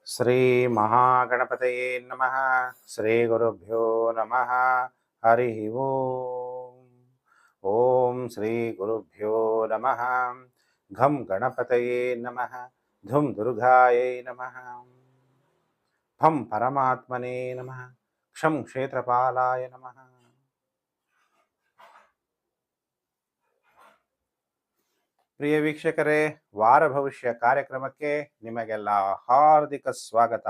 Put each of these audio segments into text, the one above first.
ಶ್ರೀ ಮಹಾಗಣಪತಯೇ ನಮಃ. ಶ್ರೀ ಗುರುಭ್ಯೋ ನಮಃ. ಹರಿ ಓಂ. ಓಂ ಶ್ರೀ ಗುರುಭ್ಯೋ ನಮಃ. ಘಂ ಗಣಪತಯೇ ನಮಃ. ಧುಂ ದುರ್ಗಾಯೈ ನಮಃ. ಫಂ ಪರಮಾತ್ಮನೇ ನಮಃ. ಕ್ಷಂ ಕ್ಷೇತ್ರಪಾಲಾಯ ನಮಃ. ಪ್ರಿಯ ವೀಕ್ಷಕರೇ, ವಾರ ಭವಿಷ್ಯ ಕಾರ್ಯಕ್ರಮಕ್ಕೆ ನಿಮಗೆಲ್ಲ ಹಾರ್ದಿಕ ಸ್ವಾಗತ.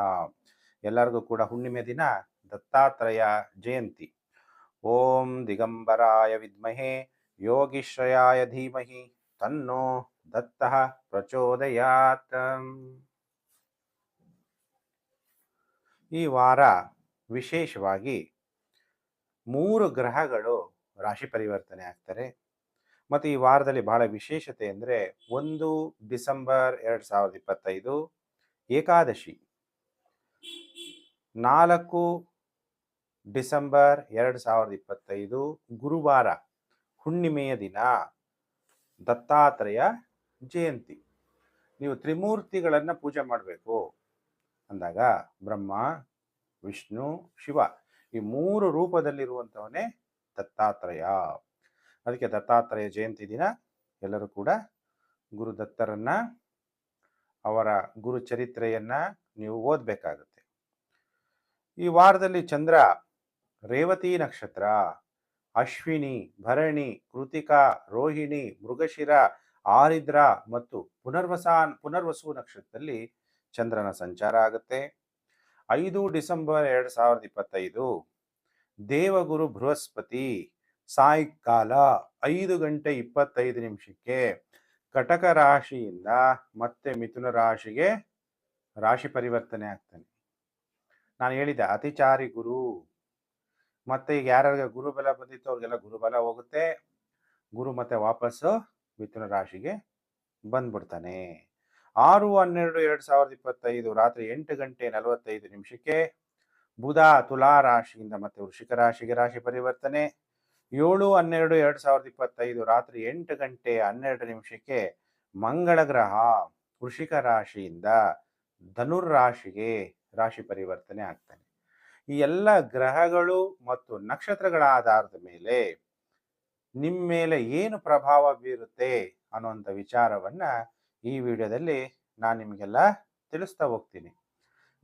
ಎಲ್ಲರಿಗೂ ಕೂಡ ಹುಣ್ಣಿಮೆ ದಿನ ದತ್ತಾತ್ರೇಯ ಜಯಂತಿ. ಓಂ ದಿಗಂಬರಾಯ ವಿದ್ಮಹೇ ಯೋಗೀಶ್ವರಾಯ ಧೀಮಹಿ ತನ್ನೋ ದತ್ತಃ ಪ್ರಚೋದಯಾತ್. ಈ ವಾರ ವಿಶೇಷವಾಗಿ 3 ಗ್ರಹಗಳು ರಾಶಿ ಪರಿವರ್ತನೆ ಆಗ್ತಾರೆ. ಮತ್ತು ಈ ವಾರದಲ್ಲಿ ಬಹಳ ವಿಶೇಷತೆ ಅಂದರೆ 1 ಡಿಸೆಂಬರ್ 2025 ಏಕಾದಶಿ, 4 ಡಿಸೆಂಬರ್ 2025 ಗುರುವಾರ ಹುಣ್ಣಿಮೆಯ ದಿನ ದತ್ತಾತ್ರೇಯ ಜಯಂತಿ. ನೀವು ತ್ರಿಮೂರ್ತಿಗಳನ್ನು ಪೂಜೆ ಮಾಡಬೇಕು ಅಂದಾಗ ಬ್ರಹ್ಮ, ವಿಷ್ಣು, ಶಿವ ಈ 3 ರೂಪದಲ್ಲಿರುವಂಥವನೇ ದತ್ತಾತ್ರೇಯ. ಅದಕ್ಕೆ ದತ್ತಾತ್ರೇಯ ಜಯಂತಿ ದಿನ ಎಲ್ಲರೂ ಕೂಡ ಗುರುದತ್ತರನ್ನ, ಅವರ ಗುರು ಚರಿತ್ರೆಯನ್ನ ನೀವು ಓದಬೇಕಾಗುತ್ತೆ. ಈ ವಾರದಲ್ಲಿ ಚಂದ್ರ ರೇವತಿ ನಕ್ಷತ್ರ, ಅಶ್ವಿನಿ, ಭರಣಿ, ಕೃತಿಕಾ, ರೋಹಿಣಿ, ಮೃಗಶಿರ, ಆರಿದ್ರ ಮತ್ತು ಪುನರ್ವಸು ನಕ್ಷತ್ರದಲ್ಲಿ ಚಂದ್ರನ ಸಂಚಾರ ಆಗುತ್ತೆ. 5 ಡಿಸೆಂಬರ್ 2025 ದೇವಗುರು ಬೃಹಸ್ಪತಿ ಸಾಯಂಕಾಲ 5:25 ಕಟಕ ರಾಶಿಯಿಂದ ಮತ್ತೆ ಮಿಥುನ ರಾಶಿಗೆ ರಾಶಿ ಪರಿವರ್ತನೆ ಆಗ್ತಾನೆ. ನಾನು ಹೇಳಿದೆ ಅತಿಚಾರಿ ಗುರು. ಮತ್ತೆ ಈಗ ಯಾರ್ಯಾರಿಗೆ ಗುರುಬಲ ಬಂದಿತ್ತು ಅವ್ರಿಗೆಲ್ಲ ಗುರುಬಲ ಹೋಗುತ್ತೆ. ಗುರು ಮತ್ತೆ ವಾಪಸ್ಸು ಮಿಥುನ ರಾಶಿಗೆ ಬಂದ್ಬಿಡ್ತಾನೆ. 6/12/2025 ರಾತ್ರಿ 8:45 ಬುಧ ತುಲಾ ರಾಶಿಯಿಂದ ಮತ್ತೆ ವೃಶ್ಚಿಕ ರಾಶಿಗೆ ರಾಶಿ ಪರಿವರ್ತನೆ. 7/12/2025 ರಾತ್ರಿ 8:12 ಮಂಗಳ ಗ್ರಹ ವೃಶ್ಚಿಕ ರಾಶಿಯಿಂದ ಧನುರ್ ರಾಶಿಗೆ ರಾಶಿ ಪರಿವರ್ತನೆ ಆಗ್ತಾನೆ. ಈ ಎಲ್ಲ ಗ್ರಹಗಳು ಮತ್ತು ನಕ್ಷತ್ರಗಳ ಆಧಾರದ ಮೇಲೆ ನಿಮ್ಮ ಮೇಲೆ ಏನು ಪ್ರಭಾವ ಬೀರುತ್ತೆ ಅನ್ನುವಂಥ ವಿಚಾರವನ್ನ ಈ ವಿಡಿಯೋದಲ್ಲಿ ನಾನು ನಿಮಗೆಲ್ಲ ತಿಳಿಸ್ತಾ ಹೋಗ್ತೀನಿ.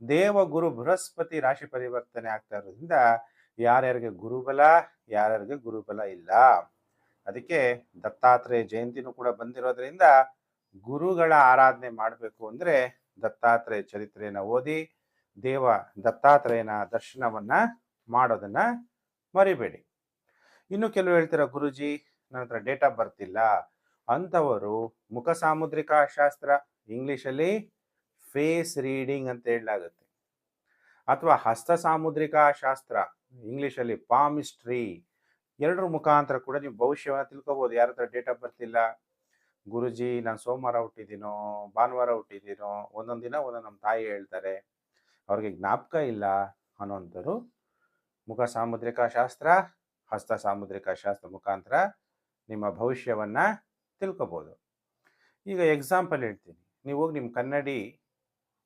ದೇವಗುರು ಬೃಹಸ್ಪತಿ ರಾಶಿ ಪರಿವರ್ತನೆ ಆಗ್ತಾ ಇರೋದ್ರಿಂದ ಯಾರ್ಯಾರಿಗೆ ಗುರುಬಲ, ಯಾರ್ಯಾರಿಗೆ ಗುರುಬಲ ಇಲ್ಲ. ಅದಕ್ಕೆ ದತ್ತಾತ್ರೇಯ ಜಯಂತಿನೂ ಕೂಡ ಬಂದಿರೋದ್ರಿಂದ ಗುರುಗಳ ಆರಾಧನೆ ಮಾಡಬೇಕು ಅಂದರೆ ದತ್ತಾತ್ರೇಯ ಚರಿತ್ರೆಯನ್ನು ಓದಿ ದತ್ತಾತ್ರೇಯನ ದರ್ಶನವನ್ನ ಮಾಡೋದನ್ನ ಮರಿಬೇಡಿ. ಇನ್ನು ಕೆಲವು ಹೇಳ್ತೀರ, ಗುರುಜಿ ನನ್ನ ಹತ್ರ ಡೇಟ್ ಆಫ್ ಬರ್ತ್ ಇಲ್ಲ ಅಂಥವರು ಮುಖ ಸಾಮುದ್ರಿಕಾ ಶಾಸ್ತ್ರ, ಇಂಗ್ಲಿಷಲ್ಲಿ ಫೇಸ್ ರೀಡಿಂಗ್ ಅಂತ ಹೇಳಲಾಗುತ್ತೆ, ಅಥವಾ ಹಸ್ತ ಸಾಮುದ್ರಿಕಾ ಶಾಸ್ತ್ರ, ಇಂಗ್ಲಿಷಲ್ಲಿ ಪಾಮಿಸ್ಟ್ರಿ, ಎರಡರ ಮುಖಾಂತರ ಕೂಡ ನೀವು ಭವಿಷ್ಯವನ್ನು ತಿಳ್ಕೊಬೋದು. ಯಾರ ಹತ್ರ ಡೇಟ್ ಆಫ್ ಬರ್ತ್ ಇಲ್ಲ, ಗುರುಜಿ ನಾನು ಸೋಮವಾರ ಹುಟ್ಟಿದ್ದೀನೋ ಭಾನುವಾರ ಹುಟ್ಟಿದ್ದೀನೋ, ಒಂದೊಂದು ದಿನ ಒಂದೊಂದು ನಮ್ಮ ತಾಯಿ ಹೇಳ್ತಾರೆ, ಅವ್ರಿಗೆ ಜ್ಞಾಪಕ ಇಲ್ಲ ಅನ್ನೋಂಥವ್ರು ಮುಖ ಸಾಮುದ್ರಿಕಾ ಶಾಸ್ತ್ರ, ಹಸ್ತ ಸಾಮುದ್ರಿಕಾ ಶಾಸ್ತ್ರ ಮುಖಾಂತರ ನಿಮ್ಮ ಭವಿಷ್ಯವನ್ನ ತಿಳ್ಕೊಬೋದು. ಈಗ ಎಕ್ಸಾಂಪಲ್ ಹೇಳ್ತೀನಿ. ನೀವು ಹೋಗಿ ನಿಮ್ಮ ಕನ್ನಡಿ,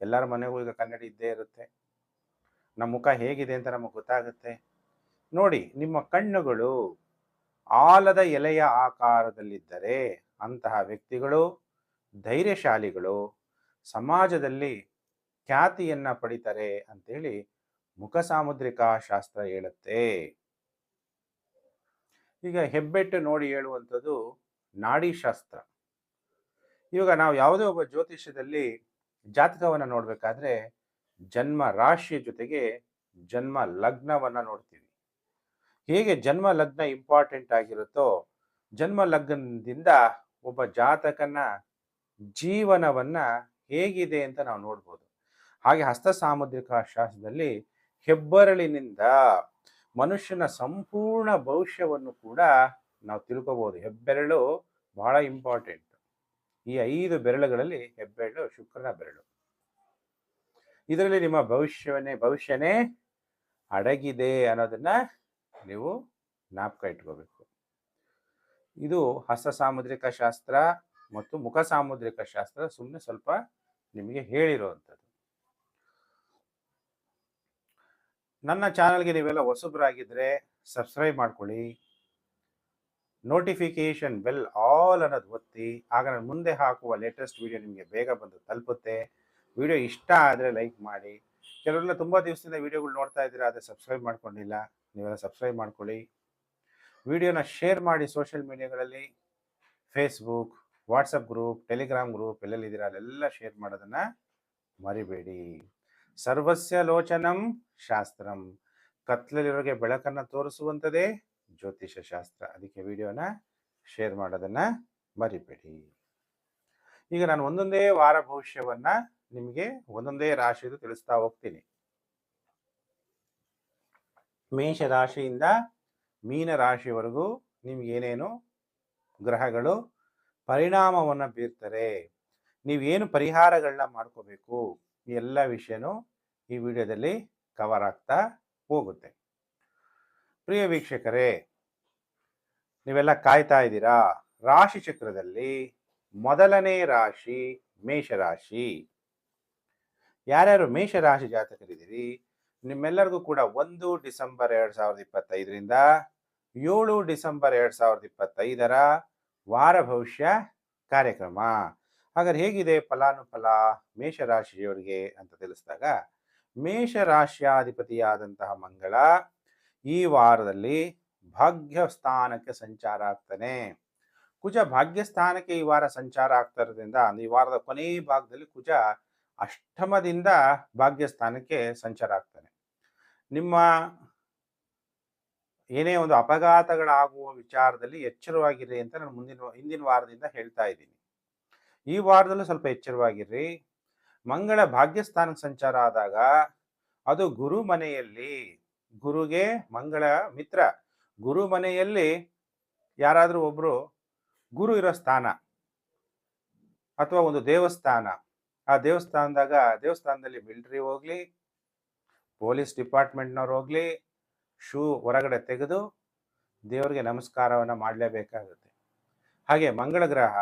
ಎಲ್ಲರ ಮನೆಗೂ ಈಗ ಕನ್ನಡಿ ಇದ್ದೇ ಇರುತ್ತೆ. ನಮ್ಮ ಮುಖ ಹೇಗಿದೆ ಅಂತ ನಮಗೆ ಗೊತ್ತಾಗುತ್ತೆ. ನೋಡಿ, ನಿಮ್ಮ ಕಣ್ಣುಗಳು ಆಲದ ಎಲೆಯ ಆಕಾರದಲ್ಲಿದ್ದರೆ ಅಂತಹ ವ್ಯಕ್ತಿಗಳು ಧೈರ್ಯಶಾಲಿಗಳು, ಸಮಾಜದಲ್ಲಿ ಖ್ಯಾತಿಯನ್ನ ಪಡಿತಾರೆ ಅಂತೇಳಿ ಮುಖ ಸಾಮುದ್ರಿಕಾ ಶಾಸ್ತ್ರ ಹೇಳುತ್ತೆ. ಈಗ ಹೆಬ್ಬೆಟ್ಟು ನೋಡಿ ಹೇಳುವಂಥದ್ದು ನಾಡಿ ಶಾಸ್ತ್ರ. ಇವಾಗ ನಾವು ಯಾವುದೇ ಒಬ್ಬ ಜ್ಯೋತಿಷ್ಯದಲ್ಲಿ ಜಾತಕವನ್ನು ನೋಡಬೇಕಾದ್ರೆ ಜನ್ಮ ರಾಶಿಯ ಜೊತೆಗೆ ಜನ್ಮ ಲಗ್ನವನ್ನ ನೋಡ್ತೀವಿ. ಹೇಗೆ ಜನ್ಮ ಲಗ್ನ ಇಂಪಾರ್ಟೆಂಟ್ ಆಗಿರುತ್ತೋ, ಜನ್ಮ ಲಗ್ನದಿಂದ ಒಬ್ಬ ಜಾತಕನ ಜೀವನವನ್ನ ಹೇಗಿದೆ ಅಂತ ನಾವು ನೋಡ್ಬೋದು. ಹಾಗೆ ಹಸ್ತ ಸಾಮುದ್ರಿಕ ಶಾಸ್ತ್ರದಲ್ಲಿ ಹೆಬ್ಬೆರಳಿನಿಂದ ಮನುಷ್ಯನ ಸಂಪೂರ್ಣ ಭವಿಷ್ಯವನ್ನು ಕೂಡ ನಾವು ತಿಳ್ಕೋಬಹುದು. ಹೆಬ್ಬೆರಳು ಬಹಳ ಇಂಪಾರ್ಟೆಂಟ್. ಈ 5 ಬೆರಳುಗಳಲ್ಲಿ ಹೆಬ್ಬೆರಳು ಶುಕ್ರನ ಬೆರಳು. ಇದರಲ್ಲಿ ನಿಮ್ಮ ಭವಿಷ್ಯನೇ ಅಡಗಿದೆ ಅನ್ನೋದನ್ನ ನೀವು ಜ್ಞಾಪಕ ಇಟ್ಕೋಬೇಕು. ಇದು ಹಸ್ತ ಸಾಮುದ್ರಿಕ ಶಾಸ್ತ್ರ ಮತ್ತು ಮುಖ ಸಾಮುದ್ರಿಕ ಶಾಸ್ತ್ರ ಸುಮ್ಮನೆ ಸ್ವಲ್ಪ ನಿಮಗೆ ಹೇಳಿರುವಂಥದ್ದು. ನನ್ನ ಚಾನಲ್ಗೆ ನೀವೆಲ್ಲ ಹೊಸಬರಾಗಿದ್ದರೆ ಸಬ್ಸ್ಕ್ರೈಬ್ ಮಾಡ್ಕೊಳ್ಳಿ, ನೋಟಿಫಿಕೇಶನ್ ಬೆಲ್ ಆಲ್ ಅನ್ನೋದು ಒತ್ತಿ. ಆಗ ನಾನು ಮುಂದೆ ಹಾಕುವ ಲೇಟೆಸ್ಟ್ ವಿಡಿಯೋ ನಿಮಗೆ ಬೇಗ ಬಂದು ತಲುಪುತ್ತೆ. ವಿಡಿಯೋ ಇಷ್ಟ ಆದರೆ ಲೈಕ್ ಮಾಡಿ. ಕೆಲವರೆಲ್ಲ ತುಂಬ ದಿವಸದಿಂದ ವಿಡಿಯೋಗಳು ನೋಡ್ತಾ ಇದ್ದೀರಾ, ಆದರೆ ಸಬ್ಸ್ಕ್ರೈಬ್ ಮಾಡ್ಕೊಂಡಿಲ್ಲ. ನೀವೆಲ್ಲ ಸಬ್ಸ್ಕ್ರೈಬ್ ಮಾಡ್ಕೊಳ್ಳಿ. ವಿಡಿಯೋನ ಶೇರ್ ಮಾಡಿ ಸೋಷಿಯಲ್ ಮೀಡಿಯಾಗಳಲ್ಲಿ, Facebook, WhatsApp group, Telegram group ಎಲ್ಲೆಲ್ಲಿದ್ದೀರಾ ಅಲ್ಲೆಲ್ಲ ಶೇರ್ ಮಾಡೋದನ್ನು ಮರಿಬೇಡಿ. ಸರ್ವಸ್ಯ ಲೋಚನಂ ಶಾಸ್ತ್ರಂ, ಕತ್ಲಲ್ಲಿರೋರಿಗೆ ಬೆಳಕನ್ನು ತೋರಿಸುವಂಥದ್ದೇ ಜ್ಯೋತಿಷ ಶಾಸ್ತ್ರ. ಅದಕ್ಕೆ ವಿಡಿಯೋನ ಶೇರ್ ಮಾಡೋದನ್ನು ಮರಿಬೇಡಿ. ಈಗ ನಾನು ಒಂದೊಂದೇ ವಾರ ಭವಿಷ್ಯವನ್ನ ನಿಮಗೆ ಒಂದೊಂದೇ ರಾಶಿದು ತಿಳಿಸ್ತಾ ಹೋಗ್ತೀನಿ. ಮೇಷ ರಾಶಿಯಿಂದ ಮೀನ ರಾಶಿವರೆಗೂ ನಿಮ್ಗೆ ಏನೇನು ಗ್ರಹಗಳು ಪರಿಣಾಮವನ್ನು ಬೀರ್ತಾರೆ, ನೀವೇನು ಪರಿಹಾರಗಳನ್ನ ಮಾಡ್ಕೋಬೇಕು, ಈ ಎಲ್ಲ ವಿಷಯನೂ ಈ ವಿಡಿಯೋದಲ್ಲಿ ಕವರ್ ಆಗ್ತಾ ಹೋಗುತ್ತೆ. ಪ್ರಿಯ ವೀಕ್ಷಕರೇ, ನೀವೆಲ್ಲ ಕಾಯ್ತಾ ಇದ್ದೀರಾ. ರಾಶಿ ಚಕ್ರದಲ್ಲಿ ಮೊದಲನೇ ರಾಶಿ ಮೇಷರಾಶಿ. ಯಾರ್ಯಾರು ಮೇಷರಾಶಿ ಜಾತಕರಿದ್ದೀರಿ, ನಿಮ್ಮೆಲ್ಲರಿಗೂ ಕೂಡ 1 ಡಿಸೆಂಬರ್ 2025ರಿಂದ 7 ಡಿಸೆಂಬರ್ 2025ರ ವಾರ ಭವಿಷ್ಯ ಕಾರ್ಯಕ್ರಮ. ಹಾಗಾದ್ರೆ ಹೇಗಿದೆ ಫಲಾನುಫಲ ಮೇಷರಾಶಿಯವರಿಗೆ ಅಂತ ತಿಳಿಸಿದಾಗ, ಮೇಷರಾಶಿಯಾಧಿಪತಿಯಾದಂತಹ ಮಂಗಳ ಈ ವಾರದಲ್ಲಿ ಭಾಗ್ಯಸ್ಥಾನಕ್ಕೆ ಸಂಚಾರ ಆಗ್ತಾನೆ. ಕುಜ ಭಾಗ್ಯಸ್ಥಾನಕ್ಕೆ ಈ ವಾರ ಸಂಚಾರ ಆಗ್ತಾ ಇರೋದ್ರಿಂದ ಈ ವಾರದ ಕೊನೆ ಭಾಗದಲ್ಲಿ ಕುಜ ಅಷ್ಟಮದಿಂದ ಭಾಗ್ಯಸ್ಥಾನಕ್ಕೆ ಸಂಚಾರ ಆಗ್ತಾನೆ. ನಿಮ್ಮ ಏನೇ ಒಂದು ಅಪಘಾತಗಳಾಗುವ ವಿಚಾರದಲ್ಲಿ ಎಚ್ಚರವಾಗಿರ್ರಿ ಅಂತ ನಾನು ಹಿಂದಿನ ವಾರದಿಂದ ಹೇಳ್ತಾ ಇದ್ದೀನಿ. ಈ ವಾರದಲ್ಲೂ ಸ್ವಲ್ಪ ಎಚ್ಚರವಾಗಿರ್ರಿ. ಮಂಗಳ ಭಾಗ್ಯಸ್ಥಾನಕ್ಕೆ ಸಂಚಾರ ಆದಾಗ ಅದು ಗುರು ಮನೆಯಲ್ಲಿ, ಗುರುಗೆ ಮಂಗಳ ಮಿತ್ರ, ಗುರು ಮನೆಯಲ್ಲಿ ಯಾರಾದರೂ ಒಬ್ರು ಗುರು ಇರೋ ಸ್ಥಾನ ಅಥವಾ ಒಂದು ದೇವಸ್ಥಾನ, ಆ ದೇವಸ್ಥಾನದಲ್ಲಿ ಮಿಲಿಟರಿ ಹೋಗ್ಲಿ, ಪೊಲೀಸ್ ಡಿಪಾರ್ಟ್ಮೆಂಟ್ನವ್ರು ಹೋಗ್ಲಿ, ಶೂ ಹೊರಗಡೆ ತೆಗೆದು ದೇವರಿಗೆ ನಮಸ್ಕಾರವನ್ನು ಮಾಡಲೇಬೇಕಾಗುತ್ತೆ. ಹಾಗೆ ಮಂಗಳ ಗ್ರಹ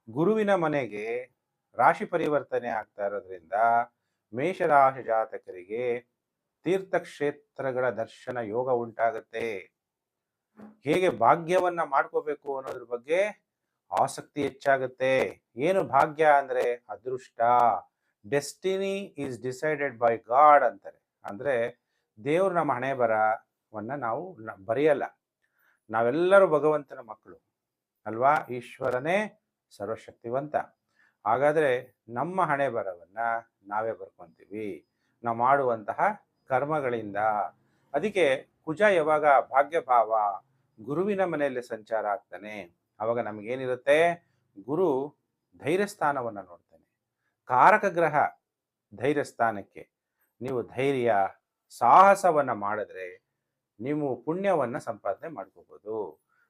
ಗುರುವಿನ ಮನೆಗೆ ರಾಶಿ ಪರಿವರ್ತನೆ ಆಗ್ತಾ ಇರೋದ್ರಿಂದ ಮೇಷರಾಶಿ ಜಾತಕರಿಗೆ ತೀರ್ಥಕ್ಷೇತ್ರಗಳ ದರ್ಶನ ಯೋಗ ಉಂಟಾಗುತ್ತೆ. ಹೇಗೆ ಭಾಗ್ಯವನ್ನ ಮಾಡ್ಕೋಬೇಕು ಅನ್ನೋದ್ರ ಬಗ್ಗೆ ಆಸಕ್ತಿ ಹೆಚ್ಚಾಗುತ್ತೆ. ಏನು ಭಾಗ್ಯ ಅಂದ್ರೆ ಅದೃಷ್ಟ. Destiny is decided by god ಅಂತಾರೆ. ಅಂದ್ರೆ ದೇವ್ರು ನಮ್ಮ ಹಣೆ ಬರವನ್ನ ನಾವು ಬರೆಯಲ್ಲ. ನಾವೆಲ್ಲರೂ ಭಗವಂತನ ಮಕ್ಕಳು ಅಲ್ವಾ, ಈಶ್ವರನೇ ಸರ್ವಶಕ್ತಿವಂತ. ಹಾಗಾದ್ರೆ ನಮ್ಮ ಹಣೆ ಬರವನ್ನ ನಾವೇ ಬರ್ಕೊಂತೀವಿ, ನಾವು ಮಾಡುವಂತಹ ಕರ್ಮಗಳಿಂದ. ಅದಕ್ಕೆ ಕುಜ ಯಾವಾಗ ಭಾಗ್ಯಭಾವ ಗುರುವಿನ ಮನೆಯಲ್ಲಿ ಸಂಚಾರ ಆಗ್ತಾನೆ, ಅವಾಗ ನಮಗೇನಿರುತ್ತೆ, ಗುರು ಧೈರ್ಯ ಸ್ಥಾನವನ್ನು ನೋಡ್ತಾನೆ. ಕಾರಕ ಗ್ರಹ ಧೈರ್ಯ ಸ್ಥಾನಕ್ಕೆ. ನೀವು ಧೈರ್ಯ ಸಾಹಸವನ್ನ ಮಾಡಿದ್ರೆ ನೀವು ಪುಣ್ಯವನ್ನ ಸಂಪಾದನೆ ಮಾಡ್ಕೋಬಹುದು.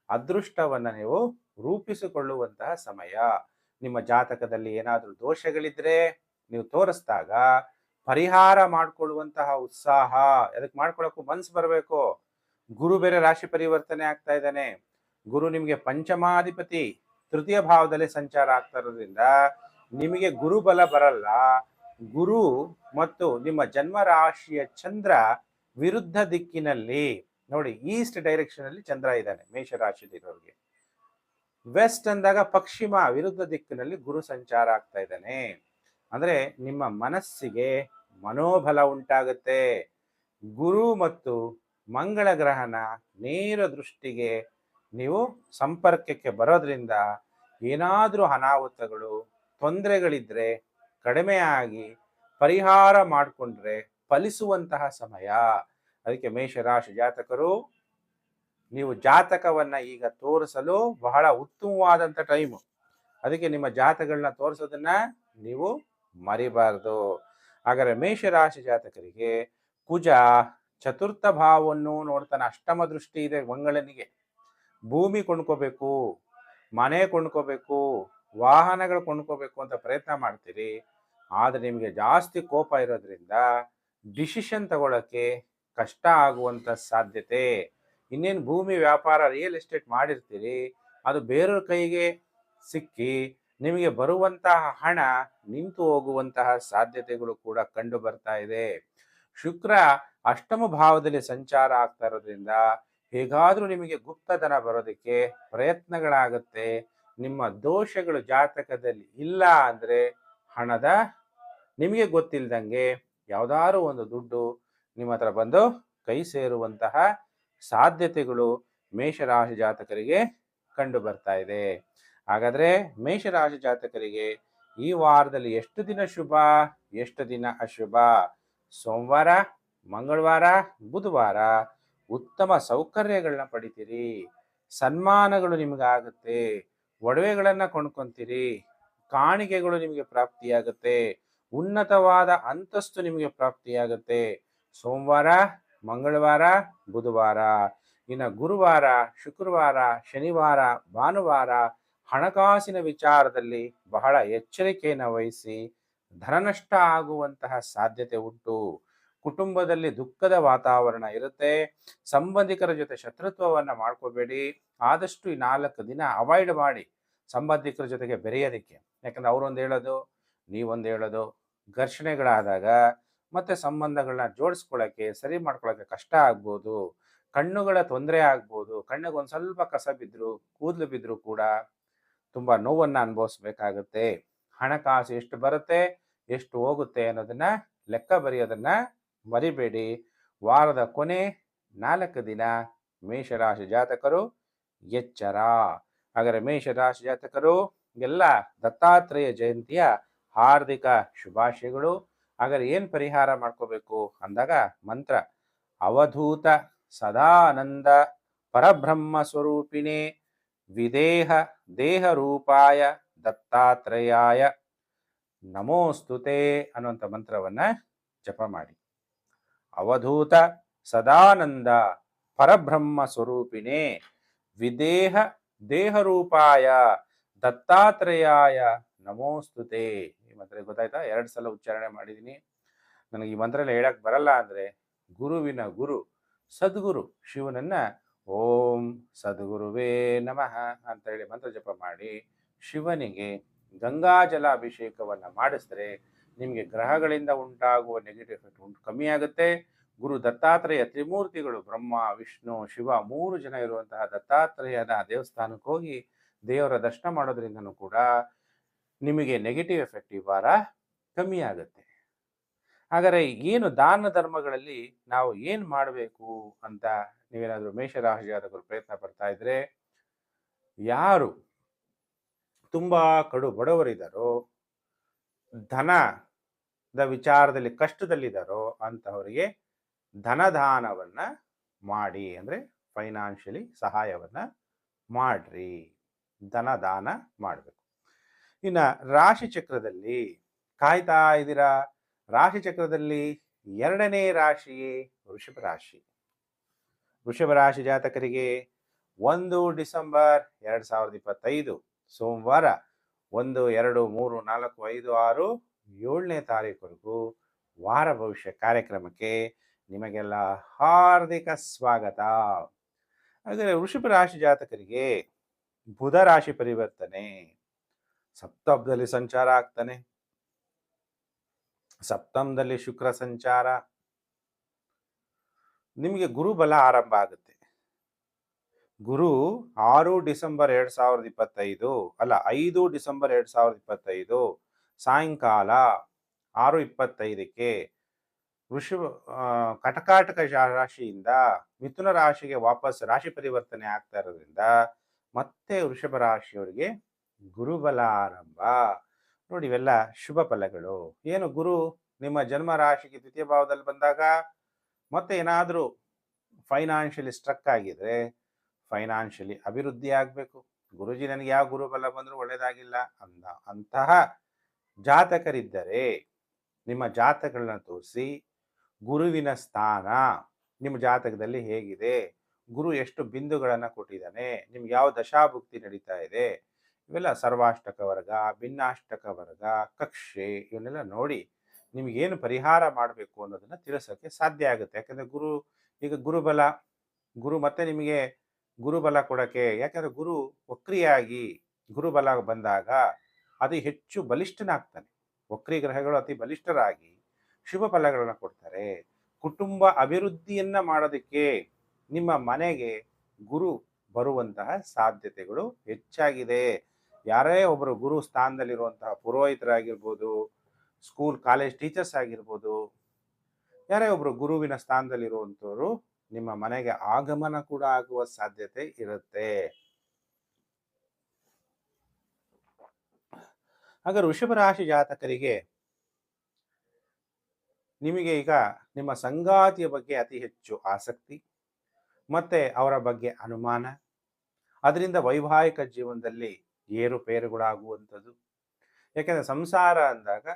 ಅದೃಷ್ಟವನ್ನ ನೀವು ರೂಪಿಸಿಕೊಳ್ಳುವಂತಹ ಸಮಯ. ನಿಮ್ಮ ಜಾತಕದಲ್ಲಿ ಏನಾದರೂ ದೋಷಗಳಿದ್ರೆ ನೀವು ತೋರಿಸಿದಾಗ ಪರಿಹಾರ ಮಾಡಿಕೊಳ್ಳುವಂತಹ ಉತ್ಸಾಹ, ಅದಕ್ಕೆ ಮಾಡ್ಕೊಳ್ಳೋಕ್ಕೂ ಮನ್ಸು ಬರಬೇಕು. ಗುರು ಬೇರೆ ರಾಶಿ ಪರಿವರ್ತನೆ ಆಗ್ತಾ ಇದ್ದಾನೆ. ಗುರು ನಿಮಗೆ ಪಂಚಮಾಧಿಪತಿ ತೃತೀಯ ಭಾವದಲ್ಲಿ ಸಂಚಾರ ಆಗ್ತಾ ಇರೋದ್ರಿಂದ ನಿಮಗೆ ಗುರುಬಲ ಬರಲ್ಲ. ಗುರು ಮತ್ತು ನಿಮ್ಮ ಜನ್ಮ ರಾಶಿಯ ಚಂದ್ರ ವಿರುದ್ಧ ದಿಕ್ಕಿನಲ್ಲಿ ನೋಡಿ, ಈಸ್ಟ್ ಡೈರೆಕ್ಷನ್ ಅಲ್ಲಿ ಚಂದ್ರ ಇದ್ದಾನೆ ಮೇಷರಾಶಿಲಿರೋರಿಗೆ. ವೆಸ್ಟ್ ಅಂದಾಗ ಪಶ್ಚಿಮ ವಿರುದ್ಧ ದಿಕ್ಕಿನಲ್ಲಿ ಗುರು ಸಂಚಾರ ಆಗ್ತಾ ಇದ್ದಾನೆ. ಅಂದ್ರೆ ನಿಮ್ಮ ಮನಸ್ಸಿಗೆ ಮನೋಬಲ ಉಂಟಾಗುತ್ತೆ. ಗುರು ಮತ್ತು ಮಂಗಳ ಗ್ರಹನ ನೇರ ದೃಷ್ಟಿಗೆ ನೀವು ಸಂಪರ್ಕಕ್ಕೆ ಬರೋದ್ರಿಂದ ಏನಾದರೂ ಅನಾಹುತಗಳು ತೊಂದರೆಗಳಿದ್ರೆ ಕಡಿಮೆ ಆಗಿ ಪರಿಹಾರ ಮಾಡಿಕೊಂಡ್ರೆ ಫಲಿಸುವಂತಹ ಸಮಯ. ಅದಕ್ಕೆ ಮೇಷರಾಶಿ ಜಾತಕರು, ನೀವು ಜಾತಕವನ್ನ ಈಗ ತೋರಿಸಲು ಬಹಳ ಉತ್ತಮವಾದಂಥ ಟೈಮು. ಅದಕ್ಕೆ ನಿಮ್ಮ ಜಾತಕಗಳನ್ನ ತೋರಿಸೋದನ್ನ ನೀವು ಮರಿಬಾರ್ದು. ಹಾಗಾದ್ರೆ ಮೇಷರಾಶಿ ಜಾತಕರಿಗೆ ಕುಜ ಚತುರ್ಥ ಭಾವವನ್ನು ನೋಡ್ತಾನೆ. ಅಷ್ಟಮ ದೃಷ್ಟಿ ಇದೆ ಮಂಗಳನಿಗೆ. ಭೂಮಿ ಕೊಂಡ್ಕೋಬೇಕು, ಮನೆ ಕೊಂಡ್ಕೋಬೇಕು, ವಾಹನಗಳು ಕೊಂಡ್ಕೋಬೇಕು ಅಂತ ಪ್ರಯತ್ನ ಮಾಡ್ತೀರಿ. ಆದರೆ ನಿಮಗೆ ಜಾಸ್ತಿ ಕೋಪ ಇರೋದ್ರಿಂದ ಡಿಸಿಷನ್ ತಗೊಳ್ಳೋಕ್ಕೆ ಕಷ್ಟ ಆಗುವಂಥ ಸಾಧ್ಯತೆ. ಇನ್ನೇನು ಭೂಮಿ ವ್ಯಾಪಾರ ರಿಯಲ್ ಎಸ್ಟೇಟ್ ಮಾಡಿರ್ತೀರಿ, ಅದು ಬೇರೆಯವ್ರ ಕೈಗೆ ಸಿಕ್ಕಿ ನಿಮಗೆ ಬರುವಂತಹ ಹಣ ನಿಂತು ಹೋಗುವಂತಹ ಸಾಧ್ಯತೆಗಳು ಕೂಡ ಕಂಡು ಬರ್ತಾ ಇದೆ. ಶುಕ್ರ ಅಷ್ಟಮ ಭಾವದಲ್ಲಿ ಸಂಚಾರ ಆಗ್ತಾ ಇರೋದ್ರಿಂದ ಹೇಗಾದ್ರೂ ನಿಮಗೆ ಗುಪ್ತಧನ ಬರೋದಕ್ಕೆ ಪ್ರಯತ್ನಗಳಾಗುತ್ತೆ. ನಿಮ್ಮ ದೋಷಗಳು ಜಾತಕದಲ್ಲಿ ಇಲ್ಲ ಅಂದ್ರೆ ಹಣದ ನಿಮಗೆ ಗೊತ್ತಿಲ್ದಂಗೆ ಯಾವ್ದಾದ್ರು ಒಂದು ದುಡ್ಡು ನಿಮ್ಮ ಹತ್ರ ಬಂದು ಕೈ ಸೇರುವಂತಹ ಸಾಧ್ಯತೆಗಳು ಮೇಷರಾಶಿ ಜಾತಕರಿಗೆ ಕಂಡು ಬರ್ತಾ ಇದೆ. ಹಾಗಾದ್ರೆ ಮೇಷರಾಶಿ ಜಾತಕರಿಗೆ ಈ ವಾರದಲ್ಲಿ ಎಷ್ಟು ದಿನ ಶುಭ, ಎಷ್ಟು ದಿನ ಅಶುಭ? ಸೋಮವಾರ, ಮಂಗಳವಾರ, ಬುಧವಾರ ಉತ್ತಮ ಸೌಕರ್ಯಗಳನ್ನ ಪಡಿತೀರಿ, ಸನ್ಮಾನಗಳು ನಿಮಗಾಗುತ್ತೆ, ಒಡವೆಗಳನ್ನ ಕೊಂಡ್ಕೊಂತೀರಿ, ಕಾಣಿಕೆಗಳು ನಿಮಗೆ ಪ್ರಾಪ್ತಿಯಾಗುತ್ತೆ, ಉನ್ನತವಾದ ಅಂತಸ್ತು ನಿಮಗೆ ಪ್ರಾಪ್ತಿಯಾಗುತ್ತೆ. ಸೋಮವಾರ, ಮಂಗಳವಾರ, ಬುಧವಾರ. ಇನ್ನು ಗುರುವಾರ, ಶುಕ್ರವಾರ, ಶನಿವಾರ, ಭಾನುವಾರ ಹಣಕಾಸಿನ ವಿಚಾರದಲ್ಲಿ ಬಹಳ ಎಚ್ಚರಿಕೆಯನ್ನು ವಹಿಸಿ, ಧನನಷ್ಟ ಆಗುವಂತಹ ಸಾಧ್ಯತೆ ಉಂಟು. ಕುಟುಂಬದಲ್ಲಿ ದುಃಖದ ವಾತಾವರಣ ಇರುತ್ತೆ. ಸಂಬಂಧಿಕರ ಜೊತೆ ಶತ್ರುತ್ವವನ್ನ ಮಾಡ್ಕೋಬೇಡಿ. ಆದಷ್ಟು ಈ 4 ದಿನ ಅವಾಯ್ಡ್ ಮಾಡಿ ಸಂಬಂಧಿಕರ ಜೊತೆಗೆ ಬೆರೆಯೋದಕ್ಕೆ. ಯಾಕಂದ್ರೆ ಅವರೊಂದು ಹೇಳೋದು, ನೀವೊಂದು ಹೇಳೋದು, ಘರ್ಷಣೆಗಳಾದಾಗ ಮತ್ತೆ ಸಂಬಂಧಗಳನ್ನ ಜೋಡಿಸ್ಕೊಳ್ಳೋಕ್ಕೆ, ಸರಿ ಮಾಡ್ಕೊಳ್ಳೋಕ್ಕೆ ಕಷ್ಟ ಆಗ್ಬೋದು. ಕಣ್ಣುಗಳ ತೊಂದರೆ ಆಗ್ಬೋದು. ಕಣ್ಣಿಗೆ ಒಂದು ಸ್ವಲ್ಪ ಕಸ ಬಿದ್ದರೂ, ಕೂದಲು ಬಿದ್ದರೂ ಕೂಡ ತುಂಬಾ ನೋವನ್ನು ಅನುಭವಿಸ್ಬೇಕಾಗುತ್ತೆ. ಹಣಕಾಸು ಎಷ್ಟು ಬರುತ್ತೆ, ಎಷ್ಟು ಹೋಗುತ್ತೆ ಅನ್ನೋದನ್ನ ಲೆಕ್ಕ ಬರೆಯೋದನ್ನ ಮರಿಬೇಡಿ. ವಾರದ ಕೊನೆ 4 ದಿನ ಮೇಷರಾಶಿ ಜಾತಕರು ಎಚ್ಚರ. ಹಾಗಾದರೆ ಮೇಷರಾಶಿ ಜಾತಕರು ಎಲ್ಲ ದತ್ತಾತ್ರೇಯ ಜಯಂತಿಯ ಹಾರ್ದಿಕ ಶುಭಾಶಯಗಳು. ಹಾಗಾದ್ರೆ ಏನು ಪರಿಹಾರ ಮಾಡ್ಕೋಬೇಕು ಅಂದಾಗ ಮಂತ್ರ ಅವಧೂತ ಸದಾನಂದ ಪರಬ್ರಹ್ಮ ಸ್ವರೂಪಿಣೆ ವಿದೇಹ ದೇಹ ರೂಪಾಯ ದತ್ತಾತ್ರೇಯಾಯ ನಮೋಸ್ತುತೆ ಅನ್ನುವಂಥ ಮಂತ್ರವನ್ನ ಜಪ ಮಾಡಿ. ಅವಧೂತ ಸದಾನಂದ ಪರಬ್ರಹ್ಮ ಸ್ವರೂಪಿಣೆ ವಿದೇಹ ದೇಹರೂಪಾಯ ದತ್ತಾತ್ರೇಯಾಯ ನಮೋಸ್ತುತೆ. ಈ ಮಂತ್ರ ಗೊತ್ತಾಯ್ತಾ? 2 ಸಲ ಉಚ್ಚಾರಣೆ ಮಾಡಿದ್ದೀನಿ. ನನಗೆ ಈ ಮಂತ್ರ ಎಲ್ಲ ಹೇಳಕ್ ಬರಲ್ಲ ಅಂದ್ರೆ ಗುರುವಿನ ಗುರು ಸದ್ಗುರು ಶಿವನನ್ನ ಓಂ ಸದ್ಗುರುವೇ ನಮಃ ಅಂತ ಹೇಳಿ ಮಂತ್ರ ಜಪ ಮಾಡಿ ಶಿವನಿಗೆ ಗಂಗಾಜಲ ಅಭಿಷೇಕವನ್ನ ಮಾಡಿಸಿದ್ರೆ ನಿಮಗೆ ಗ್ರಹಗಳಿಂದ ಉಂಟಾಗುವ ನೆಗೆಟಿವ್ ಎಫೆಕ್ಟ್ ಕಮ್ಮಿ ಆಗುತ್ತೆ. ಗುರು ದತ್ತಾತ್ರೇಯ ತ್ರಿಮೂರ್ತಿಗಳು ಬ್ರಹ್ಮ ವಿಷ್ಣು ಶಿವ 3 ಜನ ಇರುವಂತಹ ದತ್ತಾತ್ರೇಯನ ದೇವಸ್ಥಾನಕ್ಕೆ ಹೋಗಿ ದೇವರ ದರ್ಶನ ಮಾಡೋದ್ರಿಂದನೂ ಕೂಡ ನಿಮಗೆ ನೆಗೆಟಿವ್ ಎಫೆಕ್ಟ್ ಈ ವಾರ ಕಮ್ಮಿ ಆಗುತ್ತೆ. ಹಾಗಾದರೆ ಏನು ದಾನ ಧರ್ಮಗಳಲ್ಲಿ ನಾವು ಏನು ಮಾಡಬೇಕು ಅಂತ ನೀವೇನಾದರೂ ಮೇಷರಾಶಿ ಜಾತಕರು ಪ್ರಯತ್ನ ಪಡ್ತಾ ಇದ್ರೆ, ಯಾರು ತುಂಬಾ ಕಡು ಬಡವರಿದ್ದಾರೋ, ಧನದ ವಿಚಾರದಲ್ಲಿ ಕಷ್ಟದಲ್ಲಿದ್ದಾರೋ ಅಂತಹವರಿಗೆ ಧನದಾನವನ್ನ ಮಾಡಿ, ಅಂದ್ರೆ ಫೈನಾನ್ಷಿಯಲಿ ಸಹಾಯವನ್ನ ಮಾಡ್ರಿ, ಧನದಾನ ಮಾಡಬೇಕು. ಇನ್ನು ರಾಶಿ ಚಕ್ರದಲ್ಲಿ ಕಾಯ್ತಾ ಇದ್ದೀರಾ? ರಾಶಿ ಚಕ್ರದಲ್ಲಿ 2ನೇ ರಾಶಿಯೇ ವೃಷಭ ರಾಶಿ. ವೃಷಭ ರಾಶಿ ಜಾತಕರಿಗೆ 1 ಡಿಸೆಂಬರ್ 2025 ಸೋಮವಾರ 1, 2, 3, 4, 5, 6, 7ನೇ ತಾರೀಕುವರೆಗೂ ವಾರ ಭವಿಷ್ಯ ಕಾರ್ಯಕ್ರಮಕ್ಕೆ ನಿಮಗೆಲ್ಲ ಹಾರ್ದಿಕ ಸ್ವಾಗತ. ಹಾಗಾದರೆ ವೃಷಭ ರಾಶಿ ಜಾತಕರಿಗೆ ಬುಧ ರಾಶಿ ಪರಿವರ್ತನೆ, ಸಪ್ತಮದಲ್ಲಿ ಸಂಚಾರ ಆಗ್ತಾನೆ, ಸಪ್ತಮದಲ್ಲಿ ಶುಕ್ರ ಸಂಚಾರ, ನಿಮಗೆ ಗುರುಬಲ ಆರಂಭ ಆಗುತ್ತೆ. ಗುರು 6 ಡಿಸೆಂಬರ್ 2025 ಅಲ್ಲ 5 ಡಿಸೆಂಬರ್ 2025 ಸಾಯಂಕಾಲ 6:25ಕ್ಕೆ ಕಟಕಾಟಕ ರಾಶಿಯಿಂದ ಮಿಥುನ ರಾಶಿಗೆ ವಾಪಸ್ ರಾಶಿ ಪರಿವರ್ತನೆ ಆಗ್ತಾ ಇರೋದ್ರಿಂದ ಮತ್ತೆ ವೃಷಭ ರಾಶಿಯವರಿಗೆ ಗುರುಬಲ ಆರಂಭ. ನೋಡಿ, ಇವೆಲ್ಲ ಶುಭ ಫಲಗಳು. ಏನು, ಗುರು ನಿಮ್ಮ ಜನ್ಮ ರಾಶಿಗೆ 2ಯ ಭಾವದಲ್ಲಿ ಬಂದಾಗ ಮತ್ತೆ ಏನಾದರೂ ಫೈನಾನ್ಷಿಯಲಿ ಸ್ಟ್ರಕ್ ಆಗಿದ್ರೆ ಫೈನಾನ್ಷಿಯಲಿ ಅಭಿವೃದ್ಧಿ ಆಗಬೇಕು. ಗುರುಜಿ ನನಗೆ ಯಾವ ಗುರುಬಲ ಬಂದರೂ ಒಳ್ಳೇದಾಗಿಲ್ಲ ಅಂತಹ ಜಾತಕರಿದ್ದರೆ ನಿಮ್ಮ ಜಾತಕಗಳನ್ನ ತೋರಿಸಿ ಗುರುವಿನ ಸ್ಥಾನ ನಿಮ್ಮ ಜಾತಕದಲ್ಲಿ ಹೇಗಿದೆ, ಗುರು ಎಷ್ಟು ಬಿಂದುಗಳನ್ನು ಕೊಟ್ಟಿದ್ದಾನೆ, ನಿಮ್ಗೆ ಯಾವ ದಶಾಭುಕ್ತಿ ನಡೀತಾ ಇದೆ, ಇವೆಲ್ಲ ಸರ್ವಾಷ್ಟಕ ವರ್ಗ, ಭಿನ್ನಾಷ್ಟಕ ವರ್ಗ, ಕಕ್ಷೆ ಇವನ್ನೆಲ್ಲ ನೋಡಿ ನಿಮಗೇನು ಪರಿಹಾರ ಮಾಡಬೇಕು ಅನ್ನೋದನ್ನು ತಿಳಿಸೋಕ್ಕೆ ಸಾಧ್ಯ ಆಗುತ್ತೆ. ಯಾಕಂದರೆ ಈಗ ಗುರು ಮತ್ತೆ ನಿಮಗೆ ಗುರುಬಲ ಕೊಡೋಕ್ಕೆ, ಯಾಕಂದರೆ ಗುರು ವಕ್ರಿಯಾಗಿ ಗುರುಬಲ ಬಂದಾಗ ಅತಿ ಹೆಚ್ಚು ಬಲಿಷ್ಠನಾಗ್ತಾನೆ. ವಕ್ರಿ ಗ್ರಹಗಳು ಅತಿ ಬಲಿಷ್ಠರಾಗಿ ಶುಭ ಫಲಗಳನ್ನು ಕೊಡ್ತಾರೆ. ಕುಟುಂಬ ಅಭಿವೃದ್ಧಿಯನ್ನ ಮಾಡೋದಕ್ಕೆ ನಿಮ್ಮ ಮನೆಗೆ ಗುರು ಬರುವಂತಹ ಸಾಧ್ಯತೆಗಳು ಹೆಚ್ಚಾಗಿದೆ. ಯಾರೇ ಒಬ್ಬರು ಗುರು ಸ್ಥಾನದಲ್ಲಿರುವಂತಹ ಪುರೋಹಿತರಾಗಿರ್ಬೋದು, ಸ್ಕೂಲ್ ಕಾಲೇಜ್ ಟೀಚರ್ಸ್ ಆಗಿರ್ಬೋದು, ಯಾರೇ ಒಬ್ರು ಗುರುವಿನ ಸ್ಥಾನದಲ್ಲಿರುವಂಥವ್ರು ನಿಮ್ಮ ಮನೆಗೆ ಆಗಮನ ಕೂಡ ಆಗುವ ಸಾಧ್ಯತೆ ಇರುತ್ತೆ. ಹಾಗಾದ್ರೆ ವೃಷಭ ರಾಶಿ ಜಾತಕರಿಗೆ ನಿಮಗೆ ಈಗ ನಿಮ್ಮ ಸಂಗಾತಿಯ ಬಗ್ಗೆ ಅತಿ ಹೆಚ್ಚು ಆಸಕ್ತಿ ಮತ್ತೆ ಅವರ ಬಗ್ಗೆ ಅನುಮಾನ, ಅದರಿಂದ ವೈವಾಹಿಕ ಜೀವನದಲ್ಲಿ ಏರುಪೇರುಗಳಾಗುವಂಥದ್ದು. ಯಾಕೆಂದ್ರೆ ಸಂಸಾರ ಅಂದಾಗ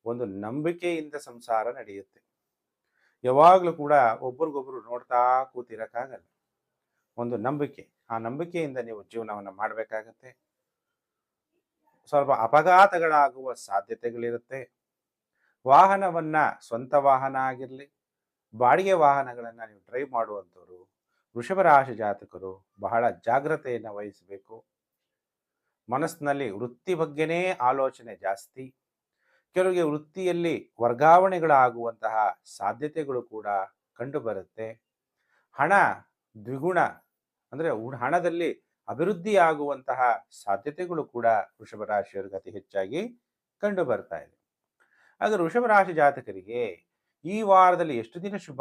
ಒಂದು ನಂಬಿಕೆಯಿಂದ ಸಂಸಾರ ನಡೆಯುತ್ತೆ. ಯಾವಾಗಲೂ ಕೂಡ ಒಬ್ರಿಗೊಬ್ರು ನೋಡ್ತಾ ಕೂತಿರಕ್ಕಾಗಲ್ಲ. ಒಂದು ನಂಬಿಕೆ, ಆ ನಂಬಿಕೆಯಿಂದ ನೀವು ಜೀವನವನ್ನು ಮಾಡಬೇಕಾಗತ್ತೆ. ಸ್ವಲ್ಪ ಅಪಘಾತಗಳಾಗುವ ಸಾಧ್ಯತೆಗಳಿರುತ್ತೆ. ವಾಹನವನ್ನ ಸ್ವಂತ ವಾಹನ ಆಗಿರಲಿ, ಬಾಡಿಗೆ ವಾಹನಗಳನ್ನು ನೀವು ಡ್ರೈವ್ ಮಾಡುವಂಥವ್ರು ವೃಷಭ ರಾಶಿ ಜಾತಕರು ಬಹಳ ಜಾಗ್ರತೆಯನ್ನು ವಹಿಸಬೇಕು. ಮನಸ್ಸಿನಲ್ಲಿ ವೃತ್ತಿ ಬಗ್ಗೆನೇ ಆಲೋಚನೆ ಜಾಸ್ತಿ. ಕೆಲವರಿಗೆ ವೃತ್ತಿಯಲ್ಲಿ ವರ್ಗಾವಣೆಗಳಾಗುವಂತಹ ಸಾಧ್ಯತೆಗಳು ಕೂಡ ಕಂಡು ಬರುತ್ತೆ. ಹಣ ದ್ವಿಗುಣ ಅಂದರೆ ಹಣದಲ್ಲಿ ಅಭಿವೃದ್ಧಿ ಆಗುವಂತಹ ಸಾಧ್ಯತೆಗಳು ಕೂಡ ವೃಷಭ ರಾಶಿಯವರಿಗೆ ಅತಿ ಹೆಚ್ಚಾಗಿ ಕಂಡು ಬರ್ತಾ ಇದೆ. ಹಾಗಾದ್ರೆ ವೃಷಭ ರಾಶಿ ಜಾತಕರಿಗೆ ಈ ವಾರದಲ್ಲಿ ಎಷ್ಟು ದಿನ ಶುಭ,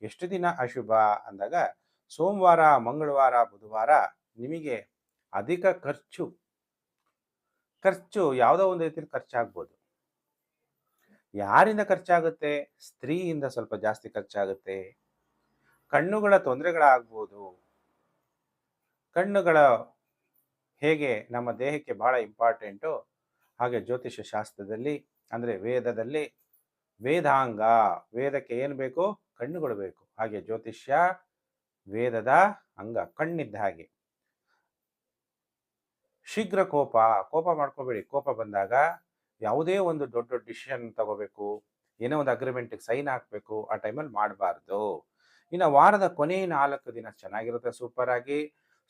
ಎಷ್ಟು ದಿನ ಅಶುಭ ಅಂದಾಗ ಸೋಮವಾರ, ಮಂಗಳವಾರ, ಬುಧವಾರ ನಿಮಗೆ ಅಧಿಕ ಖರ್ಚು ಯಾವುದೋ ಒಂದು ರೀತಿಯಲ್ಲಿ ಖರ್ಚಾಗ್ಬೋದು. ಯಾರಿಂದ ಖರ್ಚಾಗುತ್ತೆ? ಸ್ತ್ರೀಯಿಂದ ಸ್ವಲ್ಪ ಜಾಸ್ತಿ ಖರ್ಚಾಗುತ್ತೆ. ಕಣ್ಣುಗಳ ತೊಂದರೆಗಳಾಗ್ಬೋದು. ಕಣ್ಣುಗಳ ಹೇಗೆ ನಮ್ಮ ದೇಹಕ್ಕೆ ಬಹಳ ಇಂಪಾರ್ಟೆಂಟು, ಹಾಗೆ ಜ್ಯೋತಿಷ್ಯ ಶಾಸ್ತ್ರದಲ್ಲಿ ಅಂದರೆ ವೇದದಲ್ಲಿ ವೇದಾಂಗ, ವೇದಕ್ಕೆ ಏನು ಬೇಕು? ಕಣ್ಣುಗಳು ಬೇಕು. ಹಾಗೆ ಜ್ಯೋತಿಷ್ಯ ವೇದದ ಅಂಗ, ಕಣ್ಣಿದ್ದ ಹಾಗೆ. ಶೀಘ್ರ ಕೋಪ ಮಾಡ್ಕೋಬೇಡಿ. ಕೋಪ ಬಂದಾಗ ಯಾವುದೇ ಒಂದು ದೊಡ್ಡ ಡಿಸಿಷನ್ ತಗೋಬೇಕು, ಏನೋ ಒಂದು ಅಗ್ರಿಮೆಂಟಿಗೆ ಸೈನ್ ಹಾಕಬೇಕು, ಆ ಟೈಮಲ್ಲಿ ಮಾಡಬಾರ್ದು. ಇನ್ನು ವಾರದ ಕೊನೆ 4 ದಿನ ಚೆನ್ನಾಗಿರುತ್ತೆ, ಸೂಪರ್ ಆಗಿ.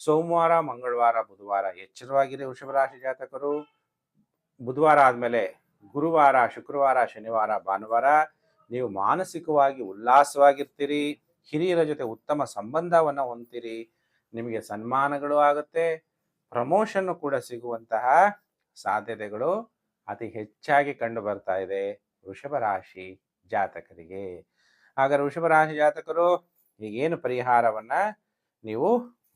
ಸೋಮವಾರ, ಮಂಗಳವಾರ, ಬುಧವಾರ ಎಚ್ಚರವಾಗಿರಿ ವೃಷಭ ರಾಶಿ ಜಾತಕರು. ಬುಧವಾರ ಆದಮೇಲೆ ಗುರುವಾರ, ಶುಕ್ರವಾರ, ಶನಿವಾರ, ಭಾನುವಾರ ನೀವು ಮಾನಸಿಕವಾಗಿ ಉಲ್ಲಾಸವಾಗಿರ್ತೀರಿ. ಹಿರಿಯರ ಜೊತೆ ಉತ್ತಮ ಸಂಬಂಧವನ್ನು ಹೊಂದ್ತೀರಿ. ನಿಮಗೆ ಸನ್ಮಾನಗಳು ಆಗುತ್ತೆ. ಪ್ರಮೋಷನ್ ಕೂಡ ಸಿಗುವಂತಹ ಸಾಧ್ಯತೆಗಳು ಅತಿ ಹೆಚ್ಚಾಗಿ ಕಂಡು ಬರ್ತಾ ಇದೆ ವೃಷಭ ರಾಶಿ ಜಾತಕರಿಗೆ. ಹಾಗಾದ್ರೆ ವೃಷಭ ರಾಶಿ ಜಾತಕರು ಈಗೇನು ಪರಿಹಾರವನ್ನ ನೀವು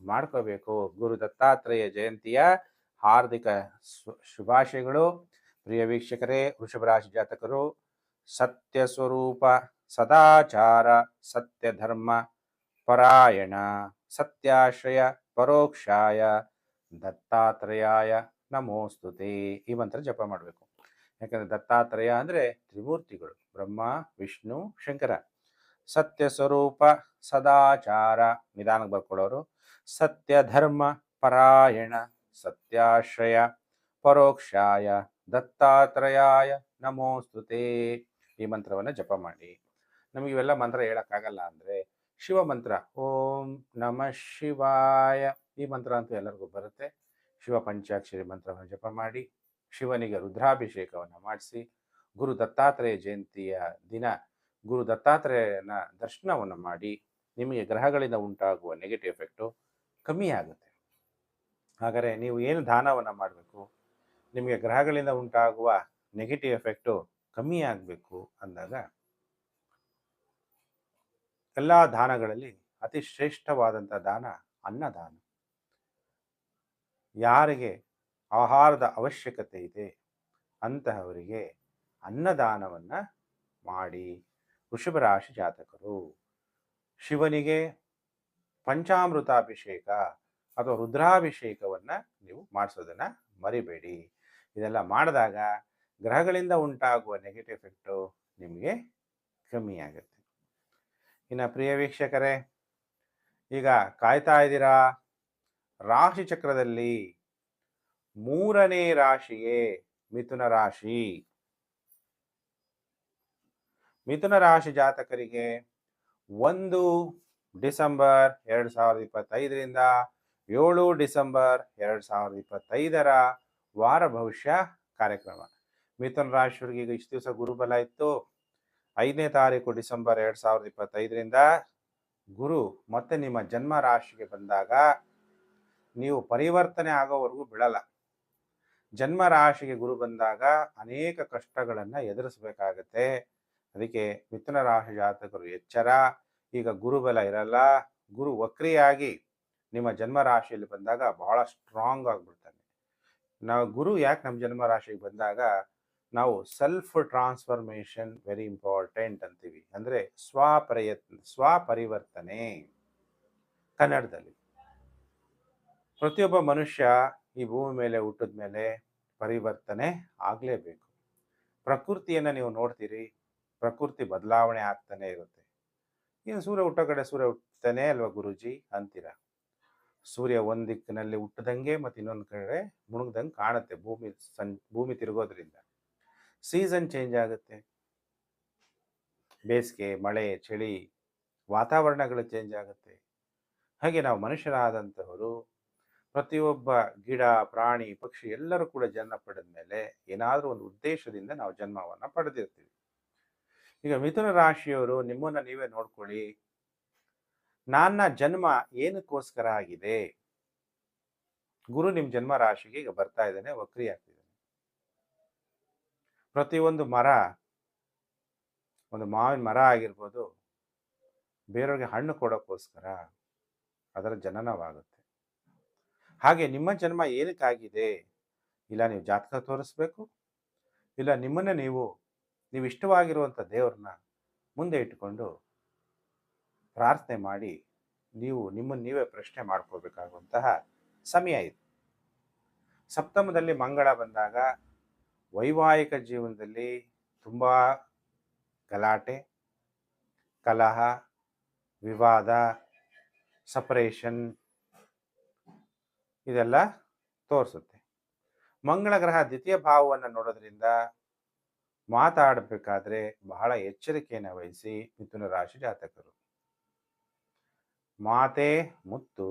ಮಾಡ್ಕೋಬೇಕು? ಗುರು ದತ್ತಾತ್ರೇಯ ಜಯಂತಿಯ ಹಾರ್ದಿಕ ಶುಭಾಶಯಗಳು. ಪ್ರಿಯ ವೀಕ್ಷಕರೇ, ವೃಷಭ ರಾಶಿ ಜಾತಕರು ಸತ್ಯ ಸ್ವರೂಪ, ಸದಾಚಾರ, ಸತ್ಯ ಧರ್ಮ ಪರಾಯಣ, ಸತ್ಯಾಶ್ರಯ ಪರೋಕ್ಷಾಯ ದತ್ತಾತ್ರೇಯಾಯ ನಮೋಸ್ತುತೆ ಈ ಮಂತ್ರ ಜಪ ಮಾಡಬೇಕು. ಯಾಕಂದ್ರೆ ದತ್ತಾತ್ರೇಯ ಅಂದ್ರೆ ತ್ರಿಮೂರ್ತಿಗಳು, ಬ್ರಹ್ಮ, ವಿಷ್ಣು, ಶಂಕರ. ಸತ್ಯ ಸ್ವರೂಪ, ಸದಾಚಾರ, ನಿಧಾನಕ್ಕೆ ಬರ್ಕೊಳ್ಳೋರು, ಸತ್ಯ ಧರ್ಮ ಪರಾಯಣ, ಸತ್ಯಾಶ್ರಯ ಪರೋಕ್ಷಾಯ ದತ್ತಾತ್ರೇಯಾಯ ನಮೋಸ್ತುತೆ ಈ ಮಂತ್ರವನ್ನು ಜಪ ಮಾಡಿ. ನಮಗೆ ಇವೆಲ್ಲ ಮಂತ್ರ ಹೇಳಕ್ಕಾಗಲ್ಲ ಅಂದ್ರೆ ಶಿವ ಮಂತ್ರ, ಓಂ ನಮಃ ಶಿವಾಯ ಈ ಮಂತ್ರ ಅಂತೂ ಎಲ್ಲರಿಗೂ ಬರುತ್ತೆ. ಶಿವ ಪಂಚಾಕ್ಷರಿ ಮಂತ್ರವನ್ನು ಜಪ ಮಾಡಿ, ಶಿವನಿಗೆ ರುದ್ರಾಭಿಷೇಕವನ್ನು ಮಾಡಿಸಿ, ಗುರು ದತ್ತಾತ್ರೇಯ ಜಯಂತಿಯ ದಿನ ಗುರು ದತ್ತಾತ್ರೇಯನ ದರ್ಶನವನ್ನು ಮಾಡಿ, ನಿಮಗೆ ಗ್ರಹಗಳಿಂದ ಉಂಟಾಗುವ ನೆಗೆಟಿವ್ ಎಫೆಕ್ಟು ಕಮ್ಮಿ ಆಗುತ್ತೆ. ಹಾಗಾದರೆ ನೀವು ಏನು ದಾನವನ್ನು ಮಾಡಬೇಕು, ನಿಮಗೆ ಗ್ರಹಗಳಿಂದ ಉಂಟಾಗುವ ನೆಗೆಟಿವ್ ಎಫೆಕ್ಟು ಕಮ್ಮಿ ಆಗಬೇಕು ಅಂದಾಗ ಎಲ್ಲ ದಾನಗಳಲ್ಲಿ ಅತಿ ಶ್ರೇಷ್ಠವಾದಂಥ ದಾನ ಅನ್ನದಾನ. ಯಾರಿಗೆ ಆಹಾರದ ಅವಶ್ಯಕತೆ ಇದೆ ಅಂತಹವರಿಗೆ ಅನ್ನದಾನವನ್ನು ಮಾಡಿ. ವೃಷಭ ರಾಶಿ ಜಾತಕರು ಶಿವನಿಗೆ ಪಂಚಾಮೃತಾಭಿಷೇಕ ಅಥವಾ ರುದ್ರಾಭಿಷೇಕವನ್ನು ನೀವು ಮಾಡಿಸೋದನ್ನು ಮರಿಬೇಡಿ. ಇದೆಲ್ಲ ಮಾಡಿದಾಗ ಗ್ರಹಗಳಿಂದ ಉಂಟಾಗುವ ನೆಗೆಟಿವ್ ಎಫೆಕ್ಟು ನಿಮಗೆ ಕಮ್ಮಿ ಆಗುತ್ತೆ. ಇನ್ನು ಪ್ರಿಯ ವೀಕ್ಷಕರೇ, ಈಗ ಕಾಯ್ತಾ ಇದ್ದೀರಾ ರಾಶಿ ಚಕ್ರದಲ್ಲಿ 3ನೇ ರಾಶಿಯೇ ಮಿಥುನ ರಾಶಿ. ಮಿಥುನ ರಾಶಿ ಜಾತಕರಿಗೆ 1 ಡಿಸೆಂಬರ್ 2025ರಿಂದ 7 ಡಿಸೆಂಬರ್ 2025ರ ವಾರ ಭವಿಷ್ಯ ಕಾರ್ಯಕ್ರಮ. ಮಿಥುನ ರಾಶಿಯವರಿಗೆ ಈಗ ಇಷ್ಟು ದಿವಸ ಗುರುಬಲ ಇತ್ತು, 5ನೇ ತಾರೀಕು ಡಿಸೆಂಬರ್ 2025ರಿಂದ ಗುರು ಮತ್ತೆ ನಿಮ್ಮ ಜನ್ಮ ರಾಶಿಗೆ ಬಂದಾಗ ನೀವು ಪರಿವರ್ತನೆ ಆಗೋವರೆಗೂ ಬಿಡಲ್ಲ. ಜನ್ಮ ರಾಶಿಗೆ ಗುರು ಬಂದಾಗ ಅನೇಕ ಕಷ್ಟಗಳನ್ನು ಎದುರಿಸಬೇಕಾಗತ್ತೆ. ಅದಕ್ಕೆ ಮಿಥುನ ರಾಶಿ ಜಾತಕರು ಎಚ್ಚರ. ಈಗ ಗುರುಬಲ ಇರಲ್ಲ, ಗುರು ವಕ್ರಿಯಾಗಿ ನಿಮ್ಮ ಜನ್ಮ ರಾಶಿಯಲ್ಲಿ ಬಂದಾಗ ಬಹಳ ಸ್ಟ್ರಾಂಗ್ ಆಗಿಬಿಡ್ತಾನೆ. ನಾವು ಗುರು ಯಾಕೆ ನಮ್ಮ ಜನ್ಮ ರಾಶಿಗೆ ಬಂದಾಗ ನಾವು ಸೆಲ್ಫ್ ಟ್ರಾನ್ಸ್ಫಾರ್ಮೇಶನ್ ವೆರಿ ಇಂಪಾರ್ಟೆಂಟ್ ಅಂತೀವಿ. ಅಂದರೆ ಸ್ವಪರಿವರ್ತನೆ ಕನ್ನಡದಲ್ಲಿ. ಪ್ರತಿಯೊಬ್ಬ ಮನುಷ್ಯ ಈ ಭೂಮಿ ಮೇಲೆ ಹುಟ್ಟಿದ ಮೇಲೆ ಪರಿವರ್ತನೆ ಆಗಲೇಬೇಕು. ಪ್ರಕೃತಿಯನ್ನು ನೀವು ನೋಡ್ತೀರಿ, ಪ್ರಕೃತಿ ಬದಲಾವಣೆ ಆಗ್ತಾನೆ ಇರುತ್ತೆ. ಇನ್ನು ಸೂರ್ಯ ಹುಟ್ಟೋ ಕಡೆ ಸೂರ್ಯ ಹುಟ್ಟತಾನೆ ಅಲ್ವಾ ಗುರುಜಿ ಅಂತೀರ. ಸೂರ್ಯ ಒಂದು ದಿಕ್ಕಿನಲ್ಲಿ ಹುಟ್ಟದಂಗೆ ಮತ್ತು ಇನ್ನೊಂದು ಕಡೆ ಮುಳುಗ್ದಂಗೆ ಕಾಣುತ್ತೆ ಭೂಮಿ ತಿರುಗೋದ್ರಿಂದ. ಸೀಸನ್ ಚೇಂಜ್ ಆಗುತ್ತೆ. ಬೇಸಿಗೆ, ಮಳೆ, ಚಳಿ, ವಾತಾವರಣಗಳು ಚೇಂಜ್ ಆಗುತ್ತೆ. ಹಾಗೆ ನಾವು ಮನುಷ್ಯರಾದಂಥವರು ಪ್ರತಿಯೊಬ್ಬ ಗಿಡ, ಪ್ರಾಣಿ, ಪಕ್ಷಿ ಎಲ್ಲರೂ ಕೂಡ ಜನ್ಮ ಪಡೆದ ಮೇಲೆ ಏನಾದರೂ ಒಂದು ಉದ್ದೇಶದಿಂದ ನಾವು ಜನ್ಮವನ್ನು ಪಡೆದಿರ್ತೀವಿ. ಈಗ ಮಿಥುನ ರಾಶಿಯವರು ನಿಮ್ಮನ್ನು ನೀವೇ ನೋಡ್ಕೊಳ್ಳಿ. ನನ್ನ ಜನ್ಮ ಏನಕ್ಕೋಸ್ಕರ ಆಗಿದೆ? ಗುರು ನಿಮ್ಮ ಜನ್ಮ ರಾಶಿಗೆ ಈಗ ಬರ್ತಾ ಇದ್ದಾನೆ, ವಕ್ರಿ ಆಗ್ತಿದ್ದಾನೆ. ಪ್ರತಿಯೊಂದು ಮರ, ಒಂದು ಮಾವಿನ ಮರ ಆಗಿರ್ಬೋದು, ಬೇರೆಯವ್ರಿಗೆ ಹಣ್ಣು ಕೊಡೋಕ್ಕೋಸ್ಕರ ಅದರ ಜನನವಾಗುತ್ತೆ. ಹಾಗೆ ನಿಮ್ಮ ಜನ್ಮ ಏನಕ್ಕಾಗಿದೆ? ಇಲ್ಲ ನೀವು ಜಾತಕ ತೋರಿಸ್ಬೇಕು, ಇಲ್ಲ ನಿಮ್ಮನ್ನು ನೀವು ಇಷ್ಟವಾಗಿರುವಂಥ ದೇವ್ರನ್ನ ಮುಂದೆ ಇಟ್ಟುಕೊಂಡು ಪ್ರಾರ್ಥನೆ ಮಾಡಿ ನೀವು ನಿಮ್ಮನ್ನು ನೀವೇ ಪ್ರಶ್ನೆ ಮಾಡ್ಕೋಬೇಕಾಗುವಂತಹ ಸಮಯ ಇದು. ಸಪ್ತಮದಲ್ಲಿ ಮಂಗಳ ಬಂದಾಗ ವೈವಾಹಿಕ ಜೀವನದಲ್ಲಿ ತುಂಬ ಗಲಾಟೆ, ಕಲಹ, ವಿವಾದ, ಸಪರೇಷನ್ ಇದೆಲ್ಲ ತೋರಿಸುತ್ತೆ. ಮಂಗಳ ಗ್ರಹ ದ್ವಿತೀಯ ಭಾವವನ್ನು ನೋಡೋದ್ರಿಂದ ಮಾತಾಡಬೇಕಾದ್ರೆ ಬಹಳ ಎಚ್ಚರಿಕೆಯನ್ನು ವಹಿಸಿ ಮಿಥುನ ರಾಶಿ ಜಾತಕರು. ಮಾತೆ ಮುತ್ತು,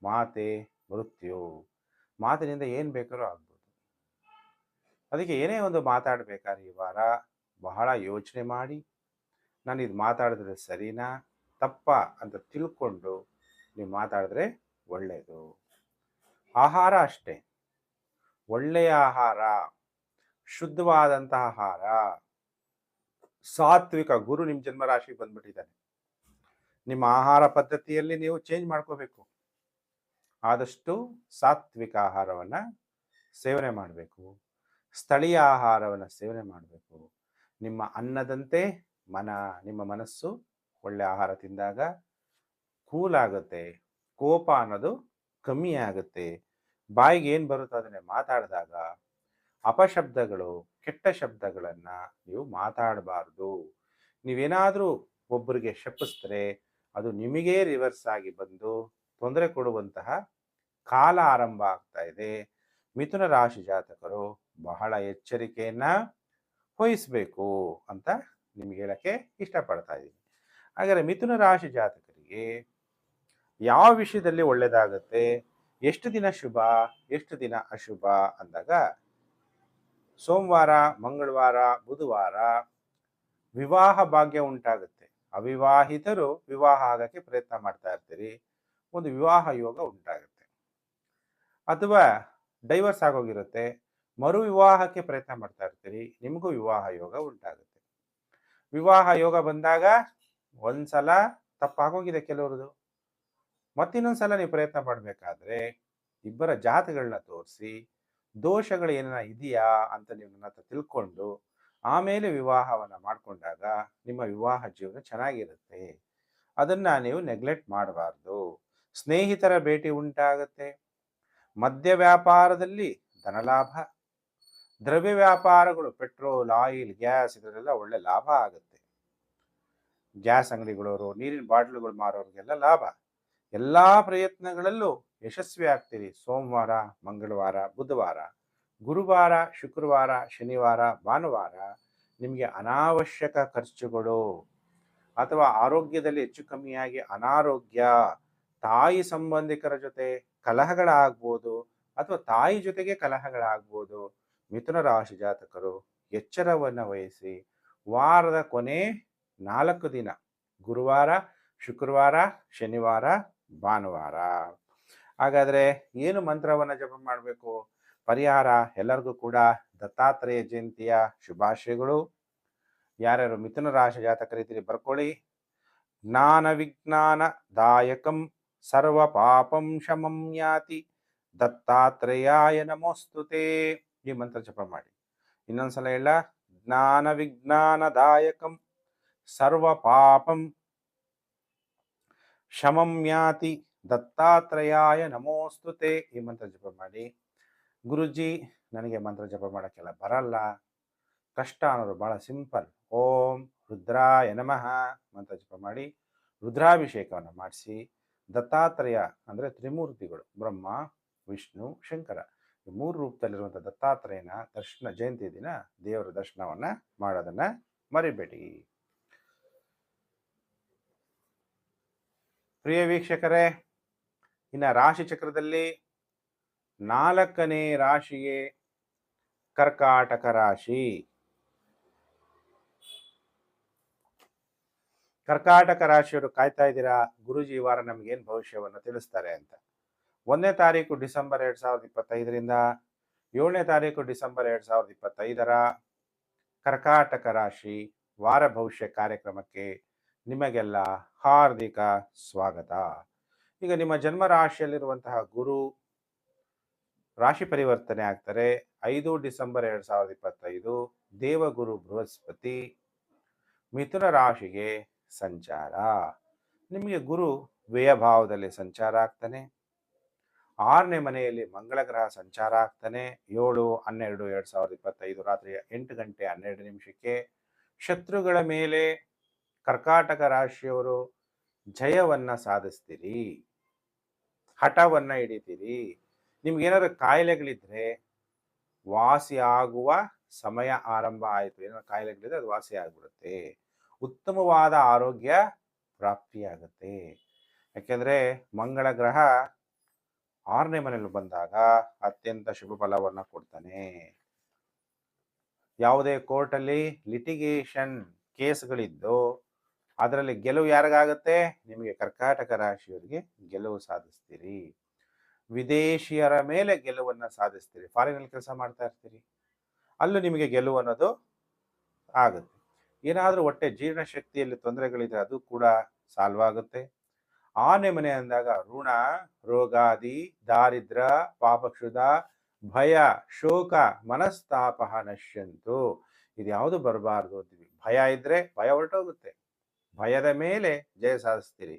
ಮಾತೆ ಮೃತ್ಯು. ಮಾತಿನಿಂದ ಏನು ಬೇಕಾದ್ರೂ ಆಗ್ಬೋದು. ಅದಕ್ಕೆ ಏನೇ ಒಂದು ಮಾತಾಡಬೇಕಾದ್ರೆ ಈ ವಾರ ಬಹಳ ಯೋಚನೆ ಮಾಡಿ, ನಾನು ಇದು ಮಾತಾಡಿದ್ರೆ ಸರಿನಾ ತಪ್ಪಾ ಅಂತ ತಿಳ್ಕೊಂಡು ನೀವು ಮಾತಾಡಿದ್ರೆ ಒಳ್ಳೆಯದು. ಆಹಾರ ಅಷ್ಟೇ, ಒಳ್ಳೆಯ ಆಹಾರ, ಶುದ್ಧವಾದಂಥ ಆಹಾರ, ಸಾತ್ವಿಕ. ಗುರು ನಿಮ್ಮ ಜನ್ಮರಾಶಿಗೆ ಬಂದ್ಬಿಟ್ಟಿದ್ದಾನೆ. ನಿಮ್ಮ ಆಹಾರ ಪದ್ಧತಿಯಲ್ಲಿ ನೀವು ಚೇಂಜ್ ಮಾಡ್ಕೋಬೇಕು. ಆದಷ್ಟು ಸಾತ್ವಿಕ ಆಹಾರವನ್ನು ಸೇವನೆ ಮಾಡಬೇಕು, ಸ್ಥಳೀಯ ಆಹಾರವನ್ನು ಸೇವನೆ ಮಾಡಬೇಕು. ನಿಮ್ಮ ಅನ್ನದಂತೆ ನಿಮ್ಮ ಮನಸ್ಸು ಒಳ್ಳೆ ಆಹಾರ ತಿಂದಾಗ ಕೂಲ್ ಆಗುತ್ತೆ, ಕೋಪ ಅನ್ನೋದು ಕಮ್ಮಿ ಆಗುತ್ತೆ. ಬಾಯಿಗೆ ಏನು ಬರುತ್ತೋ ಅದನ್ನೇ ಮಾತಾಡಿದಾಗ ಅಪಶಬ್ದಗಳು, ಕೆಟ್ಟ ಶಬ್ದಗಳನ್ನು ನೀವು ಮಾತಾಡಬಾರ್ದು. ನೀವೇನಾದರೂ ಒಬ್ಬರಿಗೆ ಶಪಿಸಿದ್ರೆ ಅದು ನಿಮಗೇ ರಿವರ್ಸ್ ಆಗಿ ಬಂದು ತೊಂದರೆ ಕೊಡುವಂತಹ ಕಾಲ ಆರಂಭ ಆಗ್ತಾ ಇದೆ. ಮಿಥುನ ರಾಶಿ ಜಾತಕರು ಬಹಳ ಎಚ್ಚರಿಕೆಯನ್ನು ವಹಿಸಬೇಕು ಅಂತ ನಿಮ್ಗೆ ಹೇಳಕ್ಕೆ ಇಷ್ಟಪಡ್ತಾ ಇದ್ದೀನಿ. ಹಾಗಾದರೆ ಮಿಥುನ ರಾಶಿ ಜಾತಕರಿಗೆ ಯಾವ ವಿಷಯದಲ್ಲಿ ಒಳ್ಳೆಯದಾಗುತ್ತೆ, ಎಷ್ಟು ದಿನ ಶುಭ, ಎಷ್ಟು ದಿನ ಅಶುಭ ಅಂದಾಗ, ಸೋಮವಾರ, ಮಂಗಳವಾರ, ಬುಧವಾರ ವಿವಾಹ ಭಾಗ್ಯ ಉಂಟಾಗುತ್ತೆ. ಅವಿವಾಹಿತರು ವಿವಾಹ ಆಗಕ್ಕೆ ಪ್ರಯತ್ನ ಮಾಡ್ತಾ ಇರ್ತೀರಿ, ಒಂದು ವಿವಾಹ ಯೋಗ ಉಂಟಾಗುತ್ತೆ. ಅಥವಾ ಡೈವರ್ಸ್ ಆಗೋಗಿರುತ್ತೆ, ಮರು ವಿವಾಹಕ್ಕೆ ಪ್ರಯತ್ನ ಮಾಡ್ತಾ ಇರ್ತೀರಿ, ನಿಮಗೂ ವಿವಾಹ ಯೋಗ ಉಂಟಾಗುತ್ತೆ. ವಿವಾಹ ಯೋಗ ಬಂದಾಗ ಒಂದ್ಸಲ ತಪ್ಪಾಗೋಗಿದೆ ಕೆಲವ್ರದ್ದು, ಮತ್ತಿನ್ನೊಂದ್ಸಲ ನೀವು ಪ್ರಯತ್ನ ಪಡಬೇಕಾದ್ರೆ ಇಬ್ಬರ ಜಾತಗಳನ್ನ ತೋರಿಸಿ ದೋಷಗಳು ಏನಾರ ಇದೆಯಾ ಅಂತ ನೀವು ನನ್ನ ಹತ್ರ ತಿಳ್ಕೊಂಡು ಆಮೇಲೆ ವಿವಾಹವನ್ನು ಮಾಡಿಕೊಂಡಾಗ ನಿಮ್ಮ ವಿವಾಹ ಜೀವನ ಚೆನ್ನಾಗಿರುತ್ತೆ. ಅದನ್ನು ನೀವು ನೆಗ್ಲೆಕ್ಟ್ ಮಾಡಬಾರ್ದು. ಸ್ನೇಹಿತರ ಭೇಟಿ ಉಂಟಾಗುತ್ತೆ. ಮದ್ಯ ವ್ಯಾಪಾರದಲ್ಲಿ ಧನಲಾಭ, ದ್ರವ್ಯ ವ್ಯಾಪಾರಗಳು, ಪೆಟ್ರೋಲ್, ಆಯಿಲ್, ಗ್ಯಾಸ್ ಇದರಲ್ಲೆಲ್ಲ ಒಳ್ಳೆ ಲಾಭ ಆಗುತ್ತೆ. ಗ್ಯಾಸ್ ಅಂಗಡಿಗಳವರು, ನೀರಿನ ಬಾಟ್ಲುಗಳು ಮಾರೋರಿಗೆಲ್ಲ ಲಾಭ. ಎಲ್ಲ ಪ್ರಯತ್ನಗಳಲ್ಲೂ ಯಶಸ್ವಿ ಆಗ್ತೀರಿ. ಸೋಮವಾರ, ಮಂಗಳವಾರ, ಬುಧವಾರ, ಗುರುವಾರ, ಶುಕ್ರವಾರ, ಶನಿವಾರ, ಭಾನುವಾರ ನಿಮಗೆ ಅನಾವಶ್ಯಕ ಖರ್ಚುಗಳು ಅಥವಾ ಆರೋಗ್ಯದಲ್ಲಿ ಹೆಚ್ಚು ಕಮ್ಮಿಯಾಗಿ ಅನಾರೋಗ್ಯ, ತಾಯಿ ಸಂಬಂಧಿಕರ ಜೊತೆ ಕಲಹಗಳಾಗ್ಬೋದು ಅಥವಾ ತಾಯಿ ಜೊತೆಗೆ ಕಲಹಗಳಾಗ್ಬೋದು. ಮಿಥುನ ರಾಶಿ ಜಾತಕರು ಎಚ್ಚರವನ್ನು ವಹಿಸಿ ವಾರದ ಕೊನೆ 4 ದಿನ, ಗುರುವಾರ, ಶುಕ್ರವಾರ, ಶನಿವಾರ, ಭಾನುವಾರ. ಹಾಗಾದರೆ ಏನು ಮಂತ್ರವನ್ನು ಜಪ ಮಾಡಬೇಕು? ಪರಿಹಾರ ಎಲ್ಲರಿಗೂ ಕೂಡ ದತ್ತಾತ್ರೇಯ ಜಯಂತಿಯ ಶುಭಾಶಯಗಳು. ಯಾರ್ಯಾರು ಮಿಥುನ ರಾಶಿ ಜಾತಕರಿದ್ದೀರಿ ಬರ್ಕೊಳ್ಳಿ. ಜ್ಞಾನ ವಿಜ್ಞಾನದಾಯಕಂ ಸರ್ವ ಪಾಪಂ ಶಮಂ ಯಾತಿ ದತ್ತಾತ್ರೇಯಾಯ ನಮೋಸ್ತುತೆ. ಈ ಮಂತ್ರ ಜಪ ಮಾಡಿ. ಇನ್ನೊಂದ್ಸಲ ಹೇಳ, ಜ್ಞಾನ ವಿಜ್ಞಾನದಾಯಕಂ ಸರ್ವ ಪಾಪಂ ಶಮಂ ಯಾತಿ ದತ್ತಾತ್ರೇಯಾಯ ನಮೋಸ್ತುತೆ. ಈ ಮಂತ್ರ ಜಪ ಮಾಡಿ. ಗುರುಜಿ, ನನಗೆ ಮಂತ್ರ ಜಪ ಮಾಡೋಕ್ಕೆಲ್ಲ ಬರಲ್ಲ, ಕಷ್ಟ ಅನ್ನೋದು ಭಾಳ ಸಿಂಪಲ್. ಓಂ ರುದ್ರಾಯ ನಮಃ ಮಂತ್ರ ಜಪ ಮಾಡಿ ರುದ್ರಾಭಿಷೇಕವನ್ನು ಮಾಡಿಸಿ ದತ್ತಾತ್ರೇಯ ಅಂದರೆ ತ್ರಿಮೂರ್ತಿಗಳು, ಬ್ರಹ್ಮ, ವಿಷ್ಣು, ಶಂಕರ, ಈ 3 ರೂಪದಲ್ಲಿರುವಂಥ ದತ್ತಾತ್ರೇಯನ ಜಯಂತಿ ದಿನ ದೇವರ ದರ್ಶನವನ್ನು ಮಾಡೋದನ್ನು ಮರಿಬೇಡಿ. ಪ್ರಿಯ ವೀಕ್ಷಕರೇ, ಇನ್ನು ರಾಶಿ ಚಕ್ರದಲ್ಲಿ 4ನೇ ರಾಶಿಯೇ ಕರ್ಕಾಟಕ ರಾಶಿ. ಕರ್ಕಾಟಕ ರಾಶಿಯವರು ಕಾಯ್ತಾ ಇದ್ದೀರಾ, ಗುರುಜಿ ಈ ವಾರ ನಮಗೇನು ಭವಿಷ್ಯವನ್ನು ತಿಳಿಸ್ತಾರೆ ಅಂತ. 1ನೇ ತಾರೀಕು ಡಿಸೆಂಬರ್ 2025ರಿಂದ 7ನೇ ತಾರೀಕು ಡಿಸೆಂಬರ್ 2025ರ ಕರ್ಕಾಟಕ ರಾಶಿ ವಾರ ಭವಿಷ್ಯ ಕಾರ್ಯಕ್ರಮಕ್ಕೆ ನಿಮಗೆಲ್ಲ ಹಾರ್ದಿಕ ಸ್ವಾಗತ. ಈಗ ನಿಮ್ಮ ಜನ್ಮ ರಾಶಿಯಲ್ಲಿರುವಂತಹ ಗುರು ರಾಶಿ ಪರಿವರ್ತನೆ ಆಗ್ತಾರೆ. 5 ಡಿಸೆಂಬರ್ 2025 ದೇವಗುರು ಬೃಹಸ್ಪತಿ ಮಿಥುನ ರಾಶಿಗೆ ಸಂಚಾರ. ನಿಮಗೆ ಗುರು ವ್ಯಯಭಾವದಲ್ಲಿ ಸಂಚಾರ ಆಗ್ತಾನೆ. 6ನೇ ಮನೆಯಲ್ಲಿ ಮಂಗಳ ಗ್ರಹ ಸಂಚಾರ ಆಗ್ತಾನೆ. 7/12/2025 ರಾತ್ರಿ 8 ಗಂಟೆ 12 ನಿಮಿಷಕ್ಕೆ ಶತ್ರುಗಳ ಮೇಲೆ ಕರ್ಕಾಟಕ ರಾಶಿಯವರು ಜಯವನ್ನ ಸಾಧಿಸ್ತೀರಿ, ಹಠವನ್ನ ಹಿಡಿತೀರಿ. ನಿಮ್ಗೇನಾದ್ರು ಕಾಯಿಲೆಗಳಿದ್ರೆ ವಾಸಿ ಆಗುವ ಸಮಯ ಆರಂಭ ಆಯಿತು. ಏನಾದ್ರು ಕಾಯಿಲೆಗಳಿದ್ರೆ ಅದು ವಾಸಿ ಆಗ್ಬಿಡುತ್ತೆ. ಉತ್ತಮವಾದ ಆರೋಗ್ಯ ಪ್ರಾಪ್ತಿಯಾಗುತ್ತೆ. ಯಾಕೆಂದ್ರೆ ಮಂಗಳ ಗ್ರಹ 6ನೇ ಮನೆಯಲ್ಲಿ ಬಂದಾಗ ಅತ್ಯಂತ ಶುಭ ಫಲವನ್ನು ಕೊಡ್ತಾನೆ. ಯಾವುದೇ ಕೋರ್ಟಲ್ಲಿ ಲಿಟಿಗೇಷನ್ ಕೇಸ್ಗಳಿದ್ದು ಅದರಲ್ಲಿ ಗೆಲುವು ಯಾರಿಗಾಗುತ್ತೆ? ನಿಮಗೆ ಕರ್ಕಾಟಕ ರಾಶಿಯವರಿಗೆ ಗೆಲುವು ಸಾಧಿಸ್ತೀರಿ. ವಿದೇಶಿಯರ ಮೇಲೆ ಗೆಲುವನ್ನು ಸಾಧಿಸ್ತೀರಿ. ಫಾರಿನಲ್ಲಿ ಕೆಲಸ ಮಾಡ್ತಾ ಇರ್ತೀರಿ, ಅಲ್ಲೂ ನಿಮಗೆ ಗೆಲುವು ಅನ್ನೋದು ಆಗುತ್ತೆ. ಏನಾದರೂ ಹೊಟ್ಟೆ ಜೀರ್ಣಶಕ್ತಿಯಲ್ಲಿ ತೊಂದರೆಗಳಿದ್ರೆ ಅದು ಕೂಡ ಸಾಲ್ವ್ ಆಗುತ್ತೆ. 6ನೇ ಮನೆ ಅಂದಾಗ ಋಣ, ರೋಗಾದಿ, ದಾರಿದ್ರ, ಪಾಪಕ್ಷುಧ, ಭಯ, ಶೋಕ, ಮನಸ್ತಾಪ ನಶ್ಯಂತು. ಇದು ಯಾವುದು ಬರಬಾರ್ದು ಅಂತೀವಿ. ಭಯ ಇದ್ರೆ ಭಯ ಹೊರಟೋಗುತ್ತೆ. ಭಯದ ಮೇಲೆ ಜಯ ಸಾಧಿಸ್ತೀರಿ.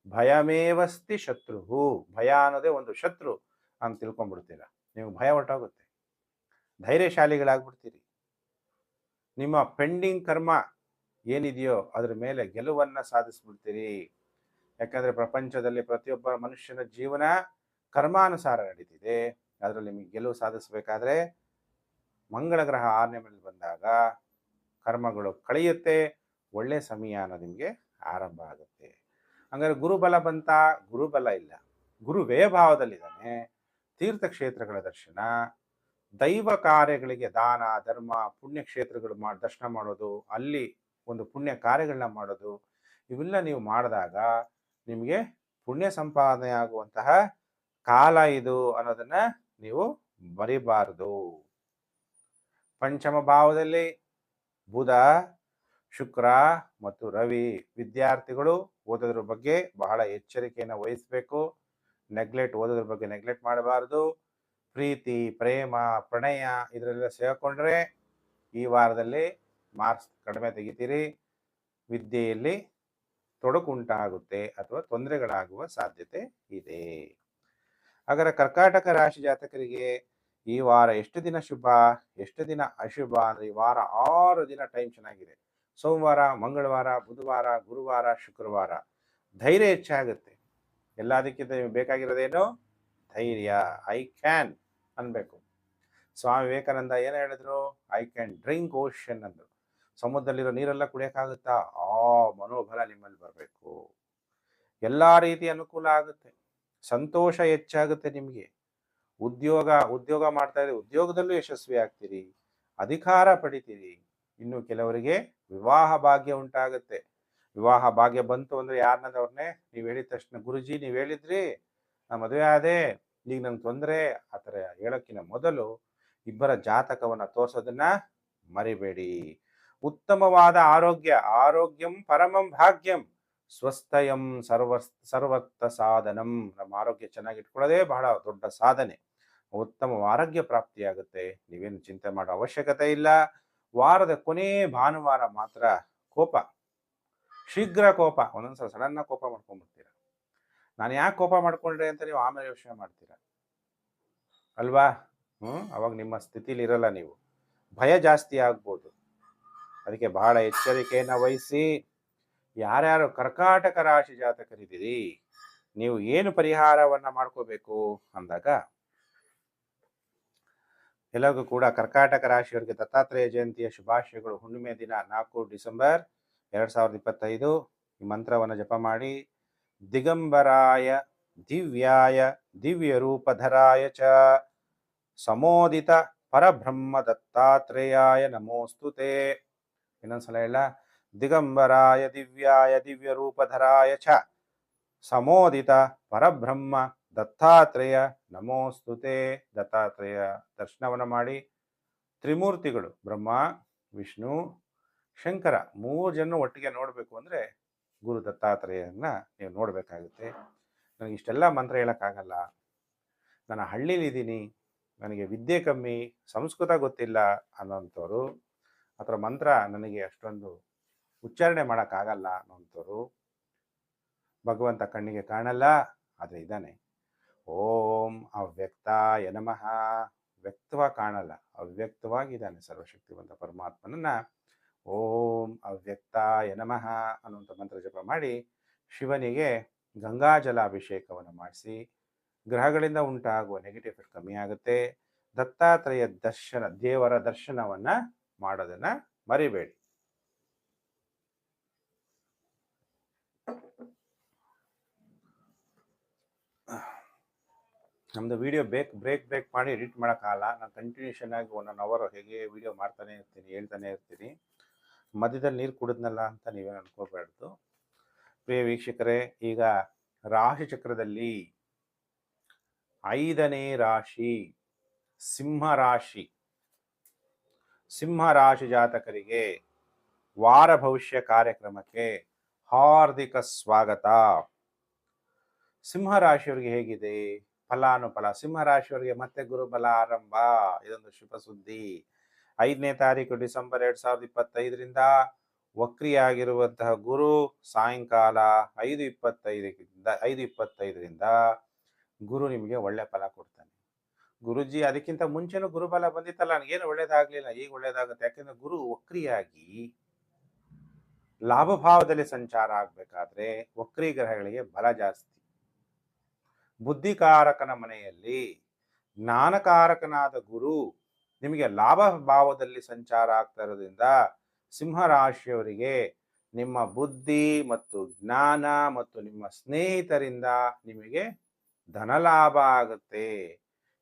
ಭಯಮೇವಸ್ತಿ ಶತ್ರು. ಭಯ ಅನ್ನೋದೇ ಒಂದು ಶತ್ರು ಅಂತ ತಿಳ್ಕೊಂಡ್ಬಿಡ್ತೀರ. ನೀವು ಭಯ ಹೊರಟೋಗುತ್ತೆ, ಧೈರ್ಯಶಾಲಿಗಳಾಗ್ಬಿಡ್ತೀರಿ. ನಿಮ್ಮ ಪೆಂಡಿಂಗ್ ಕರ್ಮ ಏನಿದೆಯೋ ಅದ್ರ ಮೇಲೆ ಗೆಲುವನ್ನ ಸಾಧಿಸ್ಬಿಡ್ತೀರಿ. ಯಾಕಂದ್ರೆ ಪ್ರಪಂಚದಲ್ಲಿ ಪ್ರತಿಯೊಬ್ಬ ಮನುಷ್ಯನ ಜೀವನ ಕರ್ಮಾನುಸಾರ ನಡೀತಿದೆ. ಅದರಲ್ಲಿ ನಿಮಗೆ ಗೆಲುವು ಸಾಧಿಸಬೇಕಾದ್ರೆ ಮಂಗಳ ಗ್ರಹ 6ನೇ ಮನೆಯಲ್ಲಿ ಬಂದಾಗ ಕರ್ಮಗಳು ಕಳೆಯುತ್ತೆ. ಒಳ್ಳೆ ಸಮಯ ಅನ್ನೋದು ನಿಮಗೆ ಆರಂಭ ಆಗುತ್ತೆ. ಹಂಗಾದ್ರೆ ಗುರುಬಲ ಬಂತ? ಗುರುಬಲ ಇಲ್ಲ, ಗುರು ವ್ಯಯಭಾವದಲ್ಲಿದ್ದಾನೆ. ತೀರ್ಥಕ್ಷೇತ್ರಗಳ ದರ್ಶನ, ದೈವ ಕಾರ್ಯಗಳಿಗೆ ದಾನ ಧರ್ಮ, ಪುಣ್ಯಕ್ಷೇತ್ರಗಳು ದರ್ಶನ ಮಾಡೋದು, ಅಲ್ಲಿ ಒಂದು ಪುಣ್ಯ ಕಾರ್ಯಗಳನ್ನ ಮಾಡೋದು, ಇವೆಲ್ಲ ನೀವು ಮಾಡಿದಾಗ ನಿಮಗೆ ಪುಣ್ಯ ಸಂಪಾದನೆ ಆಗುವಂತಹ ಕಾಲ ಇದು ಅನ್ನೋದನ್ನ ನೀವು ಮರಿಬಾರದು. ಪಂಚಮ ಭಾವದಲ್ಲಿ ಬುಧ, ಶುಕ್ರ ಮತ್ತು ರವಿ. ವಿದ್ಯಾರ್ಥಿಗಳು ಓದೋದ್ರ ಬಗ್ಗೆ ಬಹಳ ಎಚ್ಚರಿಕೆಯನ್ನು ವಹಿಸಬೇಕು. ಓದೋದ್ರ ಬಗ್ಗೆ ನೆಗ್ಲೆಕ್ಟ್ ಮಾಡಬಾರದು. ಪ್ರೀತಿ, ಪ್ರೇಮ, ಪ್ರಣಯ ಇದರೆಲ್ಲ ಸೇರಿಕೊಂಡ್ರೆ ಈ ವಾರದಲ್ಲಿ ಮಾರ್ಕ್ಸ್ ಕಡಿಮೆ ತೆಗಿತೀರಿ. ವಿದ್ಯೆಯಲ್ಲಿ ತೊಡಕುಂಟಾಗುತ್ತೆ ಅಥವಾ ತೊಂದರೆಗಳಾಗುವ ಸಾಧ್ಯತೆ ಇದೆ. ಹಾಗಾದರೆ ಕರ್ಕಾಟಕ ರಾಶಿ ಜಾತಕರಿಗೆ ಈ ವಾರ ಎಷ್ಟು ದಿನ ಶುಭ, ಎಷ್ಟು ದಿನ ಅಶುಭ ಅಂದರೆ ಈ ವಾರ 6 ದಿನ ಟೈಮ್ ಚೆನ್ನಾಗಿದೆ. ಸೋಮವಾರ, ಮಂಗಳವಾರ, ಬುಧವಾರ, ಗುರುವಾರ, ಶುಕ್ರವಾರ. ಧೈರ್ಯ ಹೆಚ್ಚಾಗುತ್ತೆ. ಎಲ್ಲದಕ್ಕಿಂತ ಬೇಕಾಗಿರೋದೇನು? ಧೈರ್ಯ. ಐ ಕ್ಯಾನ್ ಅನ್ಬೇಕು. ಸ್ವಾಮಿ ವಿವೇಕಾನಂದ ಏನು ಹೇಳಿದ್ರು? ಐ ಕ್ಯಾನ್ ಡ್ರಿಂಕ್ ಓಷನ್ ಅಂದರು. ಸಮುದ್ರದಲ್ಲಿರೋ ನೀರೆಲ್ಲ ಕುಡಿಯೋಕ್ಕಾಗುತ್ತಾ? ಆ ಮನೋಬಲ ನಿಮ್ಮಲ್ಲಿ ಬರಬೇಕು. ಎಲ್ಲ ರೀತಿ ಅನುಕೂಲ ಆಗುತ್ತೆ, ಸಂತೋಷ ಹೆಚ್ಚಾಗುತ್ತೆ. ನಿಮಗೆ ಉದ್ಯೋಗ ಮಾಡ್ತಾ ಇದ್ರೆ ಉದ್ಯೋಗದಲ್ಲೂ ಯಶಸ್ವಿ ಆಗ್ತೀರಿ, ಅಧಿಕಾರ ಪಡಿತೀರಿ. ಇನ್ನು ಕೆಲವರಿಗೆ ವಿವಾಹ ಭಾಗ್ಯ ಉಂಟಾಗುತ್ತೆ. ವಿವಾಹ ಭಾಗ್ಯ ಬಂತು ಅಂದರೆ ಯಾರನ್ನದವ್ರನ್ನೇ ನೀವು ಹೇಳಿದ ತಕ್ಷಣ ಗುರುಜಿ ನೀವು ಹೇಳಿದ್ರಿ ನಾ ಮದುವೆ ಆದೆ ಈಗ ನಂಗೆ ತೊಂದರೆ ಆ ಥರ ಹೇಳೋಕ್ಕಿಂತ ಮೊದಲು ಇಬ್ಬರ ಜಾತಕವನ್ನು ತೋರಿಸೋದನ್ನ ಮರಿಬೇಡಿ. ಉತ್ತಮವಾದ ಆರೋಗ್ಯ, ಆರೋಗ್ಯಂ ಪರಮಂ ಭಾಗ್ಯಂ, ಸ್ವಸ್ಥಯಂ ಸರ್ವರ್ಥ ಸಾಧನಂ. ನಮ್ಮ ಆರೋಗ್ಯ ಚೆನ್ನಾಗಿಟ್ಕೊಳ್ಳೋದೇ ಬಹಳ ದೊಡ್ಡ ಸಾಧನೆ. ಉತ್ತಮ ಆರೋಗ್ಯ ಪ್ರಾಪ್ತಿಯಾಗುತ್ತೆ. ನೀವೇನು ಚಿಂತೆ ಮಾಡೋ ಅವಶ್ಯಕತೆ ಇಲ್ಲ. ವಾರದ ಕೊನೆ ಭಾನುವಾರ ಮಾತ್ರ ಕೋಪ, ಶೀಘ್ರ ಕೋಪ, ಒಂದೊಂದ್ಸಲ ಸಡನ್ನಾಗಿ ಕೋಪ ಮಾಡ್ಕೊಂಡ್ಬಿಡ್ತೀರ. ನಾನು ಯಾಕೆ ಕೋಪ ಮಾಡ್ಕೊಂಡ್ರೆ ಅಂತ ನೀವು ಆಮೇಲೆ ಯೋಚನೆ ಮಾಡ್ತೀರ ಅಲ್ವಾ? ಅವಾಗ ನಿಮ್ಮ ಸ್ಥಿತಿಲಿ ಇರಲ್ಲ, ನೀವು ಭಯ ಜಾಸ್ತಿ ಆಗ್ಬೋದು. ಅದಕ್ಕೆ ಬಹಳ ಎಚ್ಚರಿಕೆಯನ್ನು ವಹಿಸಿ. ಯಾರ್ಯಾರು ಕರ್ಕಾಟಕ ರಾಶಿ ಜಾತಕರಿದ್ದೀರಿ, ನೀವು ಏನು ಪರಿಹಾರವನ್ನ ಮಾಡ್ಕೋಬೇಕು ಅಂದಾಗ, ಎಲ್ಲರಿಗೂ ಕೂಡ ಕರ್ಕಾಟಕ ರಾಶಿಯವರಿಗೆ ದತ್ತಾತ್ರೇಯ ಜಯಂತಿಯ ಶುಭಾಶಯಗಳು. ಹುಣ್ಣಿಮೆ ದಿನ 4 ಡಿಸೆಂಬರ್ 2025 ಈ ಮಂತ್ರವನ್ನು ಜಪ ಮಾಡಿ. ದಿಗಂಬರಾಯ ದಿವ್ಯಾಯ ದಿವ್ಯ ರೂಪಧರಾಯ ಚ ಸಮೋದಿತ ಪರಬ್ರಹ್ಮ ದತ್ತಾತ್ರೇಯಾಯ ನಮೋಸ್ತುತೆ. ಇನ್ನೊಂದ್ಸಲ ಹೇಳ. ದಿಗಂಬರಾಯ ದಿವ್ಯಾಯ ದಿವ್ಯ ರೂಪಧರಾಯ ಚ ಸಮೋದಿತ ಪರಬ್ರಹ್ಮ ದತ್ತಾತ್ರೇಯ ನಮೋಸ್ತುತೆ. ದತ್ತಾತ್ರೇಯ ದರ್ಶನವನ್ನು ಮಾಡಿ. ತ್ರಿಮೂರ್ತಿಗಳು ಬ್ರಹ್ಮ ವಿಷ್ಣು ಶಂಕರ 3 ಜನ ಒಟ್ಟಿಗೆ ನೋಡಬೇಕು ಅಂದರೆ ಗುರು ದತ್ತಾತ್ರೇಯನ್ನ ನೀವು ನೋಡಬೇಕಾಗುತ್ತೆ. ನನಗೆ ಇಷ್ಟೆಲ್ಲ ಮಂತ್ರ ಹೇಳೋಕ್ಕಾಗಲ್ಲ, ನಾನು ಹಳ್ಳಿಲಿದ್ದೀನಿ, ನನಗೆ ವಿದ್ಯೆ ಕಮ್ಮಿ, ಸಂಸ್ಕೃತ ಗೊತ್ತಿಲ್ಲ ಅನ್ನೋಂಥವ್ರು, ಅಥವಾ ಮಂತ್ರ ನನಗೆ ಅಷ್ಟೊಂದು ಉಚ್ಚಾರಣೆ ಮಾಡೋಕ್ಕಾಗಲ್ಲ ಅನ್ನೋಂಥವ್ರು, ಭಗವಂತ ಕಣ್ಣಿಗೆ ಕಾಣಲ್ಲ ಆದರೆ ಇದ್ದಾನೆ. ಓಂ ಅವ್ಯಕ್ತಾಯ ನಮಃ. ವ್ಯಕ್ತವಾಗಿ ಕಾಣಲ್ಲ, ಅವ್ಯಕ್ತವಾಗಿದ್ದಾನೆ ಸರ್ವಶಕ್ತಿವಂತ ಪರಮಾತ್ಮನನ್ನ ಓಂ ಅವ್ಯಕ್ತಾಯ ನಮಃ ಅನ್ನುವಂಥ ಮಂತ್ರ ಜಪ ಮಾಡಿ ಶಿವನಿಗೆ ಗಂಗಾಜಲಾಭಿಷೇಕವನ್ನು ಮಾಡಿಸಿ. ಗ್ರಹಗಳಿಂದ ಉಂಟಾಗುವ ನೆಗೆಟಿವ್ ಎಫೆಕ್ಟ್ ಕಮ್ಮಿ ಆಗುತ್ತೆ. ದತ್ತಾತ್ರೇಯ ದರ್ಶನ, ದೇವರ ದರ್ಶನವನ್ನ ಮಾಡೋದನ್ನ ಮರಿಬೇಡಿ. ನಮ್ಮದು ವಿಡಿಯೋ ಬ್ರೇಕ್ ಮಾಡಿ ಎಡಿಟ್ ಮಾಡೋಕ್ಕಾಗಲ್ಲ. ನಾನು ಕಂಟಿನ್ಯೂಷನ್ ಆಗಿ 1 hour ಹೇಗೆ ವಿಡಿಯೋ ಮಾಡ್ತಾನೆ ಇರ್ತೀನಿ, ಹೇಳ್ತಾನೆ ಇರ್ತೀನಿ. ಮಧ್ಯದಲ್ಲಿ ನೀರು ಕುಡಿದ್ನಲ್ಲ ಅಂತ ನೀವೇನು ಅನ್ಕೋಬಾರ್ದು. ಪ್ರಿಯ ವೀಕ್ಷಕರೇ, ಈಗ ರಾಶಿ ಚಕ್ರದಲ್ಲಿ 5ನೇ ರಾಶಿ ಸಿಂಹರಾಶಿ. ಸಿಂಹರಾಶಿ ಜಾತಕರಿಗೆ ವಾರ ಭವಿಷ್ಯ ಕಾರ್ಯಕ್ರಮಕ್ಕೆ ಹಾರ್ದಿಕ ಸ್ವಾಗತ. ಸಿಂಹರಾಶಿಯವರಿಗೆ ಹೇಗಿದೆ ಫಲಾನುಫಲ? ಸಿಂಹರಾಶಿಯವರಿಗೆ ಮತ್ತೆ ಗುರುಬಲ ಆರಂಭ. ಇದೊಂದು ಶುಭ ಸುದ್ದಿ. 5ನೇ ತಾರೀಕು ಡಿಸೆಂಬರ್ 2025ರಿಂದ ವಕ್ರಿಯಾಗಿರುವಂತಹ ಗುರು ಸಾಯಂಕಾಲ 5:25ರಿಂದ ಗುರು ನಿಮಗೆ ಒಳ್ಳೆ ಫಲ ಕೊಡ್ತಾನೆ. ಗುರುಜಿ ಅದಕ್ಕಿಂತ ಮುಂಚೆನೂ ಗುರುಬಲ ಬಂದಿತ್ತಲ್ಲ, ನನಗೇನು ಒಳ್ಳೇದಾಗ್ಲಿಲ್ಲ, ಈಗ ಒಳ್ಳೇದಾಗುತ್ತೆ. ಯಾಕೆಂದ್ರೆ ಗುರು ವಕ್ರಿಯಾಗಿ ಲಾಭಭಾವದಲ್ಲಿ ಸಂಚಾರ ಆಗ್ಬೇಕಾದ್ರೆ ವಕ್ರಿ ಗ್ರಹಗಳಿಗೆ ಬಲ ಜಾಸ್ತಿ. ಬುದ್ಧಿಕಾರಕನ ಮನೆಯಲ್ಲಿ ಜ್ಞಾನಕಾರಕನಾದ ಗುರು ನಿಮಗೆ ಲಾಭ ಭಾವದಲ್ಲಿ ಸಂಚಾರ ಆಗ್ತಾ ಇರೋದ್ರಿಂದ ಸಿಂಹರಾಶಿಯವರಿಗೆ ನಿಮ್ಮ ಬುದ್ಧಿ ಮತ್ತು ಜ್ಞಾನ ಮತ್ತು ನಿಮ್ಮ ಸ್ನೇಹಿತರಿಂದ ನಿಮಗೆ ಧನಲಾಭ ಆಗುತ್ತೆ.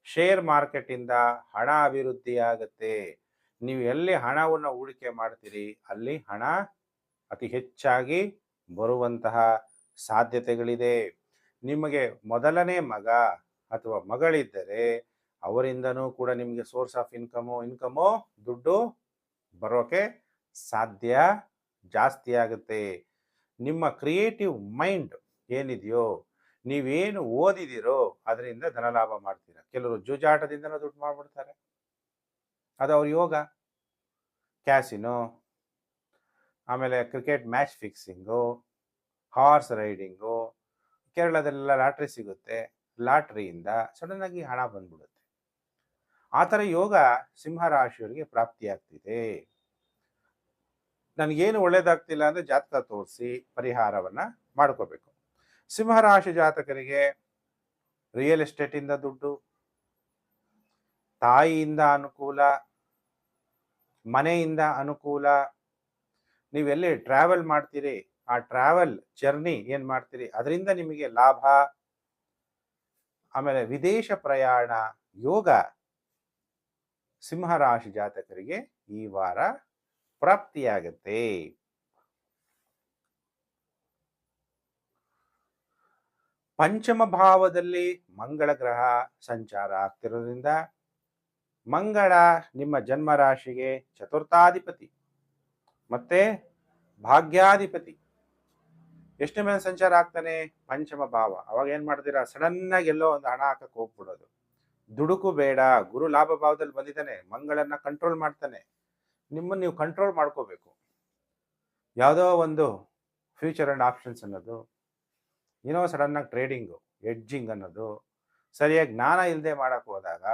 ಶೇರ್ ಮಾರ್ಕೆಟಿಂದ ಹಣ ಅಭಿವೃದ್ಧಿ ಆಗುತ್ತೆ. ನೀವು ಎಲ್ಲಿ ಹಣವನ್ನು ಹೂಡಿಕೆ ಮಾಡ್ತೀರಿ ಅಲ್ಲಿ ಹಣ ಅತಿ ಹೆಚ್ಚಾಗಿ ಬರುವಂತಹ ಸಾಧ್ಯತೆಗಳಿದೆ. ನಿಮಗೆ ಮೊದಲನೇ ಮಗ ಅಥವಾ ಮಗಳಿದ್ದರೆ ಅವರಿಂದನೂ ಕೂಡ ನಿಮಗೆ ಸೋರ್ಸ್ ಆಫ್ ಇನ್ಕಮು ದುಡ್ಡು ಬರೋಕೆ ಸಾಧ್ಯ ಜಾಸ್ತಿ ಆಗುತ್ತೆ. ನಿಮ್ಮ ಕ್ರಿಯೇಟಿವ್ ಮೈಂಡ್ ಏನಿದೆಯೋ, ನೀವೇನು ಓದಿದಿರೋ ಅದರಿಂದ ಧನಲಾಭ ಮಾಡ್ತೀರಾ. ಕೆಲವರು ಜೂಜಾಟದಿಂದನೂ ದುಡ್ಡು ಮಾಡ್ಬಿಡ್ತಾರೆ, ಅದು ಅವ್ರ ಯೋಗ. ಕ್ಯಾಸಿನೋ, ಆಮೇಲೆ cricket match fixing, horse riding, ಕೇರಳದಲ್ಲೆಲ್ಲ ಲಾಟ್ರಿ ಸಿಗುತ್ತೆ, ಲಾಟ್ರಿಯಿಂದ ಸಡನ್ ಆಗಿ ಹಣ ಬಂದ್ಬಿಡುತ್ತೆ. ಆ ಥರ ಯೋಗ ಸಿಂಹರಾಶಿಯವರಿಗೆ ಪ್ರಾಪ್ತಿಯಾಗ್ತಿದೆ. ನನಗೇನು ಒಳ್ಳೇದಾಗ್ತಿಲ್ಲ ಅಂದರೆ ಜಾತಕ ತೋರಿಸಿ ಪರಿಹಾರವನ್ನು ಮಾಡ್ಕೋಬೇಕು. ಸಿಂಹರಾಶಿ ಜಾತಕರಿಗೆ ರಿಯಲ್ ಎಸ್ಟೇಟಿಂದ ದುಡ್ಡು, ತಾಯಿಯಿಂದ ಅನುಕೂಲ, ಮನೆಯಿಂದ ಅನುಕೂಲ. ನೀವೆಲ್ಲಿ ಟ್ರಾವೆಲ್ ಮಾಡ್ತೀರಿ, ಆ ಟ್ರಾವೆಲ್ ಜರ್ನಿ ಏನು ಮಾಡ್ತೀರಿ ಅದರಿಂದ ನಿಮಗೆ ಲಾಭ. ಆಮೇಲೆ ವಿದೇಶ ಪ್ರಯಾಣ ಯೋಗ ಸಿಂಹರಾಶಿ ಜಾತಕರಿಗೆ ಈ ವಾರ ಪ್ರಾಪ್ತಿಯಾಗುತ್ತೆ. ಪಂಚಮ ಭಾವದಲ್ಲಿ ಮಂಗಳ ಗ್ರಹ ಸಂಚಾರ ಆಗ್ತಿರೋದ್ರಿಂದ ಮಂಗಳ ನಿಮ್ಮ ಜನ್ಮ ರಾಶಿಗೆ ಚತುರ್ಥಾಧಿಪತಿ ಮತ್ತೆ ಭಾಗ್ಯಾಧಿಪತಿ. ಎಷ್ಟನೇ ಮೇಲೆ ಸಂಚಾರ ಆಗ್ತಾನೆ? ಪಂಚಮ ಭಾವ. ಅವಾಗ ಏನ್ ಮಾಡ್ತೀರಾ? ಸಡನ್ ಆಗಿ ಎಲ್ಲೋ ಒಂದು ಹಣ ಹಾಕಕ್ ಹೋಗ್ಬಿಡೋದು. ದುಡುಕು ಬೇಡ. ಗುರು ಲಾಭ ಭಾವದಲ್ಲಿ ಬಂದಿದ್ದಾನೆ, ಮಂಗಳನ್ನ ಕಂಟ್ರೋಲ್ ಮಾಡ್ತಾನೆ. ನಿಮ್ಮನ್ನು ನೀವು ಕಂಟ್ರೋಲ್ ಮಾಡ್ಕೋಬೇಕು. ಯಾವುದೋ ಒಂದು ಫ್ಯೂಚರ್ ಅಂಡ್ ಆಪ್ಷನ್ಸ್ ಅನ್ನೋದು, ಏನೋ ಸಡನ್ ಆಗಿ ಟ್ರೇಡಿಂಗು, ಎಡ್ಜಿಂಗ್ ಅನ್ನೋದು, ಸರಿಯಾಗಿ ಜ್ಞಾನ ಇಲ್ಲದೆ ಮಾಡಕ್ ಹೋದಾಗ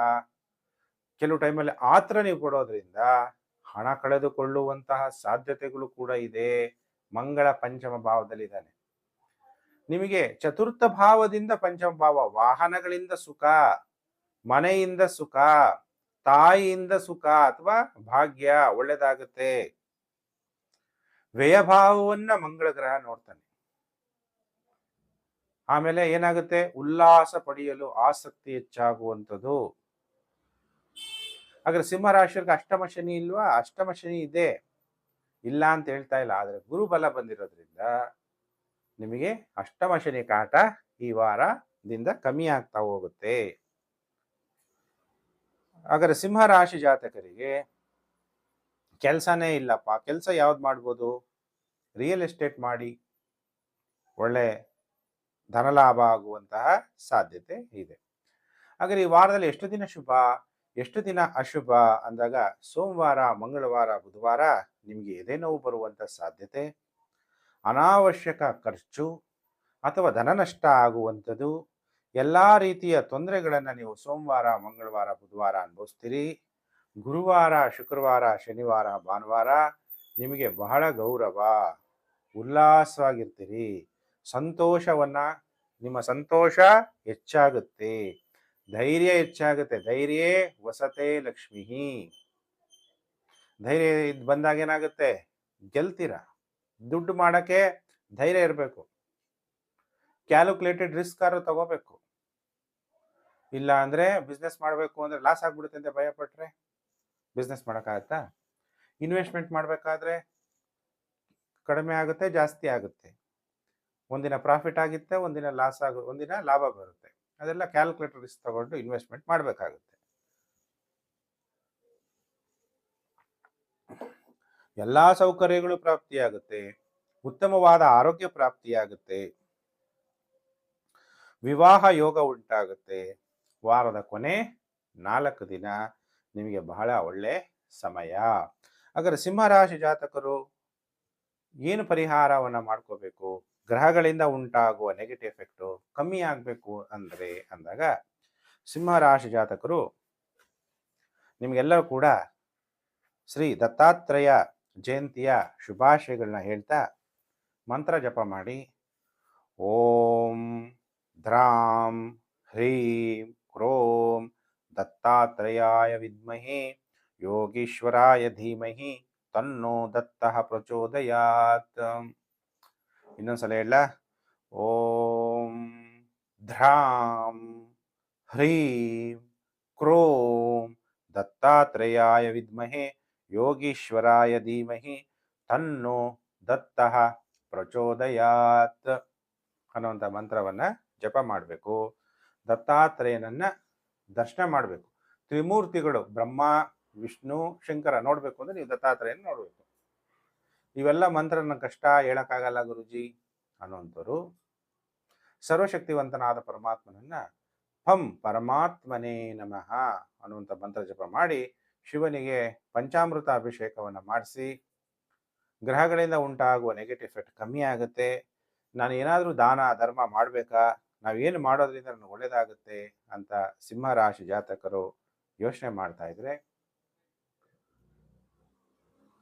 ಕೆಲವು ಟೈಮಲ್ಲಿ ಆತರ ನೀವು ಕೊಡೋದ್ರಿಂದ ಹಣ ಕಳೆದುಕೊಳ್ಳುವಂತಹ ಸಾಧ್ಯತೆಗಳು ಕೂಡ ಇದೆ. ಮಂಗಳ ಪಂಚಮ ಭಾವದಲ್ಲಿದ್ದಾನೆ. ನಿಮಗೆ ಚತುರ್ಥ ಭಾವದಿಂದ ಪಂಚಮ ಭಾವ, ವಾಹನಗಳಿಂದ ಸುಖ, ಮನೆಯಿಂದ ಸುಖ, ತಾಯಿಯಿಂದ ಸುಖ ಅಥವಾ ಭಾಗ್ಯ ಒಳ್ಳೇದಾಗುತ್ತೆ. ವ್ಯಯಭಾವವನ್ನ ಮಂಗಳ ಗ್ರಹ ನೋಡ್ತಾನೆ. ಆಮೇಲೆ ಏನಾಗುತ್ತೆ? ಉಲ್ಲಾಸ ಪಡೆಯಲು ಆಸಕ್ತಿ ಹೆಚ್ಚಾಗುವಂಥದ್ದು. ಹಾಗಾದ್ರೆ ಸಿಂಹ ರಾಶಿಯವರಿಗೆ ಅಷ್ಟಮ ಶನಿ ಇಲ್ವಾ? ಅಷ್ಟಮ ಶನಿ ಇದೆ, ಇಲ್ಲ ಅಂತ ಹೇಳ್ತಾ ಇಲ್ಲ. ಆದ್ರೆ ಗುರುಬಲ ಬಂದಿರೋದ್ರಿಂದ ನಿಮಗೆ ಅಷ್ಟಮ ಶನಿ ಕಾಟ ಈ ವಾರದಿಂದ ಕಮ್ಮಿ ಆಗ್ತಾ ಹೋಗುತ್ತೆ. ಹಾಗಾದ್ರೆ ಸಿಂಹ ರಾಶಿ ಜಾತಕರಿಗೆ ಕೆಲಸನೇ ಇಲ್ಲಪ್ಪ, ಕೆಲಸ ಯಾವ್ದು ಮಾಡ್ಬೋದು? ರಿಯಲ್ ಎಸ್ಟೇಟ್ ಮಾಡಿ ಒಳ್ಳೆ ಧನಲಾಭ ಆಗುವಂತಹ ಸಾಧ್ಯತೆ ಇದೆ. ಹಾಗಾದ್ರೆ ಈ ವಾರದಲ್ಲಿ ಎಷ್ಟು ದಿನ ಶುಭ, ಎಷ್ಟು ದಿನ ಅಶುಭ ಅಂದಾಗ, ಸೋಮವಾರ, ಮಂಗಳವಾರ, ಬುಧವಾರ ನಿಮಗೆ ಎದೆ ನೋವು ಬರುವಂತ ಸಾಧ್ಯತೆ, ಅನಾವಶ್ಯಕ ಖರ್ಚು ಅಥವಾ ಧನ ನಷ್ಟ ಆಗುವಂಥದ್ದು, ಎಲ್ಲಾ ರೀತಿಯ ತೊಂದರೆಗಳನ್ನು ನೀವು ಸೋಮವಾರ, ಮಂಗಳವಾರ, ಬುಧವಾರ ಅನುಭವಿಸ್ತೀರಿ. ಗುರುವಾರ, ಶುಕ್ರವಾರ, ಶನಿವಾರ, ಭಾನುವಾರ ನಿಮಗೆ ಬಹಳ ಗೌರವ, ಉಲ್ಲಾಸವಾಗಿರ್ತೀರಿ. ಸಂತೋಷವನ್ನ, ನಿಮ್ಮ ಸಂತೋಷ ಹೆಚ್ಚಾಗುತ್ತೆ, ಧೈರ್ಯ ಹೆಚ್ಚಾಗುತ್ತೆ. ಧೈರ್ಯ ವಸತೆ ಲಕ್ಷ್ಮಿ. ಧೈರ್ಯ ಬಂದಾಗ ಏನಾಗುತ್ತೆ? ಗೆಲ್ತೀರಾ. ದುಡ್ಡು ಮಾಡಕ್ಕೆ ಧೈರ್ಯ ಇರಬೇಕು. ಕ್ಯಾಲ್ಕುಲೇಟೆಡ್ ರಿಸ್ಕ್ ಆದ್ರೂ ತಗೋಬೇಕು. ಇಲ್ಲ ಅಂದ್ರೆ ಬಿಸ್ನೆಸ್ ಮಾಡಬೇಕು ಅಂದ್ರೆ ಲಾಸ್ ಆಗ್ಬಿಡುತ್ತೆ ಅಂತ ಭಯ ಪಟ್ರೆ ಬಿಸ್ನೆಸ್ ಮಾಡೋಕ್ಕಾಗತ್ತಾ? ಇನ್ವೆಸ್ಟ್ಮೆಂಟ್ ಮಾಡಬೇಕಾದ್ರೆ ಕಡಿಮೆ ಆಗುತ್ತೆ, ಜಾಸ್ತಿ ಆಗುತ್ತೆ. ಒಂದಿನ ಪ್ರಾಫಿಟ್ ಆಗುತ್ತೆ, ಒಂದಿನ ಲಾಸ್ ಆಗುತ್ತೆ, ಒಂದಿನ ಲಾಭ ಬರುತ್ತೆ. ಅದೆಲ್ಲ ಕ್ಯಾಲ್ಕುಲೇಟರ್ ರಿಸ್ಕ್ ತಗೊಂಡು ಇನ್ವೆಸ್ಟ್ಮೆಂಟ್ ಮಾಡಬೇಕಾಗುತ್ತೆ. ಎಲ್ಲಾ ಸೌಕರ್ಯಗಳು ಪ್ರಾಪ್ತಿಯಾಗುತ್ತೆ, ಉತ್ತಮವಾದ ಆರೋಗ್ಯ ಪ್ರಾಪ್ತಿಯಾಗುತ್ತೆ, ವಿವಾಹ ಯೋಗ ಉಂಟಾಗುತ್ತೆ. ವಾರದ ಕೊನೆ 4 ದಿನ ನಿಮಗೆ ಬಹಳ ಒಳ್ಳೆ ಸಮಯ. ಹಾಗಾದ್ರೆ ಸಿಂಹರಾಶಿ ಜಾತಕರು ಏನು ಪರಿಹಾರವನ್ನ ಮಾಡ್ಕೋಬೇಕು? ಗ್ರಹಗಳಿಂದ ಉಂಟಾಗುವ ನೆಗೆಟಿವ್ ಎಫೆಕ್ಟು ಕಮ್ಮಿ ಆಗಬೇಕು ಅಂದಾಗ ಸಿಂಹರಾಶಿ ಜಾತಕರು ನಿಮಗೆಲ್ಲರೂ ಕೂಡ ಶ್ರೀ ದತ್ತಾತ್ರೇಯ ಜಯಂತಿಯ ಶುಭಾಶಯಗಳನ್ನ ಹೇಳ್ತಾ ಮಂತ್ರ ಜಪ ಮಾಡಿ. ಓಂ ಧ್ರಾಂ ಹ್ರೀಂ ಕ್ರೋಂ ದತ್ತಾತ್ರೇಯಾಯ ವಿದ್ಮಹೆ ಯೋಗೀಶ್ವರಾಯ ಧೀಮಹಿ ತನ್ನೋ ದತ್ತಃ ಪ್ರಚೋದಯಾತ್. ಇನ್ನೊಂದ್ಸಲ ಹೇಳ. ಓಂ ಧ್ರಾಂ ಹ್ರೀಂ ಕ್ರೋಂ ದತ್ತಾತ್ರೇಯಾಯ ವಿದ್ಮಹೆ ಯೋಗೀಶ್ವರಾಯ ಧೀಮಹಿ ತನ್ನೋ ದತ್ತಃ ಪ್ರಚೋದಯಾತ್ ಅನ್ನುವಂಥ ಮಂತ್ರವನ್ನ ಜಪ ಮಾಡಬೇಕು. ದತ್ತಾತ್ರೇಯನನ್ನ ದರ್ಶನ ಮಾಡಬೇಕು. ತ್ರಿಮೂರ್ತಿಗಳು ಬ್ರಹ್ಮ, ವಿಷ್ಣು, ಶಂಕರ ನೋಡ್ಬೇಕು ಅಂದ್ರೆ ನೀವು ದತ್ತಾತ್ರೇಯನ ನೋಡ್ಬೇಕು. ಇವೆಲ್ಲ ಮಂತ್ರನ ಕಷ್ಟ ಹೇಳಕ್ಕಾಗಲ್ಲ ಗುರುಜಿ ಅನ್ನುವಂಥವ್ರು ಸರ್ವಶಕ್ತಿವಂತನಾದ ಪರಮಾತ್ಮನನ್ನ ಹಂ ಪರಮಾತ್ಮನೇ ನಮಃ ಅನ್ನುವಂಥ ಮಂತ್ರ ಜಪ ಮಾಡಿ ಶಿವನಿಗೆ ಪಂಚಾಮೃತ ಅಭಿಷೇಕವನ್ನು ಮಾಡಿಸಿ ಗ್ರಹಗಳಿಂದ ಉಂಟಾಗುವ ನೆಗೆಟಿವ್ ಎಫೆಕ್ಟ್ ಕಮ್ಮಿ ಆಗುತ್ತೆ. ನಾನು ಏನಾದರೂ ದಾನ ಧರ್ಮ ಮಾಡಬೇಕಾ, ನಾವೇನು ಮಾಡೋದ್ರಿಂದ ನನಗೆ ಒಳ್ಳೇದಾಗುತ್ತೆ ಅಂತ ಸಿಂಹರಾಶಿ ಜಾತಕರು ಯೋಚನೆ ಮಾಡ್ತಾ ಇದ್ರೆ,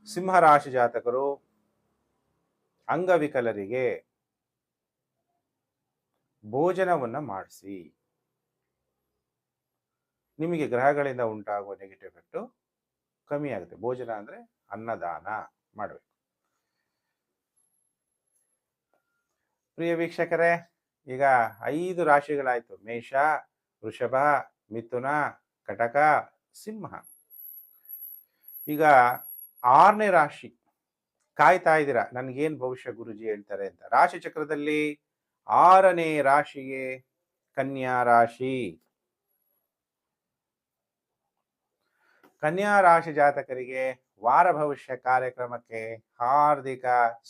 ಸಿಂಹರಾಶಿ ಜಾತಕರು ಅಂಗವಿಕಲರಿಗೆ ಭೋಜನವನ್ನು ಮಾಡಿಸಿ. ನಿಮಗೆ ಗ್ರಹಗಳಿಂದ ಉಂಟಾಗುವ ನೆಗೆಟಿವ್ ಎಫೆಕ್ಟು ಕಮ್ಮಿ ಆಗುತ್ತೆ. ಭೋಜನ ಅಂದ್ರೆ ಅನ್ನದಾನ ಮಾಡಬೇಕು. ಪ್ರಿಯ ವೀಕ್ಷಕರೇ, ಈಗ 5 ರಾಶಿಗಳಾಯ್ತು. ಮೇಷ, ವೃಷಭ, ಮಿಥುನ, ಕಟಕ, ಸಿಂಹ. ಈಗ 6ನೇ ರಾಶಿ ಕಾಯ್ತಾ ಇದ್ದೀರಾ ನನ್ಗೇನ್ ಭವಿಷ್ಯ ಗುರುಜಿ ಹೇಳ್ತಾರೆ ಅಂತ. ರಾಶಿ ಚಕ್ರದಲ್ಲಿ 6ನೇ ರಾಶಿಗೆ ಕನ್ಯಾ ರಾಶಿ. ಕನ್ಯಾ ರಾಶಿ ಜಾತಕರಿಗೆ ವಾರ ಭವಿಷ್ಯ ಕಾರ್ಯಕ್ರಮಕ್ಕೆ ಹಾರ್ದಿಕ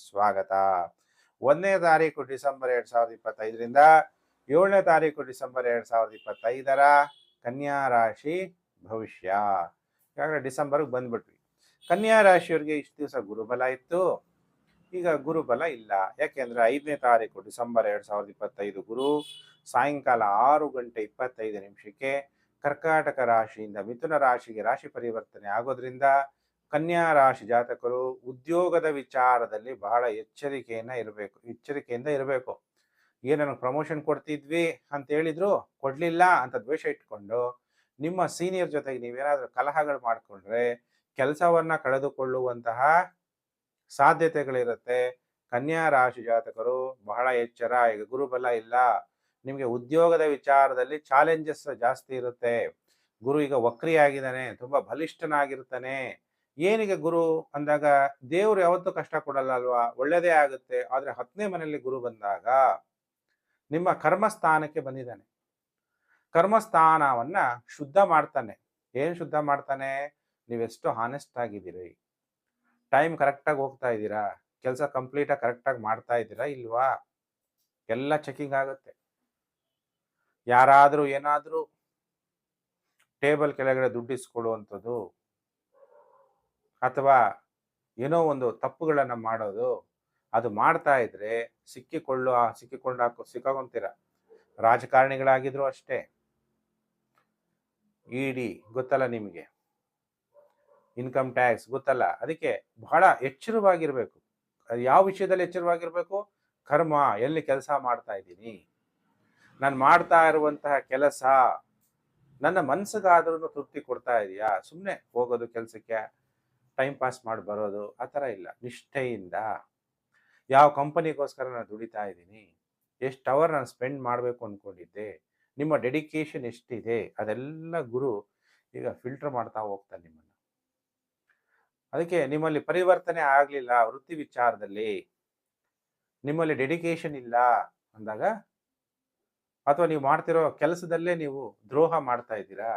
ಸ್ವಾಗತ. 1ನೇ ತಾರೀಕು ಡಿಸೆಂಬರ್ 2025ರಿಂದ 7ನೇ ತಾರೀಕು ಡಿಸೆಂಬರ್ 2025ರ ಕನ್ಯಾ ರಾಶಿ ಭವಿಷ್ಯ. ಈಗಾಗಲೇ ಡಿಸೆಂಬರ್ಗೆ ಬಂದ್ಬಿಟ್ವಿ. ಕನ್ಯಾ ರಾಶಿಯವರಿಗೆ ಇಷ್ಟು ದಿವಸ ಗುರುಬಲ ಇತ್ತು, ಈಗ ಗುರುಬಲ ಇಲ್ಲ. ಯಾಕೆಂದ್ರೆ 5ನೇ ತಾರೀಕು ಡಿಸೆಂಬರ್ 2025 ಗುರು ಸಾಯಂಕಾಲ 6:25 ಕರ್ಕಾಟಕ ರಾಶಿಯಿಂದ ಮಿಥುನ ರಾಶಿಗೆ ರಾಶಿ ಪರಿವರ್ತನೆ ಆಗೋದ್ರಿಂದ ಕನ್ಯಾ ರಾಶಿ ಜಾತಕರು ಉದ್ಯೋಗದ ವಿಚಾರದಲ್ಲಿ ಬಹಳ ಎಚ್ಚರಿಕೆಯಿಂದ ಇರಬೇಕು. ನನಗೆ ಪ್ರಮೋಷನ್ ಕೊಡ್ತಿದ್ವಿ ಅಂತ ಹೇಳಿದ್ರು, ಕೊಡ್ಲಿಲ್ಲ ಅಂತ ದ್ವೇಷ ಇಟ್ಕೊಂಡು ನಿಮ್ಮ ಸೀನಿಯರ್ ಜೊತೆಗೆ ನೀವೇನಾದ್ರೂ ಕಲಹಗಳು ಮಾಡಿಕೊಂಡ್ರೆ ಕೆಲಸವನ್ನ ಕಳೆದುಕೊಳ್ಳುವಂತಹ ಸಾಧ್ಯತೆಗಳಿರುತ್ತೆ. ಕನ್ಯಾ ರಾಶಿ ಜಾತಕರು ಬಹಳ ಎಚ್ಚರ. ಈಗ ಗುರುಬಲ ಇಲ್ಲ, ನಿಮಗೆ ಉದ್ಯೋಗದ ವಿಚಾರದಲ್ಲಿ ಚಾಲೆಂಜಸ್ ಜಾಸ್ತಿ ಇರುತ್ತೆ. ಗುರು ಈಗ ವಕ್ರಿಯಾಗಿದ್ದಾನೆ, ತುಂಬಾ ಬಲಿಷ್ಠನಾಗಿರ್ತಾನೆ. ಏನಿಗೆ ಗುರು ಅಂದಾಗ ದೇವ್ರು ಯಾವತ್ತೂ ಕಷ್ಟ ಕೊಡಲ್ಲ ಅಲ್ವಾ, ಒಳ್ಳೇದೇ ಆಗುತ್ತೆ. ಆದ್ರೆ 10ನೇ ಮನೆಯಲ್ಲಿ ಗುರು ಬಂದಾಗ ನಿಮ್ಮ ಕರ್ಮಸ್ಥಾನಕ್ಕೆ ಬಂದಿದ್ದಾನೆ. ಕರ್ಮಸ್ಥಾನವನ್ನ ಶುದ್ಧ ಮಾಡ್ತಾನೆ. ಏನ್ ಶುದ್ಧ ಮಾಡ್ತಾನೆ? ನೀವೆಷ್ಟು ಹಾನೆಸ್ಟ್ ಆಗಿದ್ದೀರಿ, ಟೈಮ್ ಕರೆಕ್ಟಾಗಿ ಹೋಗ್ತಾ ಇದ್ದೀರಾ, ಕೆಲಸ ಕಂಪ್ಲೀಟಾಗಿ ಕರೆಕ್ಟಾಗಿ ಮಾಡ್ತಾ ಇದ್ದೀರಾ ಇಲ್ವಾ, ಎಲ್ಲ ಚೆಕಿಂಗ್ ಆಗುತ್ತೆ. ಯಾರಾದರೂ ಏನಾದರೂ ಟೇಬಲ್ ಕೆಳಗಡೆ ದುಡ್ಡು ಇಸ್ಕೊಳ್ಳುವಂಥದ್ದು ಅಥವಾ ಏನೋ ಒಂದು ತಪ್ಪುಗಳನ್ನು ಮಾಡೋದು, ಅದು ಮಾಡ್ತಾ ಇದ್ರೆ ಸಿಕ್ಕಾಕೊಂತೀರ. ರಾಜಕಾರಣಿಗಳಾಗಿದ್ರು ಅಷ್ಟೇ. ಇಡಿ ಗೊತ್ತಲ್ಲ ನಿಮಗೆ, ಇನ್ಕಮ್ ಟ್ಯಾಕ್ಸ್ ಗೊತ್ತಲ್ಲ. ಅದಕ್ಕೆ ಬಹಳ ಎಚ್ಚರವಾಗಿರ್ಬೇಕು. ಯಾವ ವಿಷಯದಲ್ಲಿ ಎಚ್ಚರವಾಗಿರ್ಬೇಕು? ಕರ್ಮ, ಎಲ್ಲಿ ಕೆಲಸ ಮಾಡ್ತಾ ಇದ್ದೀನಿ, ನಾನು ಮಾಡ್ತಾ ಇರುವಂತಹ ಕೆಲಸ ನನ್ನ ಮನ್ಸಿಗಾದ್ರೂ ತೃಪ್ತಿ ಕೊಡ್ತಾ ಇದೆಯಾ? ಸುಮ್ಮನೆ ಹೋಗೋದು ಕೆಲಸಕ್ಕೆ, ಟೈಮ್ ಪಾಸ್ ಮಾಡಿ ಬರೋದು, ಆ ಥರ ಇಲ್ಲ. ನಿಷ್ಠೆಯಿಂದ ಯಾವ ಕಂಪನಿಗೋಸ್ಕರ ನಾನು ದುಡಿತಾ ಇದ್ದೀನಿ, ಎಷ್ಟು ಅವರ್ ನಾನು ಸ್ಪೆಂಡ್ ಮಾಡಬೇಕು ಅಂದ್ಕೊಂಡಿದ್ದೆ, ನಿಮ್ಮ ಡೆಡಿಕೇಶನ್ ಎಷ್ಟಿದೆ, ಅದೆಲ್ಲ ಗುರು ಈಗ ಫಿಲ್ಟರ್ ಮಾಡ್ತಾ ಹೋಗ್ತಾನೆ ನಿಮ್ಮನ್ನು. ಅದಕ್ಕೆ ನಿಮ್ಮಲ್ಲಿ ಪರಿವರ್ತನೆ ಆಗಲಿಲ್ಲ ವೃತ್ತಿ ವಿಚಾರದಲ್ಲಿ, ನಿಮ್ಮಲ್ಲಿ ಡೆಡಿಕೇಶನ್ ಇಲ್ಲ ಅಂದಾಗ, ಅಥವಾ ನೀವು ಮಾಡ್ತಿರೋ ಕೆಲಸದಲ್ಲೇ ನೀವು ದ್ರೋಹ ಮಾಡ್ತಾ ಇದ್ದೀರಾ.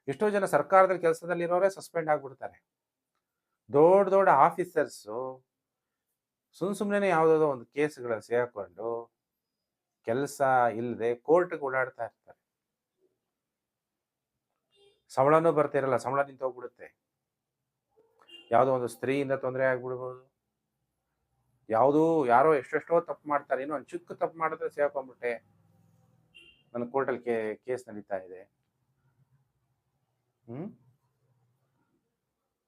ಎಷ್ಟೋ ಜನ ಸರ್ಕಾರದಲ್ಲಿ ಕೆಲಸದಲ್ಲಿರೋರೇ ಸಸ್ಪೆಂಡ್ ಆಗ್ಬಿಡ್ತಾರೆ. ದೊಡ್ಡ ದೊಡ್ಡ ಆಫೀಸರ್ಸು ಸುಮ್ಮನೆ ಯಾವುದಾದ್ರು ಒಂದು ಕೇಸ್ಗಳಲ್ಲಿ ಸೇರ್ಕೊಂಡು ಕೆಲಸ ಇಲ್ಲದೆ ಕೋರ್ಟ್ಗೆ ಓಡಾಡ್ತಾ ಇರ್ತಾರೆ. ಸಂಬಳನೂ ಬರ್ತಿರಲ್ಲ, ಸಂಬಳ ನಿಂತು ಹೋಗ್ಬಿಡುತ್ತೆ. ಯಾವುದೋ ಒಂದು ಸ್ತ್ರೀಯಿಂದ ತೊಂದರೆ ಆಗ್ಬಿಡ್ಬೋದು, ಯಾರೋ ಎಷ್ಟೆಷ್ಟೋ ತಪ್ಪು ಮಾಡ್ತಾರೆ, ಏನೋ ಒಂದು ಚಿಕ್ಕ ತಪ್ಪು ಮಾಡಿದ್ರೆ ಸೇರ್ಕೊಂಡ್ಬಿಟ್ಟೆ, ನನ್ನ ಕೋರ್ಟಲ್ಲಿ ಕೇಸ್ ನಡೀತಾ ಇದೆ,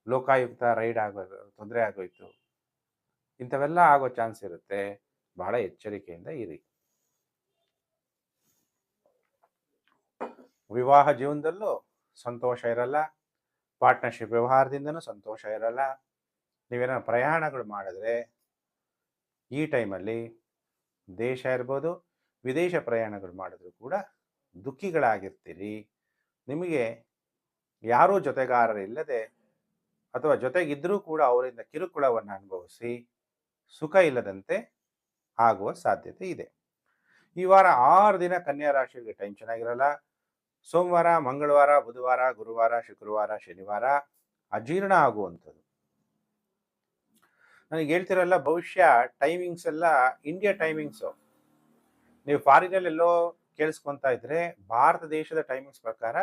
ಲೋಕಾಯುಕ್ತ ರೈಡ್ ತೊಂದರೆ ಆಗೋಯ್ತು, ಇಂಥವೆಲ್ಲ ಆಗೋ ಚಾನ್ಸ್ ಇರುತ್ತೆ. ಬಹಳ ಎಚ್ಚರಿಕೆಯಿಂದ ಇರಿ. ವಿವಾಹ ಜೀವನದಲ್ಲೂ ಸಂತೋಷ ಇರಲ್ಲ, ಪಾರ್ಟ್ನರ್ಶಿಪ್ ವ್ಯವಹಾರದಿಂದನೂ ಸಂತೋಷ ಇರಲ್ಲ. ನೀವೇನಾದ್ರು ಪ್ರಯಾಣಗಳು ಮಾಡಿದ್ರೆ ಈ ಟೈಮಲ್ಲಿ ದೇಶ ಇರ್ಬೋದು ವಿದೇಶ ಪ್ರಯಾಣಗಳು ಮಾಡಿದ್ರು ಕೂಡ ದುಃಖಿಗಳಾಗಿರ್ತೀರಿ. ನಿಮಗೆ ಯಾರೂ ಜೊತೆಗಾರರಿಲ್ಲದೆ ಅಥವಾ ಜೊತೆಗಿದ್ರೂ ಕೂಡ ಅವರಿಂದ ಕಿರುಕುಳವನ್ನು ಅನುಭವಿಸಿ ಸುಖ ಇಲ್ಲದಂತೆ ಆಗುವ ಸಾಧ್ಯತೆ ಇದೆ. ಈ ವಾರ 6 ದಿನ ಕನ್ಯಾ ರಾಶಿಗೆ ಟೈಮ್ ಚೆನ್ನಾಗಿರಲ್ಲ. ಸೋಮವಾರ, ಮಂಗಳವಾರ, ಬುಧವಾರ, ಗುರುವಾರ, ಶುಕ್ರವಾರ, ಶನಿವಾರ ಅಜೀರ್ಣ ಆಗುವಂಥದ್ದು. ನನಗೆ ಹೇಳ್ತಿರಲ್ಲ, ಭವಿಷ್ಯ ಟೈಮಿಂಗ್ಸ್ ಎಲ್ಲ ಇಂಡಿಯಾ ಟೈಮಿಂಗ್ಸು. ನೀವು ಫಾರಿನಲ್ಲೆಲ್ಲೋ ಕೇಳಿಸ್ಕೊತಾ ಇದ್ರೆ ಭಾರತ ದೇಶದ ಟೈಮಿಂಗ್ಸ್ ಪ್ರಕಾರ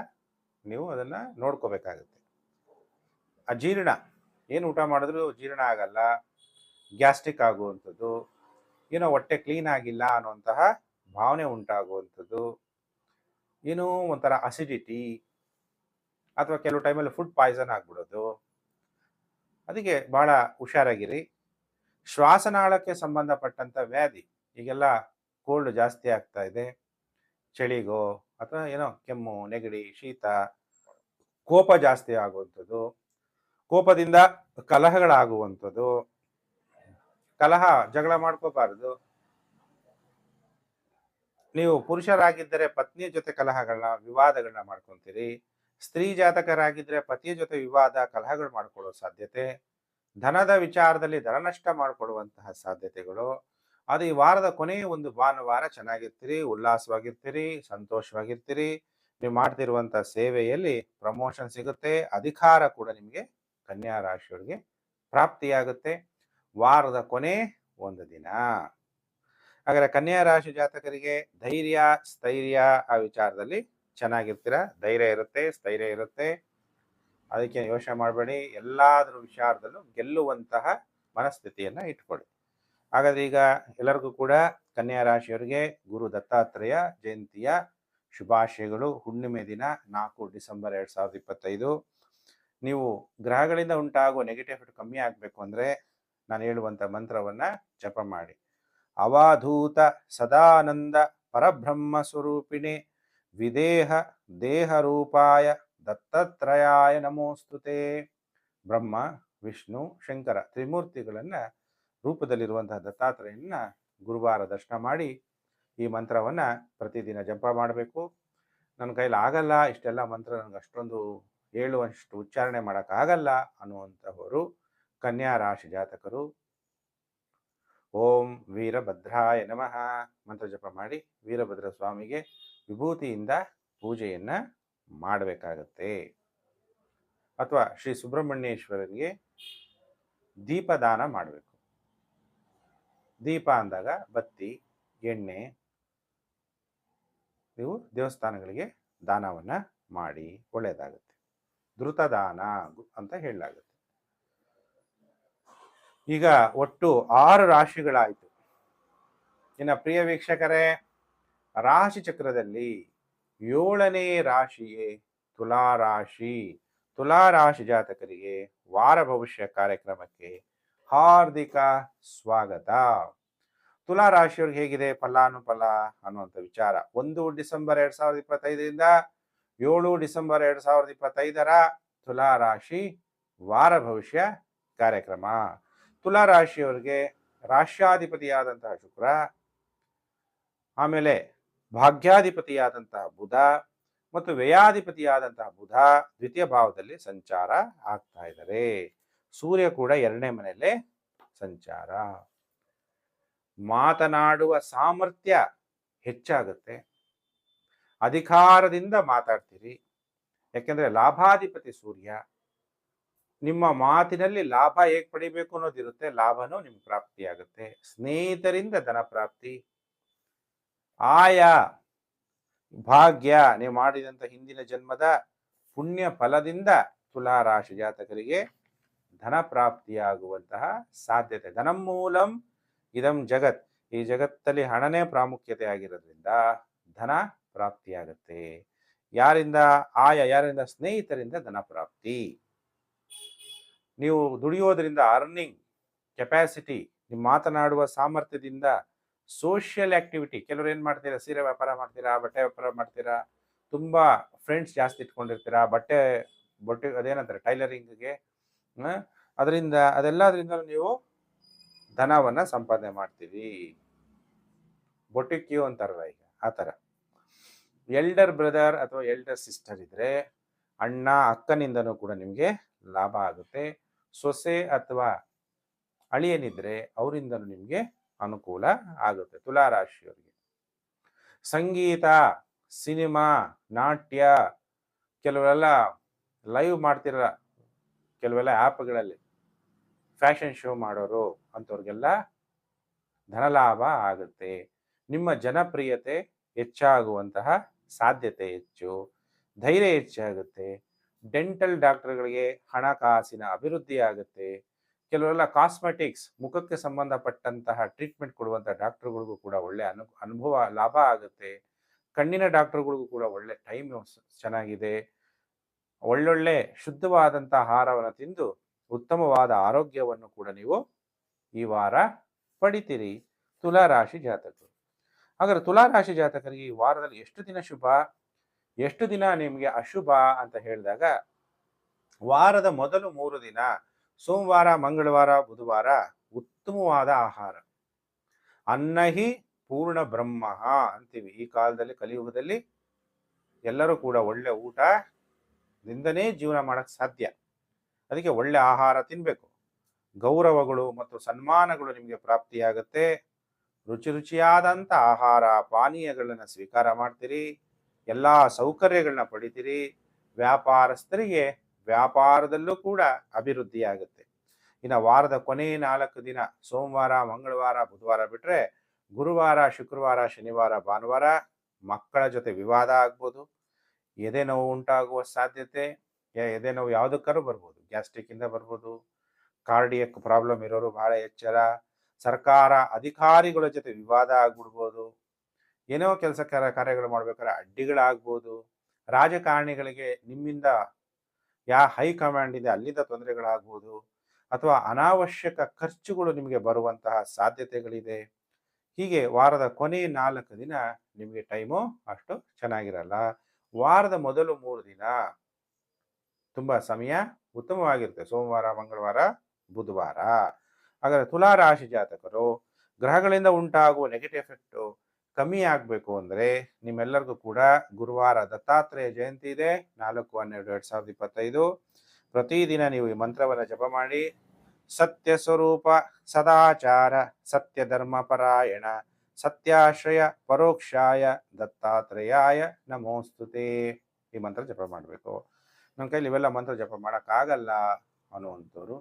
ನೀವು ಅದನ್ನು ನೋಡ್ಕೋಬೇಕಾಗುತ್ತೆ. ಅಜೀರ್ಣ, ಏನು ಊಟ ಮಾಡಿದ್ರು ಜೀರ್ಣ ಆಗಲ್ಲ, ಗ್ಯಾಸ್ಟ್ರಿಕ್ ಆಗುವಂಥದ್ದು, ಏನೋ ಹೊಟ್ಟೆ ಕ್ಲೀನ್ ಆಗಿಲ್ಲ ಅನ್ನುವಂತಹ ಭಾವನೆ ಉಂಟಾಗುವಂಥದ್ದು, ಏನೋ ಒಂಥರ ಅಸಿಡಿಟಿ, ಅಥವಾ ಕೆಲವು ಟೈಮಲ್ಲಿ ಫುಡ್ ಪಾಯ್ಸನ್ ಆಗ್ಬಿಡೋದು. ಅದಕ್ಕೆ ಭಾಳ ಹುಷಾರಾಗಿರಿ. ಶ್ವಾಸನಾಳಕ್ಕೆ ಸಂಬಂಧಪಟ್ಟಂಥ ವ್ಯಾಧಿ, ಈಗೆಲ್ಲ ಕೋಲ್ಡ್ ಜಾಸ್ತಿ ಆಗ್ತಾ ಇದೆ, ಚಳಿಗೋ ಅಥವಾ ಏನೋ ಕೆಮ್ಮು, ನೆಗಡಿ, ಶೀತ, ಕೋಪ ಜಾಸ್ತಿ ಆಗುವಂಥದ್ದು, ಕೋಪದಿಂದ ಕಲಹಗಳಾಗುವಂಥದ್ದು. ಕಲಹ ಜಗಳ ಮಾಡ್ಕೋಬಾರ್ದು. ನೀವು ಪುರುಷರಾಗಿದ್ದರೆ ಪತ್ನಿಯ ಜೊತೆ ಕಲಹಗಳನ್ನ ವಿವಾದಗಳನ್ನ ಮಾಡ್ಕೊತೀರಿ. ಸ್ತ್ರೀ ಜಾತಕರಾಗಿದ್ರೆ ಪತಿಯ ಜೊತೆ ವಿವಾದ ಕಲಹಗಳು ಮಾಡಿಕೊಳ್ಳೋ ಸಾಧ್ಯತೆ, ಧನದ ವಿಚಾರದಲ್ಲಿ ಧನ ನಷ್ಟ ಮಾಡಿಕೊಡುವಂತಹ ಸಾಧ್ಯತೆಗಳು. ಅದು ಈ ವಾರದ ಕೊನೆಯ ಒಂದು ಭಾನುವಾರ ಚೆನ್ನಾಗಿರ್ತೀರಿ, ಉಲ್ಲಾಸವಾಗಿರ್ತೀರಿ, ಸಂತೋಷವಾಗಿರ್ತೀರಿ. ನೀವು ಮಾಡ್ತಿರುವಂತಹ ಸೇವೆಯಲ್ಲಿ ಪ್ರಮೋಷನ್ ಸಿಗುತ್ತೆ, ಅಧಿಕಾರ ಕೂಡ ನಿಮಗೆ ಕನ್ಯಾ ರಾಶಿಯವರಿಗೆ ಪ್ರಾಪ್ತಿಯಾಗುತ್ತೆ. ವಾರದ ಕೊನೆ ಒಂದು ದಿನ. ಹಾಗಾದ್ರೆ ಕನ್ಯಾ ರಾಶಿ ಜಾತಕರಿಗೆ ಧೈರ್ಯ ಸ್ಥೈರ್ಯ ಆ ವಿಚಾರದಲ್ಲಿ ಚೆನ್ನಾಗಿರ್ತೀರ, ಧೈರ್ಯ ಇರುತ್ತೆ, ಸ್ಥೈರ್ಯ ಇರುತ್ತೆ. ಅದಕ್ಕೆ ಯೋಚನೆ ಮಾಡಬೇಡಿ, ಎಲ್ಲಾದ್ರ ವಿಚಾರದಲ್ಲೂ ಗೆಲ್ಲುವಂತಹ ಮನಸ್ಥಿತಿಯನ್ನ ಇಟ್ಕೊಳ್ಳಿ. ಹಾಗಾದ್ರೆ ಈಗ ಎಲ್ಲರಿಗೂ ಕೂಡ ಕನ್ಯಾ ರಾಶಿಯವರಿಗೆ ಗುರು ದತ್ತಾತ್ರೇಯ ಜಯಂತಿಯ ಶುಭಾಶಯಗಳು. ಹುಣ್ಣಿಮೆ ದಿನ 4 ಡಿಸೆಂಬರ್ 2025. ನೀವು ಗ್ರಹಗಳಿಂದ ಉಂಟಾಗುವ ನೆಗೆಟಿವ್ ಎಫೆಕ್ಟ್ ಕಮ್ಮಿ ಆಗಬೇಕು ಅಂದರೆ ನಾನು ಹೇಳುವಂಥ ಮಂತ್ರವನ್ನ ಜಪ ಮಾಡಿ. ಅವಧೂತ ಸದಾನಂದ ಪರಬ್ರಹ್ಮ ಸ್ವರೂಪಿಣಿ ವಿದೇಹ ದೇಹರೂಪಾಯ ದತ್ತಾತ್ರೇಯಾಯ ನಮೋಸ್ತುತೆ. ಬ್ರಹ್ಮ ವಿಷ್ಣು ಶಂಕರ ತ್ರಿಮೂರ್ತಿಗಳನ್ನ ರೂಪದಲ್ಲಿರುವಂತಹ ದತ್ತಾತ್ರೇಯನ ಗುರುವಾರ ದರ್ಶನ ಮಾಡಿ ಈ ಮಂತ್ರವನ್ನ ಪ್ರತಿದಿನ ಜಪ ಮಾಡಬೇಕು. ನನ್ನ ಕೈಲಿ ಆಗಲ್ಲ, ಇಷ್ಟೆಲ್ಲ ಮಂತ್ರ ನನಗೆ ಅಷ್ಟೊಂದು ಹೇಳುವಷ್ಟು ಉಚ್ಚಾರಣೆ ಮಾಡೋಕ್ಕಾಗಲ್ಲ ಅನ್ನುವಂಥವರು ಕನ್ಯಾ ರಾಶಿ ಜಾತಕರು ಓಂ ವೀರಭದ್ರಾಯ ನಮಃ ಮಂತ್ರ ಜಪ ಮಾಡಿ ವೀರಭದ್ರ ಸ್ವಾಮಿಗೆ ವಿಭೂತಿಯಿಂದ ಪೂಜೆಯನ್ನ ಮಾಡಬೇಕಾಗತ್ತೆ. ಅಥವಾ ಶ್ರೀ ಸುಬ್ರಹ್ಮಣ್ಯೇಶ್ವರರಿಗೆ ದೀಪದಾನ ಮಾಡಬೇಕು. ದೀಪ ಅಂದಾಗ ಬತ್ತಿ ಎಣ್ಣೆ ನೀವು ದೇವಸ್ಥಾನಗಳಿಗೆ ದಾನವನ್ನ ಮಾಡಿ ಒಳ್ಳೆಯದಾಗುತ್ತೆ. ಧೃತದಾನ ಅಂತ ಹೇಳಲಾಗುತ್ತೆ. ಈಗ ಒಟ್ಟು 6 ರಾಶಿಗಳಾಯಿತು. ಇನ್ನು ಪ್ರಿಯ ವೀಕ್ಷಕರೇ, ರಾಶಿ ಚಕ್ರದಲ್ಲಿ 7ನೇ ರಾಶಿಯೇ ತುಲಾರಾಶಿ. ತುಲಾರಾಶಿ ಜಾತಕರಿಗೆ ವಾರ ಭವಿಷ್ಯ ಕಾರ್ಯಕ್ರಮಕ್ಕೆ ಹಾರ್ದಿಕ ಸ್ವಾಗತ. ತುಲಾರಾಶಿಯವ್ರಿಗೆ ಹೇಗಿದೆ ಫಲಾನುಫಲ ಅನ್ನುವಂಥ ವಿಚಾರ. 1 ಡಿಸೆಂಬರ್ 2025ರಿಂದ 7 ಡಿಸೆಂಬರ್ 2025 ತುಲಾರಾಶಿ ವಾರ ಭವಿಷ್ಯ ಕಾರ್ಯಕ್ರಮ. ತುಲಾರಾಶಿಯವರಿಗೆ ರಾಶ್ಯಾಧಿಪತಿಯಾದಂತಹ ಶುಕ್ರ, ಆಮೇಲೆ ಭಾಗ್ಯಾಧಿಪತಿಯಾದಂತಹ ಬುಧ ಮತ್ತು ವ್ಯಯಾಧಿಪತಿಯಾದಂತಹ ಬುಧ ದ್ವಿತೀಯ ಭಾವದಲ್ಲಿ ಸಂಚಾರ ಆಗ್ತಾ ಇದ್ದಾರೆ. ಸೂರ್ಯ ಕೂಡ 2ನೇ ಮನೆಯಲ್ಲೇ ಸಂಚಾರ. ಮಾತನಾಡುವ ಸಾಮರ್ಥ್ಯ ಹೆಚ್ಚಾಗುತ್ತೆ. ಅಧಿಕಾರದಿಂದ ಮಾತಾಡ್ತೀರಿ. ಯಾಕೆಂದ್ರೆ ಲಾಭಾಧಿಪತಿ ಸೂರ್ಯ. ನಿಮ್ಮ ಮಾತಿನಲ್ಲಿ ಲಾಭ ಹೇಗೆ ಪಡಿಬೇಕು ಅನ್ನೋದಿರುತ್ತೆ, ಲಾಭನೂ ನಿಮ್ಗೆ ಪ್ರಾಪ್ತಿಯಾಗುತ್ತೆ. ಸ್ನೇಹಿತರಿಂದ ಧನ ಪ್ರಾಪ್ತಿ. ಆಯಾ ಭಾಗ್ಯ ನೀವು ಮಾಡಿದಂಥ ಹಿಂದಿನ ಜನ್ಮದ ಪುಣ್ಯ ಫಲದಿಂದ ತುಲಾರಾಶಿ ಜಾತಕರಿಗೆ ಧನ ಪ್ರಾಪ್ತಿಯಾಗುವಂತಹ ಸಾಧ್ಯತೆ. ಧನಮೂಲಂ ಇದಂ ಜಗತ್. ಈ ಜಗತ್ತಲ್ಲಿ ಹಣನೇ ಪ್ರಾಮುಖ್ಯತೆ ಆಗಿರೋದ್ರಿಂದ ಧನ ಪ್ರಾಪ್ತಿಯಾಗತ್ತೆ. ಯಾರಿಂದ? ಯಾರಿಂದ? ಸ್ನೇಹಿತರಿಂದ ಧನ ಪ್ರಾಪ್ತಿ. ನೀವು ದುಡಿಯೋದ್ರಿಂದ ಅರ್ನಿಂಗ್ ಕೆಪಾಸಿಟಿ, ನೀವು ಮಾತನಾಡುವ ಸಾಮರ್ಥ್ಯದಿಂದ ಸೋಷಿಯಲ್ ಆಕ್ಟಿವಿಟಿ. ಕೆಲವರು ಏನು ಮಾಡ್ತೀರಾ, ಸೀರೆ ವ್ಯಾಪಾರ ಮಾಡ್ತೀರಾ, ಬಟ್ಟೆ ವ್ಯಾಪಾರ ಮಾಡ್ತೀರಾ, ತುಂಬ ಫ್ರೆಂಡ್ಸ್ ಜಾಸ್ತಿ ಇಟ್ಕೊಂಡಿರ್ತೀರಾ, ಬಟ್ಟೆ ಅದೇನಂತಾರೆ ಟೈಲರಿಂಗ್ಗೆ, ಅದೆಲ್ಲದರಿಂದ ನೀವು ಧನವನ್ನು ಸಂಪಾದನೆ ಮಾಡ್ತೀವಿ. ಬೊಟಿಕ್ಯೂ ಅಂತಾರಲ್ಲ ಈಗ, ಆ ಥರ. ಎಲ್ಡರ್ ಬ್ರದರ್ ಅಥವಾ ಎಲ್ಡರ್ ಸಿಸ್ಟರ್ ಇದ್ರೆ ಅಣ್ಣ ಅಕ್ಕನಿಂದನೂ ಕೂಡ ನಿಮಗೆ ಲಾಭ ಆಗುತ್ತೆ. ಸೊಸೆ ಅಥವಾ ಅಳಿಯನಿದ್ರೆ ಅವರಿಂದನೂ ನಿಮಗೆ ಅನುಕೂಲ ಆಗುತ್ತೆ. ತುಲಾರಾಶಿಯವರಿಗೆ ಸಂಗೀತ, ಸಿನಿಮಾ, ನಾಟ್ಯ, ಕೆಲವೆಲ್ಲ ಲೈವ್ ಮಾಡ್ತಿರಲ್ಲ, ಕೆಲವೆಲ್ಲ ಆ್ಯಪ್ಗಳಲ್ಲಿ ಫ್ಯಾಷನ್ ಶೋ ಮಾಡೋರು ಅಂಥವ್ರಿಗೆಲ್ಲ ಧನಲಾಭ ಆಗುತ್ತೆ. ನಿಮ್ಮ ಜನಪ್ರಿಯತೆ ಹೆಚ್ಚಾಗುವಂತಹ ಸಾಧ್ಯತೆ ಹೆಚ್ಚು. ಧೈರ್ಯ ಹೆಚ್ಚಾಗುತ್ತೆ. ಡೆಂಟಲ್ ಡಾಕ್ಟರ್ಗಳಿಗೆ ಹಣಕಾಸಿನ ಅಭಿವೃದ್ಧಿ ಆಗುತ್ತೆ. ಕೆಲವೆಲ್ಲ ಕಾಸ್ಮೆಟಿಕ್ಸ್, ಮುಖಕ್ಕೆ ಸಂಬಂಧಪಟ್ಟಂತಹ ಟ್ರೀಟ್ಮೆಂಟ್ ಕೊಡುವಂತಹ ಡಾಕ್ಟರ್ಗಳಿಗೂ ಕೂಡ ಒಳ್ಳೆ ಅನುಭವ ಲಾಭ ಆಗುತ್ತೆ. ಕಣ್ಣಿನ ಡಾಕ್ಟರ್ಗಳಿಗೂ ಕೂಡ ಒಳ್ಳೆ ಟೈಮ್ ಚೆನ್ನಾಗಿದೆ. ಒಳ್ಳೊಳ್ಳೆ ಶುದ್ಧವಾದಂಥ ಆಹಾರವನ್ನು ತಿಂದು ಉತ್ತಮವಾದ ಆರೋಗ್ಯವನ್ನು ಕೂಡ ನೀವು ಈ ವಾರ ಪಡಿತೀರಿ ತುಲಾರಾಶಿ ಜಾತಕರು. ಹಾಗಾದ್ರೆ ತುಲಾರಾಶಿ ಜಾತಕರಿಗೆ ಈ ವಾರದಲ್ಲಿ ಎಷ್ಟು ದಿನ ಶುಭ, ಎಷ್ಟು ದಿನ ನಿಮಗೆ ಅಶುಭ ಅಂತ ಹೇಳಿದಾಗ, ವಾರದ ಮೊದಲು 3 ದಿನ ಸೋಮವಾರ, ಮಂಗಳವಾರ, ಬುಧವಾರ ಉತ್ತಮವಾದ ಆಹಾರ. ಅನ್ನಹಿ ಪೂರ್ಣ ಬ್ರಹ್ಮ ಅಂತೀವಿ. ಈ ಕಾಲದಲ್ಲಿ ಕಲಿಯುಗದಲ್ಲಿ ಎಲ್ಲರೂ ಕೂಡ ಒಳ್ಳೆ ಊಟ ದಿಂದನೇ ಜೀವನ ಮಾಡಕ್ಕೆ ಸಾಧ್ಯ. ಅದಕ್ಕೆ ಒಳ್ಳೆ ಆಹಾರ ತಿನ್ನಬೇಕು. ಗೌರವಗಳು ಮತ್ತು ಸನ್ಮಾನಗಳು ನಿಮಗೆ ಪ್ರಾಪ್ತಿಯಾಗುತ್ತೆ. ರುಚಿ ರುಚಿಯಾದಂಥ ಆಹಾರ ಪಾನೀಯಗಳನ್ನು ಸ್ವೀಕಾರ ಮಾಡ್ತೀರಿ. ಎಲ್ಲ ಸೌಕರ್ಯಗಳನ್ನ ಪಡಿತೀರಿ. ವ್ಯಾಪಾರಸ್ಥರಿಗೆ ವ್ಯಾಪಾರದಲ್ಲೂ ಕೂಡ ಅಭಿವೃದ್ಧಿ ಆಗುತ್ತೆ. ಇನ್ನು ವಾರದ ಕೊನೆ 4 ದಿನ ಸೋಮವಾರ, ಮಂಗಳವಾರ, ಬುಧವಾರ ಬಿಟ್ಟರೆ ಗುರುವಾರ, ಶುಕ್ರವಾರ, ಶನಿವಾರ, ಭಾನುವಾರ ಮಕ್ಕಳ ಜೊತೆ ವಿವಾದ ಆಗ್ಬೋದು. ಎದೆ ನೋವು ಉಂಟಾಗುವ ಸಾಧ್ಯತೆ. ಎದೆ ನೋವು ಯಾವುದಕ್ಕಾದ್ರೂ ಬರ್ಬೋದು. ಗ್ಯಾಸ್ಟ್ರಿಕ್ಕಿಂದ ಬರ್ಬೋದು. ಕಾರ್ಡಿಯಕ್ ಪ್ರಾಬ್ಲಮ್ ಇರೋರು ಬಹಳ ಎಚ್ಚರ. ಸರ್ಕಾರ ಅಧಿಕಾರಿಗಳ ಜೊತೆ ವಿವಾದ ಆಗ್ಬಿಡ್ಬೋದು. ಏನೋ ಕೆಲಸ ಕಾರ್ಯಗಳು ಮಾಡ್ಬೇಕಾದ್ರೆ ಅಡ್ಡಿಗಳಾಗ್ಬೋದು. ರಾಜಕಾರಣಿಗಳಿಗೆ ನಿಮ್ಮಿಂದ ಹೈಕಮಾಂಡ್ ಇದೆ ಅಲ್ಲಿಂದ ತೊಂದರೆಗಳಾಗ್ಬೋದು. ಅಥವಾ ಅನಾವಶ್ಯಕ ಖರ್ಚುಗಳು ನಿಮಗೆ ಬರುವಂತಹ ಸಾಧ್ಯತೆಗಳಿದೆ. ಹೀಗೆ ವಾರದ ಕೊನೆ 4 ದಿನ ನಿಮಗೆ ಟೈಮು ಅಷ್ಟು ಚೆನ್ನಾಗಿರಲ್ಲ. ವಾರದ ಮೊದಲು 3 ದಿನ ತುಂಬ ಸಮಯ ಉತ್ತಮವಾಗಿರುತ್ತೆ. ಸೋಮವಾರ, ಮಂಗಳವಾರ, ಬುಧವಾರ. ಹಾಗಾದರೆ ತುಲಾ ರಾಶಿ ಜಾತಕರು ಗ್ರಹಗಳಿಂದ ಉಂಟಾಗುವ ನೆಗೆಟಿವ್ ಎಫೆಕ್ಟು ಕಮ್ಮಿ ಆಗಬೇಕು ಅಂದರೆ ನಿಮ್ಮೆಲ್ಲರಿಗೂ ಕೂಡ ಗುರುವಾರ ದತ್ತಾತ್ರೇಯ ಜಯಂತಿ ಇದೆ. 4/12/2025. ಪ್ರತಿದಿನ ನೀವು ಈ ಮಂತ್ರವನ್ನು ಜಪ ಮಾಡಿ. ಸತ್ಯ ಸ್ವರೂಪ ಸದಾಚಾರ ಸತ್ಯ ಧರ್ಮಪರಾಯಣ ಸತ್ಯಾಶ್ರಯ ಪರೋಕ್ಷಾಯ ದತ್ತಾತ್ರೇಯಾಯ ನಮೋಸ್ತುತೆ ಈ ಮಂತ್ರ ಜಪ ಮಾಡಬೇಕು. ನನ್ನ ಕೈಲಿ ಇವೆಲ್ಲ ಮಂತ್ರ ಜಪ ಮಾಡೋಕ್ಕಾಗಲ್ಲ ಅನ್ನುವಂಥವ್ರು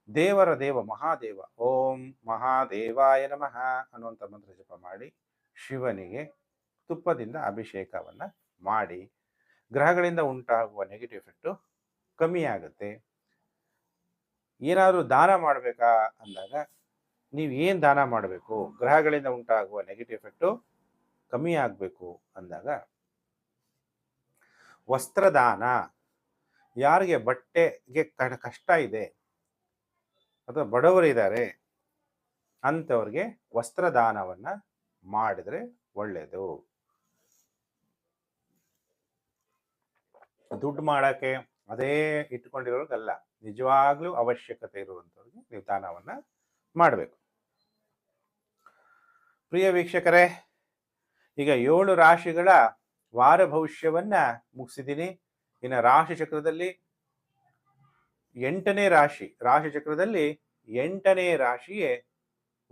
ದೇವರ ದೇವ ಮಹಾದೇವ ಓಂ ಮಹಾದೇವಾಯ ನಮಃ ಅನ್ನುವಂಥ ಮಂತ್ರ ಜಪ ಮಾಡಿ ಶಿವನಿಗೆ ತುಪ್ಪದಿಂದ ಅಭಿಷೇಕವನ್ನು ಮಾಡಿ. ಗ್ರಹಗಳಿಂದ ಉಂಟಾಗುವ ನೆಗೆಟಿವ್ ಎಫೆಕ್ಟು ಕಮ್ಮಿ ಆಗುತ್ತೆ. ಏನಾದರೂ ದಾನ ಮಾಡಬೇಕಾ ಅಂದಾಗ ನೀವು ಏನು ದಾನ ಮಾಡಬೇಕು? ಗ್ರಹಗಳಿಂದ ಉಂಟಾಗುವ ನೆಗೆಟಿವ್ ಎಫೆಕ್ಟು ಕಮ್ಮಿ ಆಗಬೇಕು ಅಂದಾಗ ವಸ್ತ್ರದಾನ. ಯಾರಿಗೆ ಬಟ್ಟೆಗೆ ಕಷ್ಟ ಇದೆ ಅಥವಾ ಬಡವರಿದ್ದಾರೆ ಅಂಥವ್ರಿಗೆ ವಸ್ತ್ರದಾನವನ್ನು ಮಾಡಿದರೆ ಒಳ್ಳೆಯದು. ದುಡ್ಡು ಮಾಡೋಕ್ಕೆ ಅದೇ ಇಟ್ಕೊಂಡಿರೋರ್ಗಲ್ಲ, ನಿಜವಾಗ್ಲೂ ಅವಶ್ಯಕತೆ ಇರುವಂಥವ್ರಿಗೆ ನೀವು ದಾನವನ್ನು ಮಾಡಬೇಕು. ಪ್ರಿಯ ವೀಕ್ಷಕರೇ, ಈಗ 7 ರಾಶಿಗಳ ವಾರ ಭವಿಷ್ಯವನ್ನು ಮುಗಿಸಿದ್ದೀನಿ. ಇನ್ನು ರಾಶಿ ಚಕ್ರದಲ್ಲಿ 8ನೇ ರಾಶಿ, ರಾಶಿ ಚಕ್ರದಲ್ಲಿ 8ನೇ ರಾಶಿಯೇ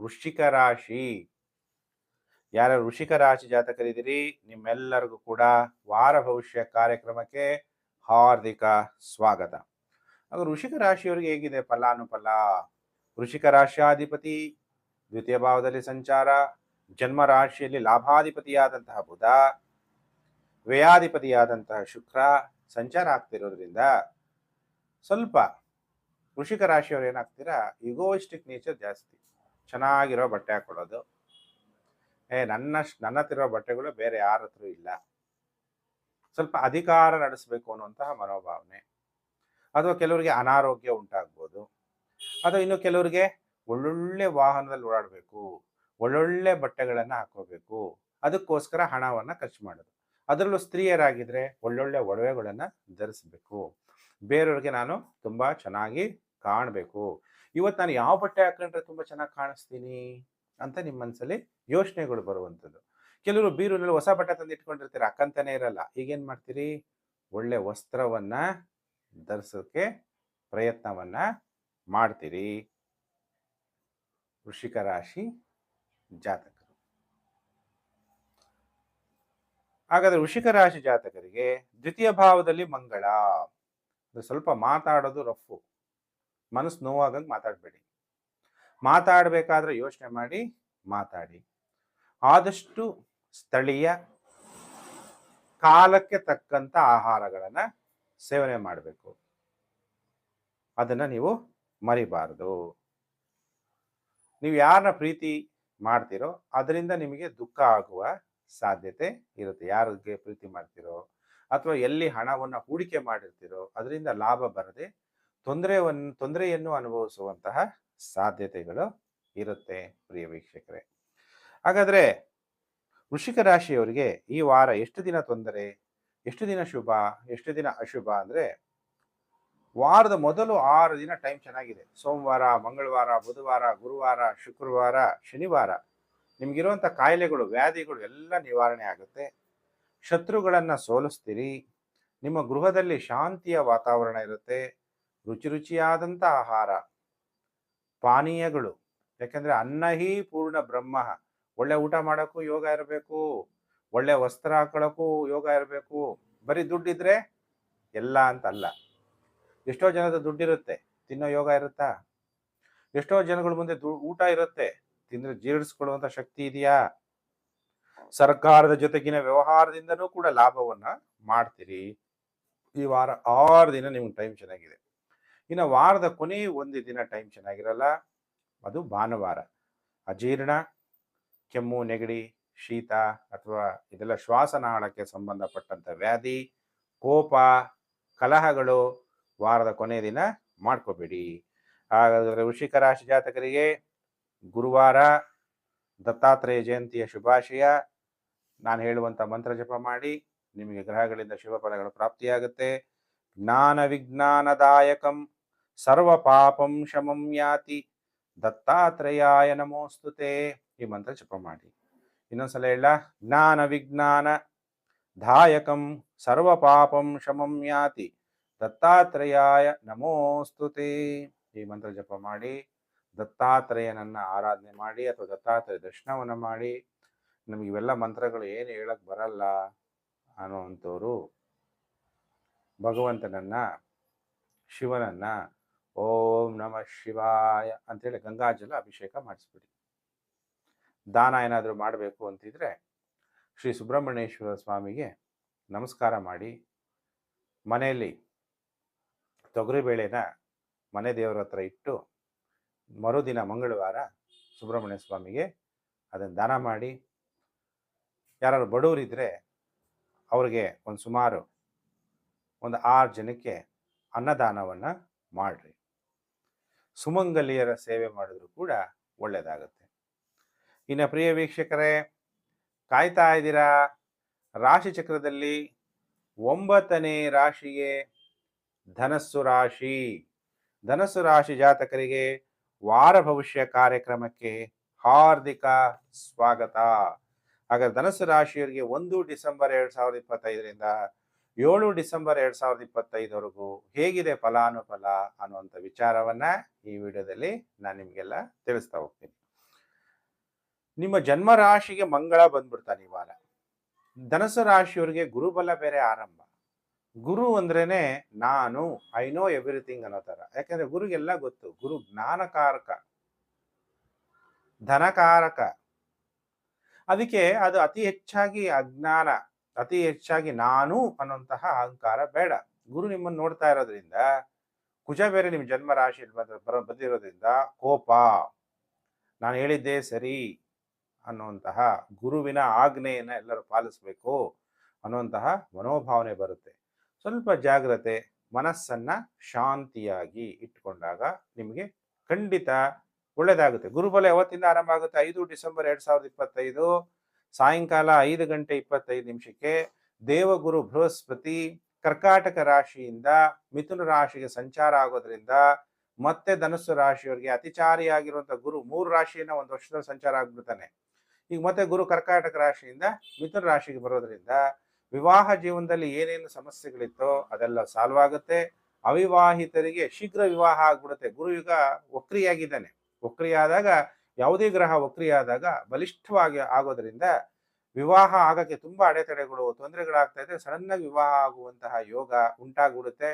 ವೃಶ್ಚಿಕ ರಾಶಿ. ಯಾರ ವೃಶ್ಚಿಕ ರಾಶಿ ಜಾತಕರಿದ್ದೀರಿ ನಿಮ್ಮೆಲ್ಲರಿಗೂ ಕೂಡ ವಾರ ಭವಿಷ್ಯ ಕಾರ್ಯಕ್ರಮಕ್ಕೆ ಹಾರ್ದಿಕ ಸ್ವಾಗತ. ಆಗ ವೃಶ್ಚಿಕ ರಾಶಿಯವರಿಗೆ ಹೇಗಿದೆ ಫಲಾನುಫಲ? ವೃಶ್ಚಿಕ ರಾಶಿಯಾಧಿಪತಿ ದ್ವಿತೀಯ ಭಾವದಲ್ಲಿ ಸಂಚಾರ, ಜನ್ಮ ರಾಶಿಯಲ್ಲಿ ಲಾಭಾಧಿಪತಿಯಾದಂತಹ ಬುಧ, ವ್ಯಯಾಧಿಪತಿಯಾದಂತಹ ಶುಕ್ರ ಸಂಚಾರ ಆಗ್ತಿರೋದ್ರಿಂದ ಸ್ವಲ್ಪ ವೃಶ್ಚಿಕ ರಾಶಿಯವರು ಏನಾಗ್ತೀರಾ, ಈಗೋಯಿಸ್ಟಿಕ್ ನೇಚರ್ ಜಾಸ್ತಿ. ಚೆನ್ನಾಗಿರೋ ಬಟ್ಟೆ ಹಾಕೊಳ್ಳೋದು, ನನ್ನ ಹತ್ತಿರೋ ಬಟ್ಟೆಗಳು ಬೇರೆ ಯಾರ ಹತ್ರ ಇಲ್ಲ, ಸ್ವಲ್ಪ ಅಧಿಕಾರ ನಡೆಸಬೇಕು ಅನ್ನುವಂತಹ ಮನೋಭಾವನೆ. ಅಥವಾ ಕೆಲವರಿಗೆ ಅನಾರೋಗ್ಯ ಉಂಟಾಗ್ಬೋದು. ಅಥವಾ ಇನ್ನು ಕೆಲವರಿಗೆ ಒಳ್ಳೊಳ್ಳೆ ವಾಹನದಲ್ಲಿ ಓಡಾಡಬೇಕು, ಒಳ್ಳೊಳ್ಳೆ ಬಟ್ಟೆಗಳನ್ನು ಹಾಕೋಬೇಕು, ಅದಕ್ಕೋಸ್ಕರ ಹಣವನ್ನು ಖರ್ಚು ಮಾಡೋದು. ಅದರಲ್ಲೂ ಸ್ತ್ರೀಯರಾಗಿದ್ದರೆ ಒಳ್ಳೊಳ್ಳೆ ಒಡವೆಗಳನ್ನು ಧರಿಸಬೇಕು. ಬೇರೆಯವ್ರಿಗೆ ನಾನು ತುಂಬ ಚೆನ್ನಾಗಿ ಕಾಣಬೇಕು, ಇವತ್ತು ನಾನು ಯಾವ ಬಟ್ಟೆ ಹಾಕೊಂಡ್ರೆ ತುಂಬ ಚೆನ್ನಾಗಿ ಕಾಣಿಸ್ತೀನಿ ಅಂತ ನಿಮ್ಮ ಮನಸ್ಸಲ್ಲಿ ಯೋಚನೆಗಳು ಬರುವಂಥದ್ದು. ಕೆಲವರು ಬೀರುನಲ್ಲಿ ಹೊಸ ಬಟ್ಟೆ ತಂದು ಇಟ್ಕೊಂಡಿರ್ತೀರ, ಹಾಕಂತಾನೆ ಇರಲ್ಲ. ಈಗೇನು ಮಾಡ್ತೀರಿ? ಒಳ್ಳೆ ವಸ್ತ್ರವನ್ನು ಧರಿಸೋಕ್ಕೆ ಪ್ರಯತ್ನವನ್ನು ಮಾಡ್ತೀರಿ. ವೃಶ್ಚಿಕ ರಾಶಿ ಜಾತಕರು. ಹಾಗಾದರೆ ವೃಶ್ಚಿಕ ರಾಶಿ ಜಾತಕರಿಗೆ ದ್ವಿತೀಯ ಭಾವದಲ್ಲಿ ಮಂಗಳ. ಸ್ವಲ್ಪ ಮಾತಾಡೋದು ರಫ್ಫು, ಮನಸ್ಸು ನೋವಾಗಂಗೆ ಮಾತಾಡಬೇಡಿ. ಮಾತಾಡಬೇಕಾದ್ರೆ ಯೋಚನೆ ಮಾಡಿ ಮಾತಾಡಿ. ಆದಷ್ಟು ಸ್ಥಳೀಯ ಕಾಲಕ್ಕೆ ತಕ್ಕಂಥ ಆಹಾರಗಳನ್ನು ಸೇವನೆ ಮಾಡಬೇಕು. ಅದನ್ನು ನೀವು ಮರಿಬಾರದು. ನೀವು ಯಾರನ್ನ ಪ್ರೀತಿ ಮಾಡ್ತೀರೋ ಅದರಿಂದ ನಿಮಗೆ ದುಃಖ ಆಗುವ ಸಾಧ್ಯತೆ ಇರುತ್ತೆ. ಯಾರಿಗೆ ಪ್ರೀತಿ ಮಾಡ್ತೀರೋ ಅಥವಾ ಎಲ್ಲಿ ಹಣವನ್ನು ಹೂಡಿಕೆ ಮಾಡಿರ್ತೀರೋ ಅದರಿಂದ ಲಾಭ ಬರದೆ ತೊಂದರೆಯನ್ನು ಅನುಭವಿಸುವಂತಹ ಸಾಧ್ಯತೆಗಳು ಇರುತ್ತೆ. ಪ್ರಿಯ ವೀಕ್ಷಕರೇ, ಹಾಗಾದರೆ ವೃಶ್ಚಿಕ ರಾಶಿಯವರಿಗೆ ಈ ವಾರ ಎಷ್ಟು ದಿನ ತೊಂದರೆ, ಎಷ್ಟು ದಿನ ಶುಭ, ಎಷ್ಟು ದಿನ ಅಶುಭ ಅಂದರೆ ವಾರದ ಮೊದಲು 6 ದಿನ ಟೈಮ್ ಚೆನ್ನಾಗಿದೆ. ಸೋಮವಾರ, ಮಂಗಳವಾರ, ಬುಧವಾರ, ಗುರುವಾರ, ಶುಕ್ರವಾರ, ಶನಿವಾರ ನಿಮಗಿರುವಂಥ ಕಾಯಿಲೆಗಳು, ವ್ಯಾಧಿಗಳು ಎಲ್ಲ ನಿವಾರಣೆ ಆಗುತ್ತೆ. ಶತ್ರುಗಳನ್ನು ಸೋಲಿಸ್ತೀರಿ. ನಿಮ್ಮ ಗೃಹದಲ್ಲಿ ಶಾಂತಿಯ ವಾತಾವರಣ ಇರುತ್ತೆ. ರುಚಿ ರುಚಿಯಾದಂಥ ಆಹಾರ, ಪಾನೀಯಗಳು. ಯಾಕೆಂದರೆ ಅನ್ನ ಹಿ ಪೂರ್ಣ ಬ್ರಹ್ಮ. ಒಳ್ಳೆ ಊಟ ಮಾಡೋಕ್ಕೂ ಯೋಗ ಇರಬೇಕು, ಒಳ್ಳೆ ವಸ್ತ್ರ ಹಾಕೊಳ್ಳೋಕ್ಕೂ ಯೋಗ ಇರಬೇಕು. ಬರೀ ದುಡ್ಡಿದ್ರೆ ಎಲ್ಲ ಅಂತಲ್ಲ. ಎಷ್ಟೋ ಜನದ ದುಡ್ಡಿರುತ್ತೆ, ತಿನ್ನೋ ಯೋಗ ಇರುತ್ತಾ? ಎಷ್ಟೋ ಜನಗಳ ಮುಂದೆ ಊಟ ಇರುತ್ತೆ, ತಿಂದ್ರೆ ಜೀರ್ಣಿಸ್ಕೊಳ್ಳುವಂಥ ಶಕ್ತಿ ಇದೆಯಾ? ಸರ್ಕಾರದ ಜೊತೆಗಿನ ವ್ಯವಹಾರದಿಂದನೂ ಕೂಡ ಲಾಭವನ್ನ ಮಾಡ್ತೀರಿ. ಈ ವಾರ 6 ದಿನ ನಿಮ್ಗೆ ಟೈಮ್ ಚೆನ್ನಾಗಿದೆ. ಇನ್ನು ವಾರದ ಕೊನೆ ಒಂದು ದಿನ ಟೈಮ್ ಚೆನ್ನಾಗಿರಲ್ಲ, ಅದು ಭಾನುವಾರ. ಅಜೀರ್ಣ, ಕೆಮ್ಮು, ನೆಗಡಿ, ಶೀತ ಅಥವಾ ಇದೆಲ್ಲ ಶ್ವಾಸನಾಳಕ್ಕೆ ಸಂಬಂಧಪಟ್ಟಂಥ ವ್ಯಾಧಿ, ಕೋಪ, ಕಲಹಗಳು ವಾರದ ಕೊನೆಯ ದಿನ ಮಾಡ್ಕೋಬೇಡಿ. ಹಾಗಾದರೆ ವೃಶ್ಚಿಕ ರಾಶಿ ಜಾತಕರಿಗೆ ಗುರುವಾರ ದತ್ತಾತ್ರೇಯ ಜಯಂತಿಯ ಶುಭಾಶಯ. ನಾನು ಹೇಳುವಂಥ ಮಂತ್ರ ಜಪ ಮಾಡಿ, ನಿಮಗೆ ಗ್ರಹಗಳಿಂದ ಶುಭ ಫಲಗಳು ಪ್ರಾಪ್ತಿಯಾಗುತ್ತೆ. ಜ್ಞಾನ ವಿಜ್ಞಾನದಾಯಕಂ ಸರ್ವ ಪಾಪಂ ಶಮಂ ಯಾತಿ ದತ್ತಾತ್ರೇಯಾಯ ನಮೋಸ್ತುತೆ. ಈ ಮಂತ್ರ ಜಪ ಮಾಡಿ. ಇನ್ನೊಂದ್ಸಲ ಹೇಳ, ಜ್ಞಾನ ವಿಜ್ಞಾನ ದಾಯಕಂ ಸರ್ವ ಪಾಪಂ ಶಮಂ ಯಾತಿ ದತ್ತಾತ್ರೇಯಾಯ ನಮೋಸ್ತುತೆ. ಈ ಮಂತ್ರ ಜಪ ಮಾಡಿ ದತ್ತಾತ್ರೇಯನನ್ನ ಆರಾಧನೆ ಮಾಡಿ ಅಥವಾ ದತ್ತಾತ್ರೇಯ ದರ್ಶನವನ್ನು ಮಾಡಿ. ನಮಗೆ ಇವೆಲ್ಲ ಮಂತ್ರಗಳು ಏನು ಹೇಳಕ್ ಬರಲ್ಲ ಅನ್ನುವಂಥವ್ರು ಭಗವಂತನನ್ನ, ಶಿವನನ್ನ ಓಂ ನಮಃ ಶಿವಾಯ ಅಂತೇಳಿ ಗಂಗಾಜಲ ಅಭಿಷೇಕ ಮಾಡಿಸ್ಬಿಡಿ. ದಾನ ಏನಾದರೂ ಮಾಡಬೇಕು ಅಂತಿದ್ರೆ ಶ್ರೀ ಸುಬ್ರಹ್ಮಣ್ಯೇಶ್ವರ ಸ್ವಾಮಿಗೆ ನಮಸ್ಕಾರ ಮಾಡಿ, ಮನೆಯಲ್ಲಿ ತೊಗರಿಬೇಳೆನ ಮನೆ ದೇವರ ಹತ್ರ ಇಟ್ಟು ಮರುದಿನ ಮಂಗಳವಾರ ಸುಬ್ರಹ್ಮಣ್ಯ ಸ್ವಾಮಿಗೆ ಅದನ್ನು ದಾನ ಮಾಡಿ. ಯಾರು ಬಡವರಿದ್ದರೆ ಅವ್ರಿಗೆ ಸುಮಾರು ಒಂದು 6 ಜನಕ್ಕೆ ಅನ್ನದಾನವನ್ನು ಮಾಡಿರಿ. ಸುಮಂಗಲಿಯರ ಸೇವೆ ಮಾಡಿದ್ರು ಕೂಡ ಒಳ್ಳೆಯದಾಗುತ್ತೆ. ಇನ್ನು ಪ್ರಿಯ ವೀಕ್ಷಕರೇ, ಕಾಯ್ತಾ ಇದ್ದೀರಾ? ರಾಶಿ ಚಕ್ರದಲ್ಲಿ 9ನೇ ರಾಶಿಗೆ ಧನಸ್ಸು ರಾಶಿ. ಧನಸ್ಸು ರಾಶಿ ಜಾತಕರಿಗೆ ವಾರ ಭವಿಷ್ಯ ಕಾರ್ಯಕ್ರಮಕ್ಕೆ ಹಾರ್ದಿಕ ಸ್ವಾಗತ. ಹಾಗಾದ್ರೆ ಧನಸ್ಸು ರಾಶಿಯವರಿಗೆ 1 ಡಿಸೆಂಬರ್ 2025ರಿಂದ 7 ಡಿಸೆಂಬರ್ 2025ವರೆಗೂ ಹೇಗಿದೆ ಫಲಾನುಫಲ ಅನ್ನುವಂಥ ವಿಚಾರವನ್ನ ಈ ವಿಡಿಯೋದಲ್ಲಿ ನಾನು ನಿಮಗೆಲ್ಲ ತಿಳಿಸ್ತಾ ಹೋಗ್ತೀನಿ. ನಿಮ್ಮ ಜನ್ಮ ರಾಶಿಗೆ ಮಂಗಳ ಬಂದ್ಬಿಡ್ತಾನೆ ಈ ವಾರ. ಧನಸ್ಸು ರಾಶಿಯವರಿಗೆ ಗುರುಬಲ ಬೇರೆ ಆರಂಭ. ಗುರು ಅಂದ್ರೇನೆ ನಾನು ಐ ನೋ ಎವ್ರಿಥಿಂಗ್ ಅನ್ನೋ ಥರ. ಯಾಕಂದ್ರೆ ಗುರುಗೆಲ್ಲ ಗೊತ್ತು. ಗುರು ಜ್ಞಾನಕಾರಕ, ಧನಕಾರಕ. ಅದಕ್ಕೆ ಅದು ಅತಿ ಹೆಚ್ಚಾಗಿ ಅಜ್ಞಾನ, ಅತಿ ಹೆಚ್ಚಾಗಿ ನಾನು ಅನ್ನುವಂತಹ ಅಹಂಕಾರ ಬೇಡ. ಗುರು ನಿಮ್ಮನ್ನು ನೋಡ್ತಾ ಇರೋದ್ರಿಂದ, ಕುಜ ಬೇರೆ ನಿಮ್ಮ ಜನ್ಮ ರಾಶಿಯಲ್ಲಿ ಬಂದಿರೋದ್ರಿಂದ ಕೋಪ, ನಾನು ಹೇಳಿದ್ದೇ ಸರಿ ಅನ್ನುವಂತಹ ಗುರುವಿನ ಆಜ್ಞೆಯನ್ನು ಎಲ್ಲರೂ ಪಾಲಿಸಬೇಕು ಅನ್ನುವಂತಹ ಮನೋಭಾವನೆ ಬರುತ್ತೆ. ಸ್ವಲ್ಪ ಜಾಗ್ರತೆ, ಮನಸ್ಸನ್ನ ಶಾಂತಿಯಾಗಿ ಇಟ್ಕೊಂಡಾಗ ನಿಮಗೆ ಖಂಡಿತ ಒಳ್ಳೆಯದಾಗುತ್ತೆ. ಗುರುಬಲ ಯಾವತ್ತಿಂದ ಆರಂಭ ಆಗುತ್ತೆ? 5 ಡಿಸೆಂಬರ್ 2025 ಸಾಯಂಕಾಲ 5 ಗಂಟೆ 25 ನಿಮಿಷಕ್ಕೆ ದೇವಗುರು ಬೃಹಸ್ಪತಿ ಕರ್ಕಾಟಕ ರಾಶಿಯಿಂದ ಮಿಥುನ ರಾಶಿಗೆ ಸಂಚಾರ ಆಗೋದ್ರಿಂದ ಮತ್ತೆ ಧನಸ್ಸು ರಾಶಿಯವರಿಗೆ ಅತಿಚಾರಿಯಾಗಿರುವಂಥ ಗುರು 3 ರಾಶಿಯನ್ನ ಒಂದು ವರ್ಷದಲ್ಲಿ ಸಂಚಾರ ಆಗ್ಬಿಡ್ತಾನೆ. ಈಗ ಮತ್ತೆ ಗುರು ಕರ್ಕಾಟಕ ರಾಶಿಯಿಂದ ಮಿಥುನ ರಾಶಿಗೆ ಬರೋದ್ರಿಂದ ವಿವಾಹ ಜೀವನದಲ್ಲಿ ಏನೇನು ಸಮಸ್ಯೆಗಳಿತ್ತೋ ಅದೆಲ್ಲ ಸಾಲ್ವ್ ಆಗುತ್ತೆ. ಅವಿವಾಹಿತರಿಗೆ ಶೀಘ್ರ ವಿವಾಹ ಆಗ್ಬಿಡುತ್ತೆ. ಗುರು ಈಗ ವಕ್ರಿಯಾಗಿದ್ದಾನೆ. ವಕ್ರಿಯಾದಾಗ, ಯಾವುದೇ ಗ್ರಹ ವಕ್ರಿಯಾದಾಗ ಬಲಿಷ್ಠವಾಗಿ ಆಗೋದ್ರಿಂದ ವಿವಾಹ ಆಗಕ್ಕೆ ತುಂಬಾ ಅಡೆತಡೆಗಳು, ತೊಂದರೆಗಳಾಗ್ತಾ ಇದೆ. ಸಡನ್ ಆಗಿ ವಿವಾಹ ಆಗುವಂತಹ ಯೋಗ ಉಂಟಾಗ್ಬಿಡುತ್ತೆ.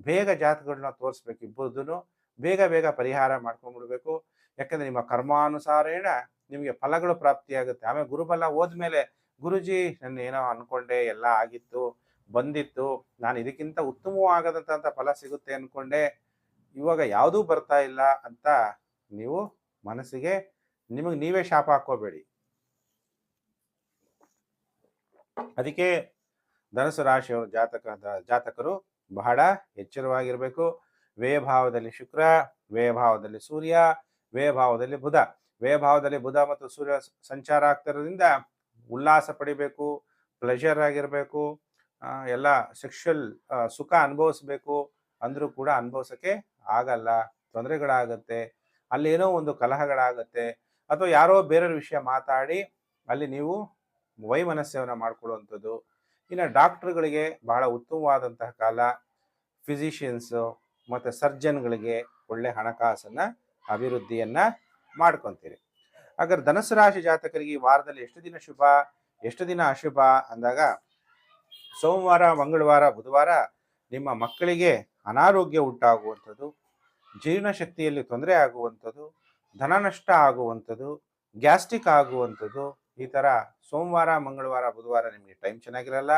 ಬೇಗ ಜಾತಕಗಳನ್ನ ತೋರಿಸ್ಬೇಕು. ಇಬ್ಬರದೂ ಬೇಗ ಬೇಗ ಪರಿಹಾರ ಮಾಡ್ಕೊಂಡ್ಬಿಡ್ಬೇಕು. ಯಾಕಂದ್ರೆ ನಿಮ್ಮ ಕರ್ಮಾನುಸಾರೇಣ ನಿಮಗೆ ಫಲಗಳು ಪ್ರಾಪ್ತಿಯಾಗುತ್ತೆ. ಆಮೇಲೆ ಗುರುಬಲ ಹೋದ್ಮೇಲೆ, ಗುರುಜಿ ನನ್ನ ಏನೋ ಅನ್ಕೊಂಡೆ, ಎಲ್ಲ ಆಗಿತ್ತು, ಬಂದಿತ್ತು, ನಾನು ಇದಕ್ಕಿಂತ ಉತ್ತಮವಾಗದಂತ ಫಲ ಸಿಗುತ್ತೆ ಅನ್ಕೊಂಡೆ, ಇವಾಗ ಯಾವುದೂ ಬರ್ತಾ ಇಲ್ಲ ಅಂತ ನೀವು ಮನಸ್ಸಿಗೆ ನಿಮಗೆ ನೀವೇ ಶಾಪ ಹಾಕೋಬೇಡಿ. ಅದಕ್ಕೆ ಧನಸ್ಸು ರಾಶಿಯವರ ಜಾತಕರು ಬಹಳ ಎಚ್ಚರವಾಗಿರಬೇಕು. ವ್ಯಯಭಾವದಲ್ಲಿ ಶುಕ್ರ, ವ್ಯಯಭಾವದಲ್ಲಿ ಸೂರ್ಯ, ವ್ಯಯಭಾವದಲ್ಲಿ ಬುಧ. ವ್ಯಯಭಾವದಲ್ಲಿ ಬುಧ ಮತ್ತು ಸೂರ್ಯ ಸಂಚಾರ ಆಗ್ತಿರೋದ್ರಿಂದ ಉಲ್ಲಾಸ ಪಡಿಬೇಕು, ಪ್ಲೆಷರ್ ಆಗಿರಬೇಕು, ಎಲ್ಲ ಸೆಕ್ಷುವಲ್ ಸುಖ ಅನುಭವಿಸ್ಬೇಕು ಅಂದರೂ ಕೂಡ ಅನುಭವಿಸೋಕ್ಕೆ ಆಗಲ್ಲ. ತೊಂದರೆಗಳಾಗತ್ತೆ, ಅಲ್ಲೇನೋ ಒಂದು ಕಲಹಗಳಾಗತ್ತೆ, ಅಥವಾ ಯಾರೋ ಬೇರೆಯವ್ರ ವಿಷಯ ಮಾತಾಡಿ ಅಲ್ಲಿ ನೀವು ವೈಮನಸ್ಯವನ್ನು ಮಾಡ್ಕೊಳ್ಳುವಂಥದ್ದು, ಇನ್ನು ಡಾಕ್ಟರ್ಗಳಿಗೆ ಬಹಳ ಉತ್ತಮವಾದಂತಹ ಕಾಲ. ಫಿಸಿಷಿಯನ್ಸು ಮತ್ತು ಸರ್ಜನ್ಗಳಿಗೆ ಒಳ್ಳೆ ಹಣಕಾಸನ್ನು ಅಭಿವೃದ್ಧಿಯನ್ನ ಮಾಡ್ಕೊತೀರಿ. ಹಾಗಾದ್ರೆ ಧನುಸು ರಾಶಿ ಜಾತಕರಿಗೆ ಈ ವಾರದಲ್ಲಿ ಎಷ್ಟು ದಿನ ಶುಭ, ಎಷ್ಟು ದಿನ ಅಶುಭ ಅಂದಾಗ, ಸೋಮವಾರ, ಮಂಗಳವಾರ, ಬುಧವಾರ ನಿಮ್ಮ ಮಕ್ಕಳಿಗೆ ಅನಾರೋಗ್ಯ ಉಂಟಾಗುವಂಥದ್ದು, ಜೀರ್ಣಶಕ್ತಿಯಲ್ಲಿ ತೊಂದರೆ ಆಗುವಂಥದ್ದು, ಧನ ನಷ್ಟ ಆಗುವಂಥದ್ದು, ಗ್ಯಾಸ್ಟ್ರಿಕ್ ಆಗುವಂಥದ್ದು. ಈ ಥರ ಸೋಮವಾರ, ಮಂಗಳವಾರ, ಬುಧವಾರ ನಿಮಗೆ ಟೈಮ್ ಚೆನ್ನಾಗಿರಲ್ಲ.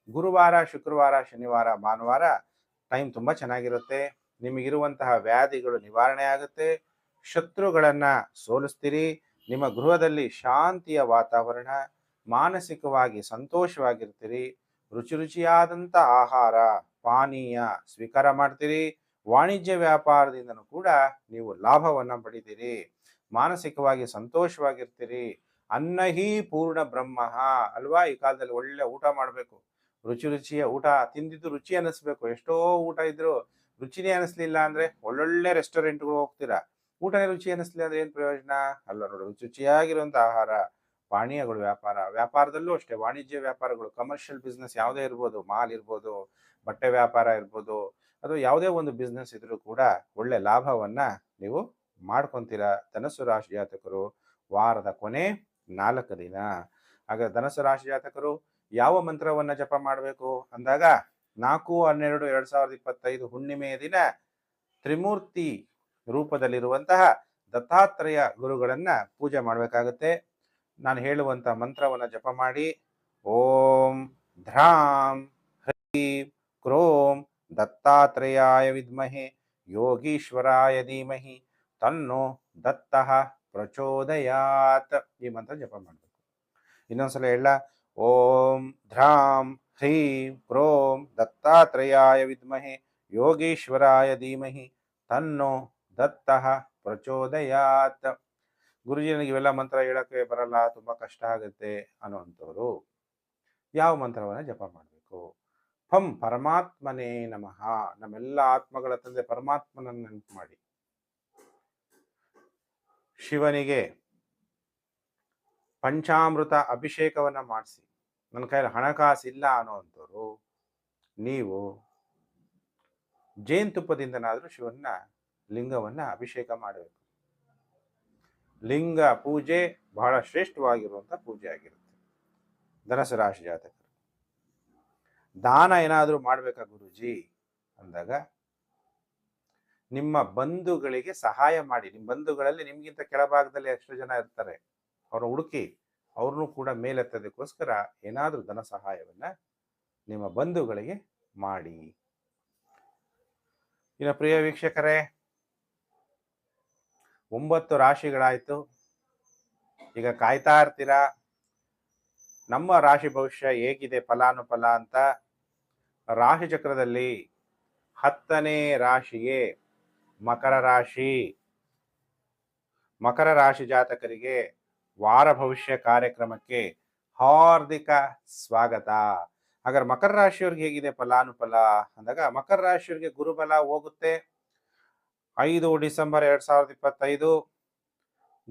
ಗುರುವಾರ, ಶುಕ್ರವಾರ, ಶನಿವಾರ, ಭಾನುವಾರ ಟೈಮ್ ತುಂಬ ಚೆನ್ನಾಗಿರುತ್ತೆ. ನಿಮಗಿರುವಂತಹ ವ್ಯಾಧಿಗಳು ನಿವಾರಣೆ ಆಗುತ್ತೆ. ಶತ್ರುಗಳನ್ನು ಸೋಲಿಸ್ತೀರಿ. ನಿಮ್ಮ ಗೃಹದಲ್ಲಿ ಶಾಂತಿಯ ವಾತಾವರಣ, ಮಾನಸಿಕವಾಗಿ ಸಂತೋಷವಾಗಿರ್ತೀರಿ. ರುಚಿ ರುಚಿಯಾದಂಥ ಆಹಾರ ಪಾನೀಯ ಸ್ವೀಕಾರ ಮಾಡ್ತೀರಿ. ವಾಣಿಜ್ಯ ವ್ಯಾಪಾರದಿಂದನೂ ಕೂಡ ನೀವು ಲಾಭವನ್ನು ಪಡಿತೀರಿ. ಮಾನಸಿಕವಾಗಿ ಸಂತೋಷವಾಗಿರ್ತೀರಿ. ಅನ್ನಹಿ ಪೂರ್ಣ ಬ್ರಹ್ಮ ಅಲ್ವಾ. ಈ ಕಾಲದಲ್ಲಿ ಒಳ್ಳೆ ಊಟ ಮಾಡಬೇಕು. ರುಚಿ ರುಚಿಯ ಊಟ ತಿಂದಿದ್ದು ರುಚಿ ಅನ್ನಿಸ್ಬೇಕು. ಎಷ್ಟೋ ಊಟ ಇದ್ರು ರುಚಿನೇ ಅನ್ನಿಸ್ಲಿಲ್ಲ ಅಂದ್ರೆ ಒಳ್ಳೊಳ್ಳೆ ರೆಸ್ಟೋರೆಂಟ್ಗಳು ಹೋಗ್ತೀರಾ, ಊಟನೇ ರುಚಿ ಅನ್ನಿಸ್ಲಿಲ್ಲ ಅಂದ್ರೆ ಏನು ಪ್ರಯೋಜನ ಅಲ್ಲ. ನೋಡಿ, ರುಚಿ ರುಚಿಯಾಗಿರುವಂಥ ಆಹಾರ ಪಾನೀಯಗಳು ವ್ಯಾಪಾರದಲ್ಲೂ ಅಷ್ಟೇ. ವಾಣಿಜ್ಯ ವ್ಯಾಪಾರಗಳು, ಕಮರ್ಷಿಯಲ್ ಬಿಸ್ನೆಸ್ ಯಾವುದೇ ಇರ್ಬೋದು, ಮಾಲ್ ಇರ್ಬೋದು, ಬಟ್ಟೆ ವ್ಯಾಪಾರ ಇರ್ಬೋದು, ಅದು ಯಾವುದೇ ಒಂದು ಬಿಸ್ನೆಸ್ ಇದ್ರೂ ಕೂಡ ಒಳ್ಳೆ ಲಾಭವನ್ನ ನೀವು ಮಾಡ್ಕೊತೀರಾ ಧನಸ್ಸು ರಾಶಿ ಜಾತಕರು ವಾರದ ಕೊನೆ 4 ದಿನ. ಆಗ ಧನಸ್ಸು ರಾಶಿ ಜಾತಕರು ಯಾವ ಮಂತ್ರವನ್ನ ಜಪ ಮಾಡಬೇಕು ಅಂದಾಗ, 4/12/2025 ಹುಣ್ಣಿಮೆಯ ದಿನ ತ್ರಿಮೂರ್ತಿ ರೂಪದಲ್ಲಿರುವಂತಹ ದತ್ತಾತ್ರೇಯ ಗುರುಗಳನ್ನ ಪೂಜೆ ಮಾಡಬೇಕಾಗುತ್ತೆ. ನಾನು ಹೇಳುವಂಥ ಮಂತ್ರವನ್ನು ಜಪ ಮಾಡಿ. ಓಂ ಧ್ರಾಂ ಹ್ರೀಂ ಕ್ರೋಂ ದತ್ತಾತ್ರೇಯಾಯ ವಿದ್ಮಹೆ ಯೋಗೀಶ್ವರಾಯ ಧೀಮಹಿ ತನ್ನೋ ದತ್ತಃ ಪ್ರಚೋದಯಾತ್. ಈ ಮಂತ್ರ ಜಪ ಮಾಡಬೇಕು. ಇನ್ನೊಂದ್ಸಲ ಹೇಳ. ಓಂ ಧ್ರಾಂ ಹ್ರೀಂ ಕ್ರೋಂ ದತ್ತಾತ್ರೇಯಾಯ ವಿದ್ಮಹೆ ಯೋಗೀಶ್ವರಾಯ ಧೀಮಹಿ ತನ್ನೋ ದತ್ತಃ ಪ್ರಚೋದಯಾತ್. ಗುರುಜಿ, ನನಗೆ ಇವೆಲ್ಲ ಮಂತ್ರ ಹೇಳಕ್ಕೆ ಬರಲ್ಲ, ತುಂಬ ಕಷ್ಟ ಆಗುತ್ತೆ ಅನ್ನುವಂಥವ್ರು ಯಾವ ಮಂತ್ರವನ್ನು ಜಪ ಮಾಡಬೇಕು? ಫಂ ಪರಮಾತ್ಮನೇ ನಮಃ. ನಮ್ಮೆಲ್ಲ ಆತ್ಮಗಳ ತಂದೆ ಪರಮಾತ್ಮನನ್ನು ನೆನಪು ಮಾಡಿ. ಶಿವನಿಗೆ ಪಂಚಾಮೃತ ಅಭಿಷೇಕವನ್ನ ಮಾಡಿಸಿ. ನನ್ನ ಕೈಯಲ್ಲಿ ಹಣಕಾಸಿಲ್ಲ ಅನ್ನೋವಂಥವ್ರು ನೀವು ಜೇನುತುಪ್ಪದಿಂದನಾದರೂ ಶಿವನ ಲಿಂಗವನ್ನ ಅಭಿಷೇಕ ಮಾಡಬೇಕು. ಲಿಂಗ ಪೂಜೆ ಬಹಳ ಶ್ರೇಷ್ಠವಾಗಿರುವಂಥ ಪೂಜೆ ಆಗಿರುತ್ತೆ. ಧನಸು ರಾಶಿ ಜಾತಕರು ದಾನ ಏನಾದರೂ ಮಾಡಬೇಕಾ ಗುರುಜಿ ಅಂದಾಗ, ನಿಮ್ಮ ಬಂಧುಗಳಿಗೆ ಸಹಾಯ ಮಾಡಿ. ನಿಮ್ಮ ಬಂಧುಗಳಲ್ಲಿ ನಿಮ್ಗಿಂತ ಕೆಳಭಾಗದಲ್ಲಿ ಎಷ್ಟು ಜನ ಇರ್ತಾರೆ, ಅವ್ರನ್ನ ಹುಡುಕಿ ಅವ್ರನ್ನೂ ಕೂಡ ಮೇಲೆತ್ತೋದಕ್ಕೋಸ್ಕರ ಏನಾದರೂ ಧನ ಸಹಾಯವನ್ನ ನಿಮ್ಮ ಬಂಧುಗಳಿಗೆ ಮಾಡಿ. ಇನ್ನು ಪ್ರಿಯ ವೀಕ್ಷಕರೇ, 9 ರಾಶಿಗಳಾಯ್ತು. ಈಗ ಕಾಯ್ತಾ ಇರ್ತೀರಾ ನಮ್ಮ ರಾಶಿ ಭವಿಷ್ಯ ಹೇಗಿದೆ ಫಲಾನುಫಲ ಅಂತ. ರಾಶಿ ಚಕ್ರದಲ್ಲಿ 10ನೇ ರಾಶಿಗೆ ಮಕರ ರಾಶಿ. ಮಕರ ರಾಶಿ ಜಾತಕರಿಗೆ ವಾರ ಭವಿಷ್ಯ ಕಾರ್ಯಕ್ರಮಕ್ಕೆ ಹಾರ್ದಿಕ ಸ್ವಾಗತ. ಹಾಗಾದ್ರೆ ಮಕರ ರಾಶಿಯವ್ರಿಗೆ ಹೇಗಿದೆ ಫಲಾನುಫಲ ಅಂದಾಗ, ಮಕರ ರಾಶಿಯವರಿಗೆ ಗುರುಬಲ ಹೋಗುತ್ತೆ. 5 ಡಿಸೆಂಬರ್ 2025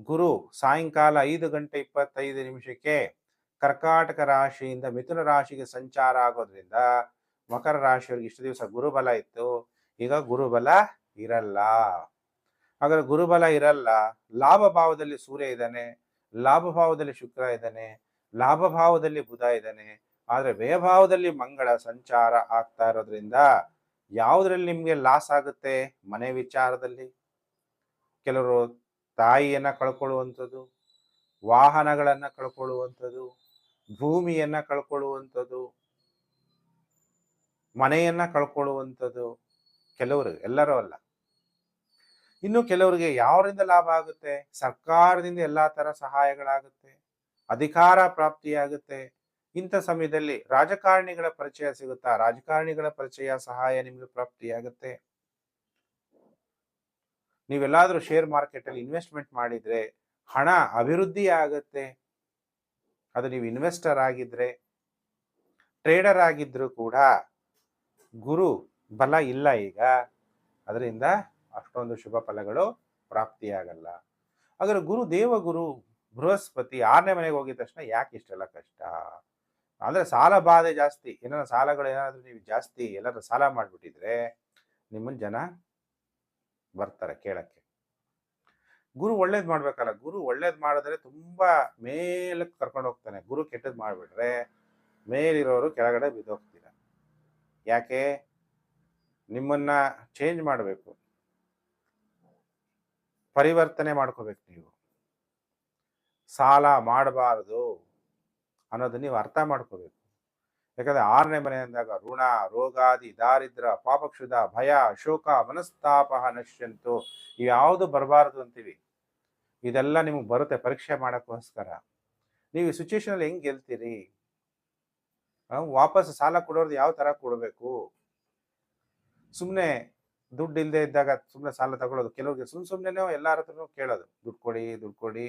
ಗುರು ಸಾಯಂಕಾಲ 5:25 ಕರ್ಕಾಟಕ ರಾಶಿಯಿಂದ ಮಿಥುನ ರಾಶಿಗೆ ಸಂಚಾರ ಆಗೋದ್ರಿಂದ ಮಕರ ರಾಶಿಯವರಿಗೆ ಇಷ್ಟು ದಿವಸ ಗುರುಬಲ ಇತ್ತು, ಈಗ ಗುರುಬಲ ಇರಲ್ಲ. ಹಾಗಾದ್ರೆ ಗುರುಬಲ ಇರಲ್ಲ. ಲಾಭ ಭಾವದಲ್ಲಿ ಸೂರ್ಯ ಇದ್ದಾನೆ, ಲಾಭ ಭಾವದಲ್ಲಿ ಶುಕ್ರ ಇದ್ದಾನೆ, ಲಾಭ ಭಾವದಲ್ಲಿ ಬುಧ ಇದ್ದಾನೆ. ಆದ್ರೆ ವ್ಯಯಭಾವದಲ್ಲಿ ಮಂಗಳ ಸಂಚಾರ ಆಗ್ತಾ ಇರೋದ್ರಿಂದ ಯಾವುದ್ರಲ್ಲಿ ನಿಮ್ಗೆ ಲಾಸ್ ಆಗುತ್ತೆ? ಮನೆ ವಿಚಾರದಲ್ಲಿ ಕೆಲವರು ತಾಯಿಯನ್ನ ಕಳ್ಕೊಳ್ಳುವಂಥದ್ದು, ವಾಹನಗಳನ್ನ ಕಳ್ಕೊಳ್ಳುವಂಥದ್ದು, ಭೂಮಿಯನ್ನ ಕಳ್ಕೊಳ್ಳುವಂಥದ್ದು, ಮನೆಯನ್ನ ಕಳ್ಕೊಳ್ಳುವಂಥದ್ದು ಕೆಲವರು, ಎಲ್ಲರೂ ಅಲ್ಲ. ಇನ್ನು ಕೆಲವರಿಗೆ ಯಾವರಿಂದ ಲಾಭ ಆಗುತ್ತೆ? ಸರ್ಕಾರದಿಂದ ಎಲ್ಲಾ ತರ ಸಹಾಯಗಳಾಗುತ್ತೆ, ಅಧಿಕಾರ ಪ್ರಾಪ್ತಿಯಾಗುತ್ತೆ. ಇಂಥ ಸಮಯದಲ್ಲಿ ರಾಜಕಾರಣಿಗಳ ಪರಿಚಯ ಸಿಗುತ್ತಾ? ರಾಜಕಾರಣಿಗಳ ಪರಿಚಯ ಸಹಾಯ ನಿಮಗೆ ಪ್ರಾಪ್ತಿಯಾಗುತ್ತೆ. ನೀವೆಲ್ಲಾದ್ರೂ ಶೇರ್ ಮಾರ್ಕೆಟ್ ಅಲ್ಲಿ ಇನ್ವೆಸ್ಟ್ಮೆಂಟ್ ಮಾಡಿದ್ರೆ ಹಣ ಅಭಿವೃದ್ಧಿ ಆಗುತ್ತೆ. ಅದು ನೀವು ಇನ್ವೆಸ್ಟರ್ ಆಗಿದ್ರೆ, ಟ್ರೇಡರ್ ಆಗಿದ್ರು ಕೂಡ ಗುರು ಬಲ ಇಲ್ಲ ಈಗ, ಅದರಿಂದ ಅಷ್ಟೊಂದು ಶುಭ ಫಲಗಳು ಪ್ರಾಪ್ತಿಯಾಗಲ್ಲ. ಹಾಗಾದ್ರೆ ದೇವಗುರು ಬೃಹಸ್ಪತಿ 6ನೇ ಮನೆಗೆ ಹೋಗಿದ ತಕ್ಷಣ ಯಾಕೆ ಇಷ್ಟೆಲ್ಲ ಕಷ್ಟ? ಅಂದ್ರೆ ಸಾಲ ಬಾಧೆ ಜಾಸ್ತಿ, ಏನಾರ ಸಾಲಗಳು ಏನಾದ್ರು ನೀವು ಜಾಸ್ತಿ ಎಲ್ಲಾದ್ರೂ ಸಾಲ ಮಾಡ್ಬಿಟ್ಟಿದ್ರೆ ನಿಮ್ಮನ್ನ ಜನ ಬರ್ತಾರೆ ಕೇಳಕ್ಕೆ. ಗುರು ಒಳ್ಳೇದ್ ಮಾಡ್ಬೇಕಲ್ಲ, ಗುರು ಒಳ್ಳೇದ್ ಮಾಡಿದ್ರೆ ತುಂಬಾ ಮೇಲಕ್ಕೆ ಕರ್ಕೊಂಡು ಹೋಗ್ತಾನೆ. ಗುರು ಕೆಟ್ಟದ್ ಮಾಡ್ಬಿಟ್ರೆ ಮೇಲಿರೋರು ಕೆಳಗಡೆ ಬಿದ್ದೋಗ್ತೀರ. ಯಾಕೆ? ನಿಮ್ಮನ್ನ ಚೇಂಜ್ ಮಾಡಬೇಕು, ಪರಿವರ್ತನೆ ಮಾಡ್ಕೋಬೇಕು ನೀವು. ಸಾಲ ಮಾಡಬಾರದು ಅನ್ನೋದನ್ನ ನೀವು ಅರ್ಥ ಮಾಡ್ಕೋಬೇಕು. ಯಾಕಂದ್ರೆ 6ನೇ ಮನೆ ಅಂದಾಗ ಋಣ, ರೋಗಾದಿ, ದಾರಿದ್ರ, ಪಾಪಕ್ಷುಧ, ಭಯ, ಶೋಕ, ಮನಸ್ತಾಪ ನಶ್ಯಂತು, ಇವ್ಯಾವುದು ಬರಬಾರದು ಅಂತೀವಿ. ಇದೆಲ್ಲ ನಿಮಗೆ ಬರುತ್ತೆ ಪರೀಕ್ಷೆ ಮಾಡಕ್ಕೋಸ್ಕರ. ನೀವು ಈ ಸಿಚುವೇಶನ್ ಅಲ್ಲಿ ಹೆಂಗ್ ಗೆಲ್ತೀರಿ? ವಾಪಸ್ ಸಾಲ ಕೊಡೋದು ಯಾವ ತರ ಕೊಡಬೇಕು? ಸುಮ್ಮನೆ ದುಡ್ಡು ಇಲ್ಲದೆ ಇದ್ದಾಗ ಸುಮ್ಮನೆ ಸಾಲ ತಗೊಳ್ಳೋದು. ಕೆಲವ್ರಿಗೆ ಸುಮ್ಮನೆ ಎಲ್ಲಾರ ಹತ್ರನೂ ಕೇಳೋದು, ದುಡ್ಡು ಕೊಡಿ, ದುಡ್ಡು ಕೊಡಿ,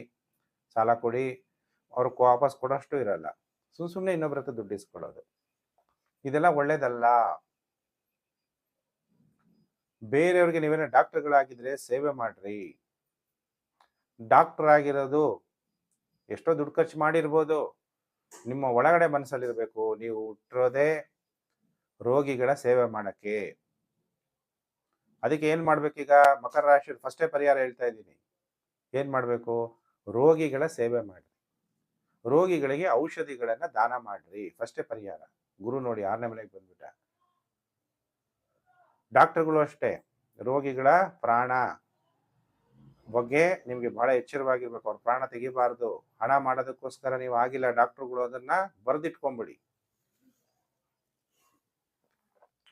ಸಾಲ ಕೊಡಿ, ಅವ್ರಿಗೆ ವಾಪಸ್ ಕೊಡೋಷ್ಟು ಇರಲ್ಲ. ಸುಮ್ಮನೆ ಇನ್ನೊಬ್ರ ಹತ್ರ ದುಡ್ಡು ಇಸ್ಕೊಳ್ಳೋದು, ಇದೆಲ್ಲ ಒಳ್ಳೇದಲ್ಲ. ಬೇರೆಯವ್ರಿಗೆ ನೀವೇನೋ ಡಾಕ್ಟರ್ಗಳಾಗಿದ್ರೆ ಸೇವೆ ಮಾಡ್ರಿ. ಡಾಕ್ಟರ್ ಆಗಿರೋದು ಎಷ್ಟೋ ದುಡ್ಡು ಖರ್ಚು ಮಾಡಿರ್ಬೋದು, ನಿಮ್ಮ ಒಳಗಡೆ ಮನಸ್ಸಲ್ಲಿರ್ಬೇಕು, ನೀವು ಹುಟ್ಟಿರೋದೇ ರೋಗಿಗಳ ಸೇವೆ ಮಾಡಕ್ಕೆ. ಅದಕ್ಕೆ ಏನ್ ಮಾಡ್ಬೇಕೀಗ? ಮಕರ ರಾಶಿ ಫಸ್ಟೇ ಪರಿಹಾರ ಹೇಳ್ತಾ ಇದ್ದೀನಿ. ಏನ್ ಮಾಡ್ಬೇಕು? ರೋಗಿಗಳ ಸೇವೆ ಮಾಡಿ, ರೋಗಿಗಳಿಗೆ ಔಷಧಿಗಳನ್ನ ದಾನ ಮಾಡ್ರಿ, ಫಸ್ಟೇ ಪರಿಹಾರ. ಗುರು ನೋಡಿ 6ನೇ ಮನೆಗೆ ಬಂದ್ಬಿಟ್ಟ. ಡಾಕ್ಟರ್ಗಳು ಅಷ್ಟೇ, ರೋಗಿಗಳ ಪ್ರಾಣ ಬಗ್ಗೆ ನಿಮ್ಗೆ ಬಹಳ ಎಚ್ಚರವಾಗಿರ್ಬೇಕು. ಅವ್ರ ಪ್ರಾಣ ತೆಗಿಬಾರ್ದು. ಹಣ ಮಾಡೋದಕ್ಕೋಸ್ಕರ ನೀವು ಆಗಿಲ್ಲ ಡಾಕ್ಟರ್ಗಳು, ಅದನ್ನ ಬರೆದಿಟ್ಕೊಂಬಿಡಿ.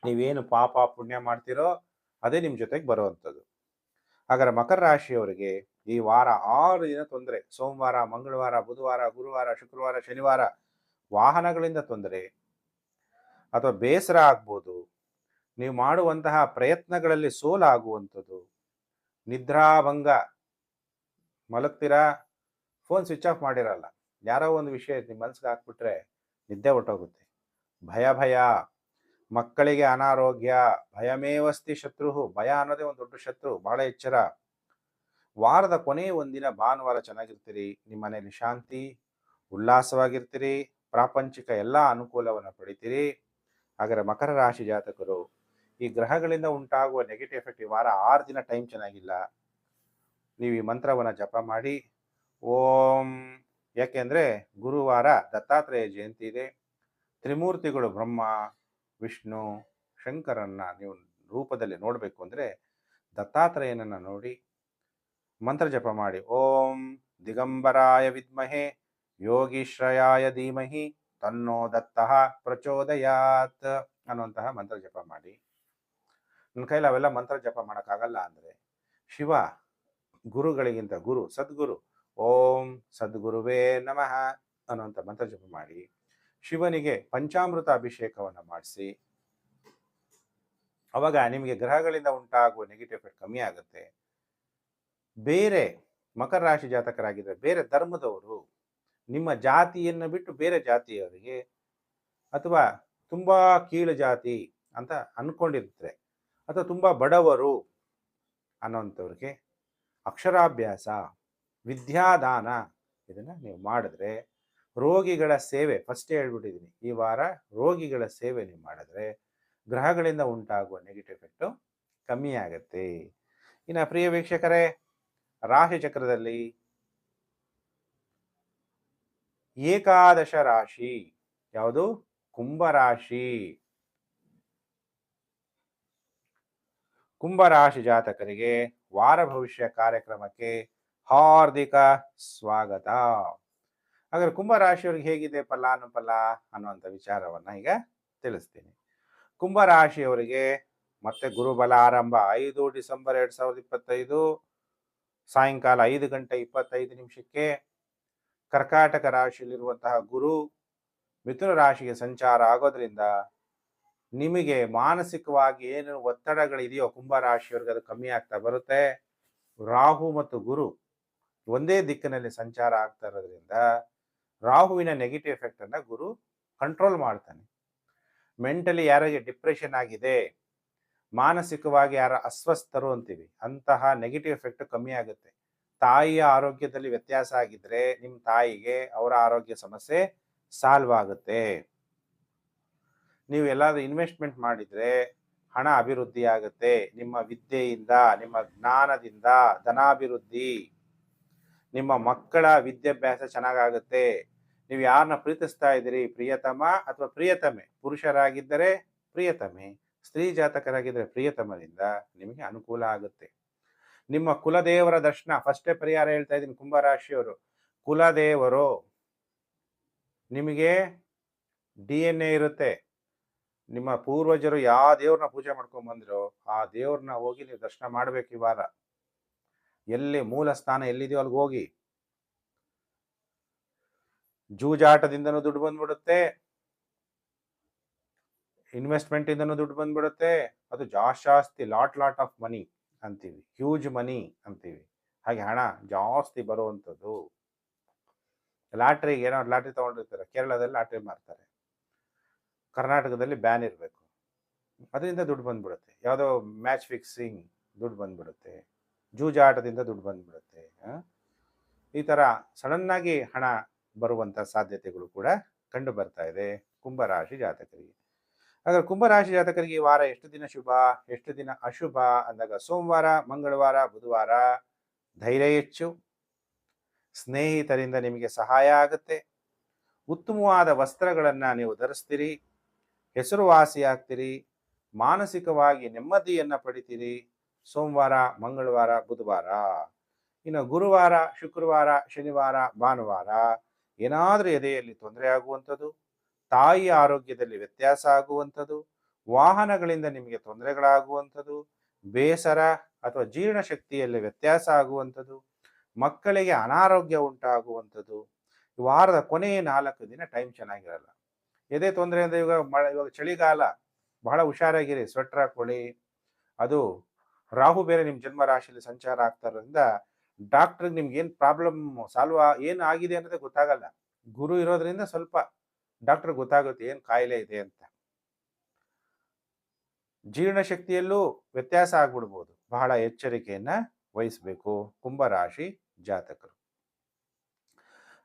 ನೀವೇನು ಪಾಪ ಪುಣ್ಯ ಮಾಡ್ತಿರೋ ಅದೇ ನಿಮ್ ಜೊತೆಗೆ ಬರುವಂಥದ್ದು. ಹಾಗಾದ್ರೆ ಮಕರ ರಾಶಿಯವರಿಗೆ ಈ ವಾರ 6 ದಿನ ತೊಂದರೆ. ಸೋಮವಾರ, ಮಂಗಳವಾರ, ಬುಧವಾರ, ಗುರುವಾರ, ಶುಕ್ರವಾರ, ಶನಿವಾರ ವಾಹನಗಳಿಂದ ತೊಂದರೆ ಅಥವಾ ಬೇಸರ ಆಗ್ಬೋದು. ನೀವು ಮಾಡುವಂತಹ ಪ್ರಯತ್ನಗಳಲ್ಲಿ ಸೋಲಾಗುವಂಥದ್ದು, ನಿದ್ರಾಭಂಗ, ಮಲಗ್ತೀರಾ, ಫೋನ್ ಸ್ವಿಚ್ ಆಫ್ ಮಾಡಿರಲ್ಲ, ಯಾರೋ ಒಂದು ವಿಷಯ ನಿಮ್ಮ ಮನಸ್ಸಿಗೆ ಹಾಕ್ಬಿಟ್ರೆ ನಿದ್ದೆ ಹೊಟ್ಟೋಗುತ್ತೆ. ಭಯ, ಮಕ್ಕಳಿಗೆ ಅನಾರೋಗ್ಯ, ಭಯಮೇವಸ್ತಿ ಶತ್ರು, ಭಯ ಅನ್ನೋದೇ ಒಂದು ದೊಡ್ಡ ಶತ್ರು, ಬಹಳ ಎಚ್ಚರ. ವಾರದ ಕೊನೆ ಒಂದಿನ ಭಾನುವಾರ ಚೆನ್ನಾಗಿರ್ತೀರಿ, ನಿಮ್ಮ ಮನೆಯಲ್ಲಿ ಶಾಂತಿ, ಉಲ್ಲಾಸವಾಗಿರ್ತೀರಿ, ಪ್ರಾಪಂಚಿಕ ಎಲ್ಲ ಅನುಕೂಲವನ್ನು ಪಡಿತೀರಿ. ಹಾಗಾದ್ರೆ ಮಕರ ರಾಶಿ ಜಾತಕರು, ಈ ಗ್ರಹಗಳಿಂದ ಉಂಟಾಗುವ ನೆಗೆಟಿವ್ ಎಫೆಕ್ಟ್ ಈ ವಾರ 6 ದಿನ ಟೈಮ್ ಚೆನ್ನಾಗಿಲ್ಲ. ನೀವು ಈ ಮಂತ್ರವನ್ನು ಜಪ ಮಾಡಿ. ಓಂ, ಯಾಕೆಂದ್ರೆ ಗುರುವಾರ ದತ್ತಾತ್ರೇಯ ಜಯಂತಿ ಇದೆ. ತ್ರಿಮೂರ್ತಿಗಳು ಬ್ರಹ್ಮ, ವಿಷ್ಣು, ಶಂಕರನ್ನ ನೀವು ರೂಪದಲ್ಲಿ ನೋಡಬೇಕು ಅಂದರೆ ದತ್ತಾತ್ರೇಯನನ್ನ ನೋಡಿ ಮಂತ್ರ ಜಪ ಮಾಡಿ. ಓಂ ದಿಗಂಬರಾಯ ವಿದ್ಮಹೆ ಯೋಗೀಶ್ರಯಾಯ ಧೀಮಹಿ ತನ್ನೋ ದತ್ತಃ ಪ್ರಚೋದಯಾತ್ ಅನ್ನುವಂತಹ ಮಂತ್ರ ಜಪ ಮಾಡಿ. ನನ್ನ ಕೈಲಿ ಅವೆಲ್ಲ ಮಂತ್ರ ಜಪ ಮಾಡೋಕ್ಕಾಗಲ್ಲ ಅಂದರೆ ಶಿವ ಗುರುಗಳಿಗಿಂತ ಗುರು ಸದ್ಗುರು, ಓಂ ಸದ್ಗುರುವೇ ನಮಃ ಅನ್ನುವಂಥ ಮಂತ್ರ ಜಪ ಮಾಡಿ. ಶಿವನಿಗೆ ಪಂಚಾಮೃತ ಅಭಿಷೇಕವನ್ನು ಮಾಡಿಸಿ. ಅವಾಗ ನಿಮಗೆ ಗ್ರಹಗಳಿಂದ ಉಂಟಾಗುವ ನೆಗೆಟಿವ್ ಎಫೆಕ್ಟ್ ಕಮ್ಮಿ ಆಗುತ್ತೆ. ಬೇರೆ ಮಕರ ರಾಶಿ ಜಾತಕರಾಗಿದ್ದರೆ ಬೇರೆ ಧರ್ಮದವರು, ನಿಮ್ಮ ಜಾತಿಯನ್ನು ಬಿಟ್ಟು ಬೇರೆ ಜಾತಿಯವರಿಗೆ ಅಥವಾ ತುಂಬಾ ಕೀಳು ಜಾತಿ ಅಂತ ಅನ್ಕೊಂಡಿರ್ತಾರೆ ಅಥವಾ ತುಂಬಾ ಬಡವರು ಅನ್ನೋಂಥವ್ರಿಗೆ ಅಕ್ಷರಾಭ್ಯಾಸ, ವಿದ್ಯಾದಾನ ಇದನ್ನ ನೀವು ಮಾಡಿದ್ರೆ, ರೋಗಿಗಳ ಸೇವೆ ಫಸ್ಟೇ ಹೇಳ್ಬಿಟ್ಟಿದ್ದೀನಿ, ಈ ವಾರ ರೋಗಿಗಳ ಸೇವೆ ನೀವು ಮಾಡಿದ್ರೆ ಗ್ರಹಗಳಿಂದ ಉಂಟಾಗುವ ನೆಗೆಟಿವ್ ಎಫೆಕ್ಟು ಕಮ್ಮಿ ಆಗುತ್ತೆ. ಇನ್ನು ಪ್ರಿಯ ವೀಕ್ಷಕರೇ, ರಾಶಿ ಚಕ್ರದಲ್ಲಿ ಏಕಾದಶ ರಾಶಿ ಯಾವುದು? ಕುಂಭರಾಶಿ. ಕುಂಭರಾಶಿ ಜಾತಕರಿಗೆ ವಾರ ಭವಿಷ್ಯ ಕಾರ್ಯಕ್ರಮಕ್ಕೆ ಹಾರ್ದಿಕ ಸ್ವಾಗತ. ಹಾಗಾದ್ರೆ ಕುಂಭರಾಶಿಯವರಿಗೆ ಹೇಗಿದೆ ಫಲಾನುಫಲ ಅನ್ನುವಂಥ ವಿಚಾರವನ್ನ ಈಗ ತಿಳಿಸ್ತೀನಿ. ಕುಂಭರಾಶಿಯವರಿಗೆ ಮತ್ತೆ ಗುರುಬಲ ಆರಂಭ 5 ಡಿಸೆಂಬರ್ 2025 ಸಾಯಂಕಾಲ 5 ಗಂಟೆ 25 ನಿಮಿಷಕ್ಕೆ ಕರ್ಕಾಟಕ ರಾಶಿಯಲ್ಲಿರುವಂತಹ ಗುರು ಮಿಥುನ ರಾಶಿಗೆ ಸಂಚಾರ ಆಗೋದ್ರಿಂದ ನಿಮಗೆ ಮಾನಸಿಕವಾಗಿ ಏನು ಒತ್ತಡಗಳಿದೆಯೋ ಕುಂಭರಾಶಿಯವರಿಗೆ ಅದು ಕಮ್ಮಿ ಆಗ್ತಾ ಬರುತ್ತೆ. ರಾಹು ಮತ್ತು ಗುರು ಒಂದೇ ದಿಕ್ಕಿನಲ್ಲಿ ಸಂಚಾರ ಆಗ್ತಾ ಇರೋದ್ರಿಂದ ರಾಹುವಿನ ನೆಗೆಟಿವ್ ಎಫೆಕ್ಟ್ ಅನ್ನ ಗುರು ಕಂಟ್ರೋಲ್ ಮಾಡ್ತಾನೆ. ಮೆಂಟಲಿ ಯಾರಿಗೆ ಡಿಪ್ರೆಷನ್ ಆಗಿದೆ, ಮಾನಸಿಕವಾಗಿ ಯಾರ ಅಸ್ವಸ್ಥರು ಅಂತೀವಿ, ಅಂತಹ ನೆಗೆಟಿವ್ ಎಫೆಕ್ಟ್ ಕಮ್ಮಿ ಆಗುತ್ತೆ. ತಾಯಿಯ ಆರೋಗ್ಯದಲ್ಲಿ ವ್ಯತ್ಯಾಸ ಆಗಿದ್ರೆ ನಿಮ್ಮ ತಾಯಿಗೆ ಅವರ ಆರೋಗ್ಯ ಸಮಸ್ಯೆ ಸಾಲ್ವ್ ಆಗುತ್ತೆ. ನೀವು ಎಲ್ಲಾದ್ರೂ ಇನ್ವೆಸ್ಟ್ಮೆಂಟ್ ಮಾಡಿದ್ರೆ ಹಣ ಅಭಿವೃದ್ಧಿ ಆಗುತ್ತೆ. ನಿಮ್ಮ ವಿದ್ಯೆಯಿಂದ, ನಿಮ್ಮ ಜ್ಞಾನದಿಂದ ಧನಾಭಿವೃದ್ಧಿ, ನಿಮ್ಮ ಮಕ್ಕಳ ವಿದ್ಯಾಭ್ಯಾಸ ಚೆನ್ನಾಗಾಗುತ್ತೆ. ನೀವು ಯಾರನ್ನ ಪ್ರೀತಿಸ್ತಾ ಇದ್ದೀರಿ, ಪ್ರಿಯತಮ ಅಥವಾ ಪ್ರಿಯತಮೆ, ಪುರುಷರಾಗಿದ್ದರೆ ಪ್ರಿಯತಮೆ, ಸ್ತ್ರೀ ಜಾತಕರಾಗಿದ್ದರೆ ಪ್ರಿಯತಮರಿಂದ ನಿಮಗೆ ಅನುಕೂಲ ಆಗುತ್ತೆ. ನಿಮ್ಮ ಕುಲದೇವರ ದರ್ಶನ, ಫಸ್ಟೇ ಪರಿಹಾರ ಹೇಳ್ತಾ ಇದ್ದೀನಿ ಕುಂಭರಾಶಿಯವರು. ಕುಲದೇವರು ನಿಮಗೆ DNA ಇರುತ್ತೆ. ನಿಮ್ಮ ಪೂರ್ವಜರು ಯಾವ ದೇವ್ರನ್ನ ಪೂಜೆ ಮಾಡ್ಕೊಂಡ್ ಬಂದಿರೋ ಆ ದೇವ್ರನ್ನ ಹೋಗಿ ನೀವು ದರ್ಶನ ಮಾಡ್ಬೇಕು ಈ ವಾರ. ಎಲ್ಲಿ ಮೂಲ ಸ್ಥಾನ ಎಲ್ಲಿದೆಯೋ ಅಲ್ಲಿಗೆ ಹೋಗಿ. ಜೂಜಾಟದಿಂದನೂ ದುಡ್ಡು ಬಂದ್ಬಿಡುತ್ತೆ, ಇನ್ವೆಸ್ಟ್ಮೆಂಟ್ ಇಂದನೂ ದುಡ್ಡು ಬಂದ್ಬಿಡುತ್ತೆ. ಅದು ಜಾಸ್ತಿ ಲಾಟ್ ಆಫ್ ಮನಿ ಅಂತೀವಿ, ಹ್ಯೂಜ್ ಮನಿ ಅಂತೀವಿ. ಹಾಗೆ ಹಣ ಜಾಸ್ತಿ ಬರುವಂಥದ್ದು. ಲಾಟ್ರಿಗೆ ಏನೋ ಲಾಟ್ರಿ ತಗೊಂಡಿರ್ತಾರೆ, ಕೇರಳದಲ್ಲಿ ಲಾಟ್ರಿ ಮಾರ್ತಾರೆ, ಕರ್ನಾಟಕದಲ್ಲಿ ಬ್ಯಾನ್ ಇರಬೇಕು, ಅದರಿಂದ ದುಡ್ಡು ಬಂದ್ಬಿಡುತ್ತೆ. ಯಾವುದೋ ಮ್ಯಾಚ್ ಫಿಕ್ಸಿಂಗ್ ದುಡ್ಡು ಬಂದ್ಬಿಡುತ್ತೆ, ಜೂಜಾಟದಿಂದ ದುಡ್ಡು ಬಂದ್ಬಿಡುತ್ತೆ. ಈ ಥರ ಸಡನ್ನಾಗಿ ಹಣ ಬರುವಂಥ ಸಾಧ್ಯತೆಗಳು ಕೂಡ ಕಂಡು ಬರ್ತಾ ಇದೆ ಕುಂಭರಾಶಿ ಜಾತಕರಿಗೆ. ಹಾಗಾದ್ರೆ ಕುಂಭರಾಶಿ ಜಾತಕರಿಗೆ ಈ ವಾರ ಎಷ್ಟು ದಿನ ಶುಭ, ಎಷ್ಟು ದಿನ ಅಶುಭ ಅಂದಾಗ, ಸೋಮವಾರ, ಮಂಗಳವಾರ, ಬುಧವಾರ ಧೈರ್ಯ ಹೆಚ್ಚು, ಸ್ನೇಹಿತರಿಂದ ನಿಮಗೆ ಸಹಾಯ ಆಗುತ್ತೆ, ಉತ್ತಮವಾದ ವಸ್ತ್ರಗಳನ್ನು ನೀವು ಧರಿಸ್ತೀರಿ, ಹೆಸರುವಾಸಿಯಾಗ್ತೀರಿ, ಮಾನಸಿಕವಾಗಿ ನೆಮ್ಮದಿಯನ್ನು ಪಡಿತೀರಿ. ಸೋಮವಾರ, ಮಂಗಳವಾರ, ಬುಧವಾರ. ಇನ್ನು ಗುರುವಾರ, ಶುಕ್ರವಾರ, ಶನಿವಾರ, ಭಾನುವಾರ ಏನಾದರೂ ಎದೆಯಲ್ಲಿ ತೊಂದರೆ ಆಗುವಂಥದ್ದು, ತಾಯಿಯ ಆರೋಗ್ಯದಲ್ಲಿ ವ್ಯತ್ಯಾಸ ಆಗುವಂಥದ್ದು, ವಾಹನಗಳಿಂದ ನಿಮಗೆ ತೊಂದರೆಗಳಾಗುವಂಥದ್ದು, ಬೇಸರ ಅಥವಾ ಜೀರ್ಣಶಕ್ತಿಯಲ್ಲಿ ವ್ಯತ್ಯಾಸ ಆಗುವಂಥದ್ದು, ಮಕ್ಕಳಿಗೆ ಅನಾರೋಗ್ಯ ಉಂಟಾಗುವಂಥದ್ದು. ವಾರದ ಕೊನೆಯ 4 ದಿನ ಟೈಮ್ ಚೆನ್ನಾಗಿರಲ್ಲ. ಎದೆ ತೊಂದರೆ ಅಂದರೆ ಇವಾಗ ಚಳಿಗಾಲ, ಬಹಳ ಹುಷಾರಾಗಿರಿ, ಸ್ವೆಟರ್ ಹಾಕೊಳ್ಳಿ. ಅದು ರಾಹು ಬೇರೆ ನಿಮ್ಮ ಜನ್ಮ ರಾಶಿಯಲ್ಲಿ ಸಂಚಾರ ಆಗ್ತಾ ಇರೋದ್ರಿಂದ ಡಾಕ್ಟ್ರಿಗೆ ನಿಮ್ಗೆ ಏನು ಪ್ರಾಬ್ಲಮ್ ಸಾಲ್ವ್ ಏನು ಆಗಿದೆ ಅನ್ನೋದೇ ಗೊತ್ತಾಗಲ್ಲ. ಗುರು ಇರೋದ್ರಿಂದ ಸ್ವಲ್ಪ ಡಾಕ್ಟ್ರಿಗೆ ಗೊತ್ತಾಗುತ್ತೆ ಏನು ಕಾಯಿಲೆ ಇದೆ ಅಂತ. ಜೀರ್ಣಶಕ್ತಿಯಲ್ಲೂ ವ್ಯತ್ಯಾಸ ಆಗ್ಬಿಡ್ಬೋದು. ಬಹಳ ಎಚ್ಚರಿಕೆಯನ್ನ ವಹಿಸಬೇಕು ಕುಂಭರಾಶಿ ಜಾತಕರು.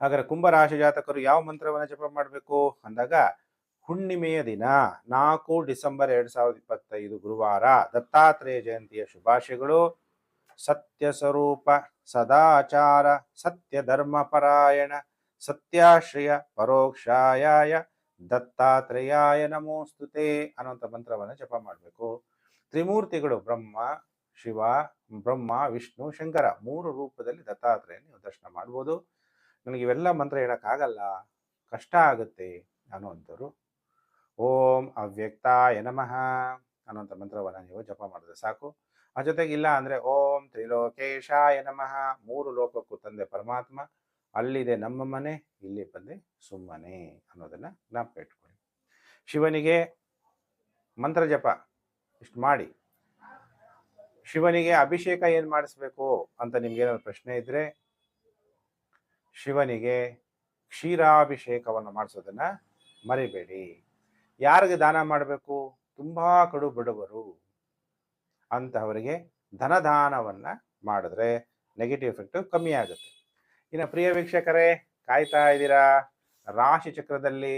ಹಾಗಾದ್ರೆ ಕುಂಭರಾಶಿ ಜಾತಕರು ಯಾವ ಮಂತ್ರವನ್ನ ಜಪ ಮಾಡಬೇಕು ಅಂದಾಗ, ಹುಣ್ಣಿಮೆಯ ದಿನ 4 ಡಿಸೆಂಬರ್ 2025 ಗುರುವಾರ, ದತ್ತಾತ್ರೇಯ ಜಯಂತಿಯ ಶುಭಾಶಯಗಳು. ಸತ್ಯ ಸ್ವರೂಪ, ಸದಾಚಾರ, ಸತ್ಯ ಧರ್ಮ ಪರಾಯಣ, ಸತ್ಯಾಶ್ರಯ ಪರೋಕ್ಷಾಯಾಯ ದತ್ತಾತ್ರೇಯಾಯ ನಮೋಸ್ತುತೆ ಅನ್ನುವಂಥ ಮಂತ್ರವನ್ನು ಜಪ ಮಾಡಬೇಕು. ತ್ರಿಮೂರ್ತಿಗಳು ಬ್ರಹ್ಮ, ವಿಷ್ಣು, ಶಂಕರ 3 ರೂಪದಲ್ಲಿ ದತ್ತಾತ್ರೇಯ ನೀವು ದರ್ಶನ ಮಾಡ್ಬೋದು. ನನಗೆ ಇವೆಲ್ಲ ಮಂತ್ರ ಹೇಳೋಕ್ಕಾಗಲ್ಲ, ಕಷ್ಟ ಆಗುತ್ತೆ ಅನ್ನುವಂಥವ್ರು ಓಂ ಅವ್ಯಕ್ತಾಯ ನಮಃ ಅನ್ನುವಂಥ ಮಂತ್ರವನ್ನು ನೀವು ಜಪ ಮಾಡಿದ್ರೆ ಸಾಕು. ಆ ಜೊತೆಗೆ ಇಲ್ಲ ಅಂದರೆ ಓಂ ತ್ರಿಲೋಕೇಶಾಯ ನಮಃ, 3 ಲೋಕಕ್ಕೂ ತಂದೆ ಪರಮಾತ್ಮ, ಅಲ್ಲಿದೆ ನಮ್ಮ ಮನೆ, ಇಲ್ಲಿ ಬಂದೆ ಸುಮ್ಮನೆ ಅನ್ನೋದನ್ನು ಜ್ಞಾಪಕ ಇಟ್ಕೊಳ್ಳಿ. ಶಿವನಿಗೆ ಮಂತ್ರ ಜಪ ಇಷ್ಟು ಮಾಡಿ, ಶಿವನಿಗೆ ಅಭಿಷೇಕ ಏನು ಮಾಡಿಸ್ಬೇಕು ಅಂತ ನಿಮ್ಗೇನಾದ್ರು ಪ್ರಶ್ನೆ ಇದ್ದರೆ, ಶಿವನಿಗೆ ಕ್ಷೀರಾಭಿಷೇಕವನ್ನು ಮಾಡಿಸೋದನ್ನು ಮರಿಬೇಡಿ. ಯಾರಿಗೆ ದಾನ ಮಾಡಬೇಕು? ತುಂಬ ಕಡು ಬಡವರು ಅಂತಹವರಿಗೆ ಧನದಾನವನ್ನು ಮಾಡಿದ್ರೆ ನೆಗೆಟಿವ್ ಎಫೆಕ್ಟ್ ಕಮ್ಮಿ ಆಗುತ್ತೆ. ಇನ್ನು ಪ್ರಿಯ ವೀಕ್ಷಕರೇ, ಕಾಯ್ತಾ ಇದ್ದೀರಾ? ರಾಶಿ ಚಕ್ರದಲ್ಲಿ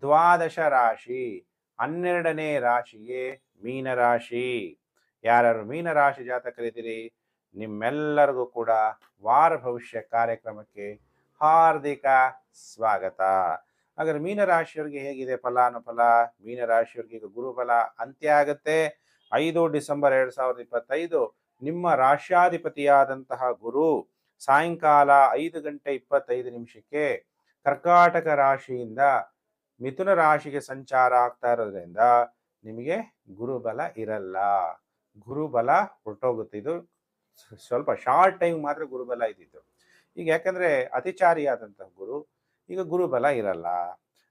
ದ್ವಾದಶ ರಾಶಿ 12ನೇ ರಾಶಿಯೇ ಮೀನರಾಶಿ. ಯಾರ್ಯಾರು ಮೀನರಾಶಿ ಜಾತಕರಿದ್ದೀರಿ, ನಿಮ್ಮೆಲ್ಲರಿಗೂ ಕೂಡ ವಾರ ಭವಿಷ್ಯ ಕಾರ್ಯಕ್ರಮಕ್ಕೆ ಹಾರ್ದಿಕ ಸ್ವಾಗತ. ಹಾಗಾದ್ರೆ ಮೀನರಾಶಿಯವರಿಗೆ ಹೇಗಿದೆ ಫಲಾನುಫಲ? ಮೀನರಾಶಿಯವರಿಗೆ ಈಗ ಗುರುಫಲ ಅಂತ್ಯ ಆಗುತ್ತೆ. 5 ಡಿಸೆಂಬರ್ 2025 ನಿಮ್ಮ ರಾಶ್ಯಾಧಿಪತಿಯಾದಂತಹ ಗುರು ಸಾಯಂಕಾಲ 5:25 ಕರ್ಕಾಟಕ ರಾಶಿಯಿಂದ ಮಿಥುನ ರಾಶಿಗೆ ಸಂಚಾರ ಆಗ್ತಾ ಇರೋದ್ರಿಂದ ನಿಮಗೆ ಗುರುಬಲ ಇರಲ್ಲ, ಗುರುಬಲ ಹೊರಟೋಗುತ್ತೆ. ಇದು ಸ್ವಲ್ಪ ಶಾರ್ಟ್ ಟೈಮ್ ಮಾತ್ರ ಗುರುಬಲ ಇದ್ದಿದ್ದು. ಈಗ ಯಾಕಂದ್ರೆ ಅತಿಚಾರಿಯಾದಂತಹ ಗುರು, ಈಗ ಗುರುಬಲ ಇರಲ್ಲ.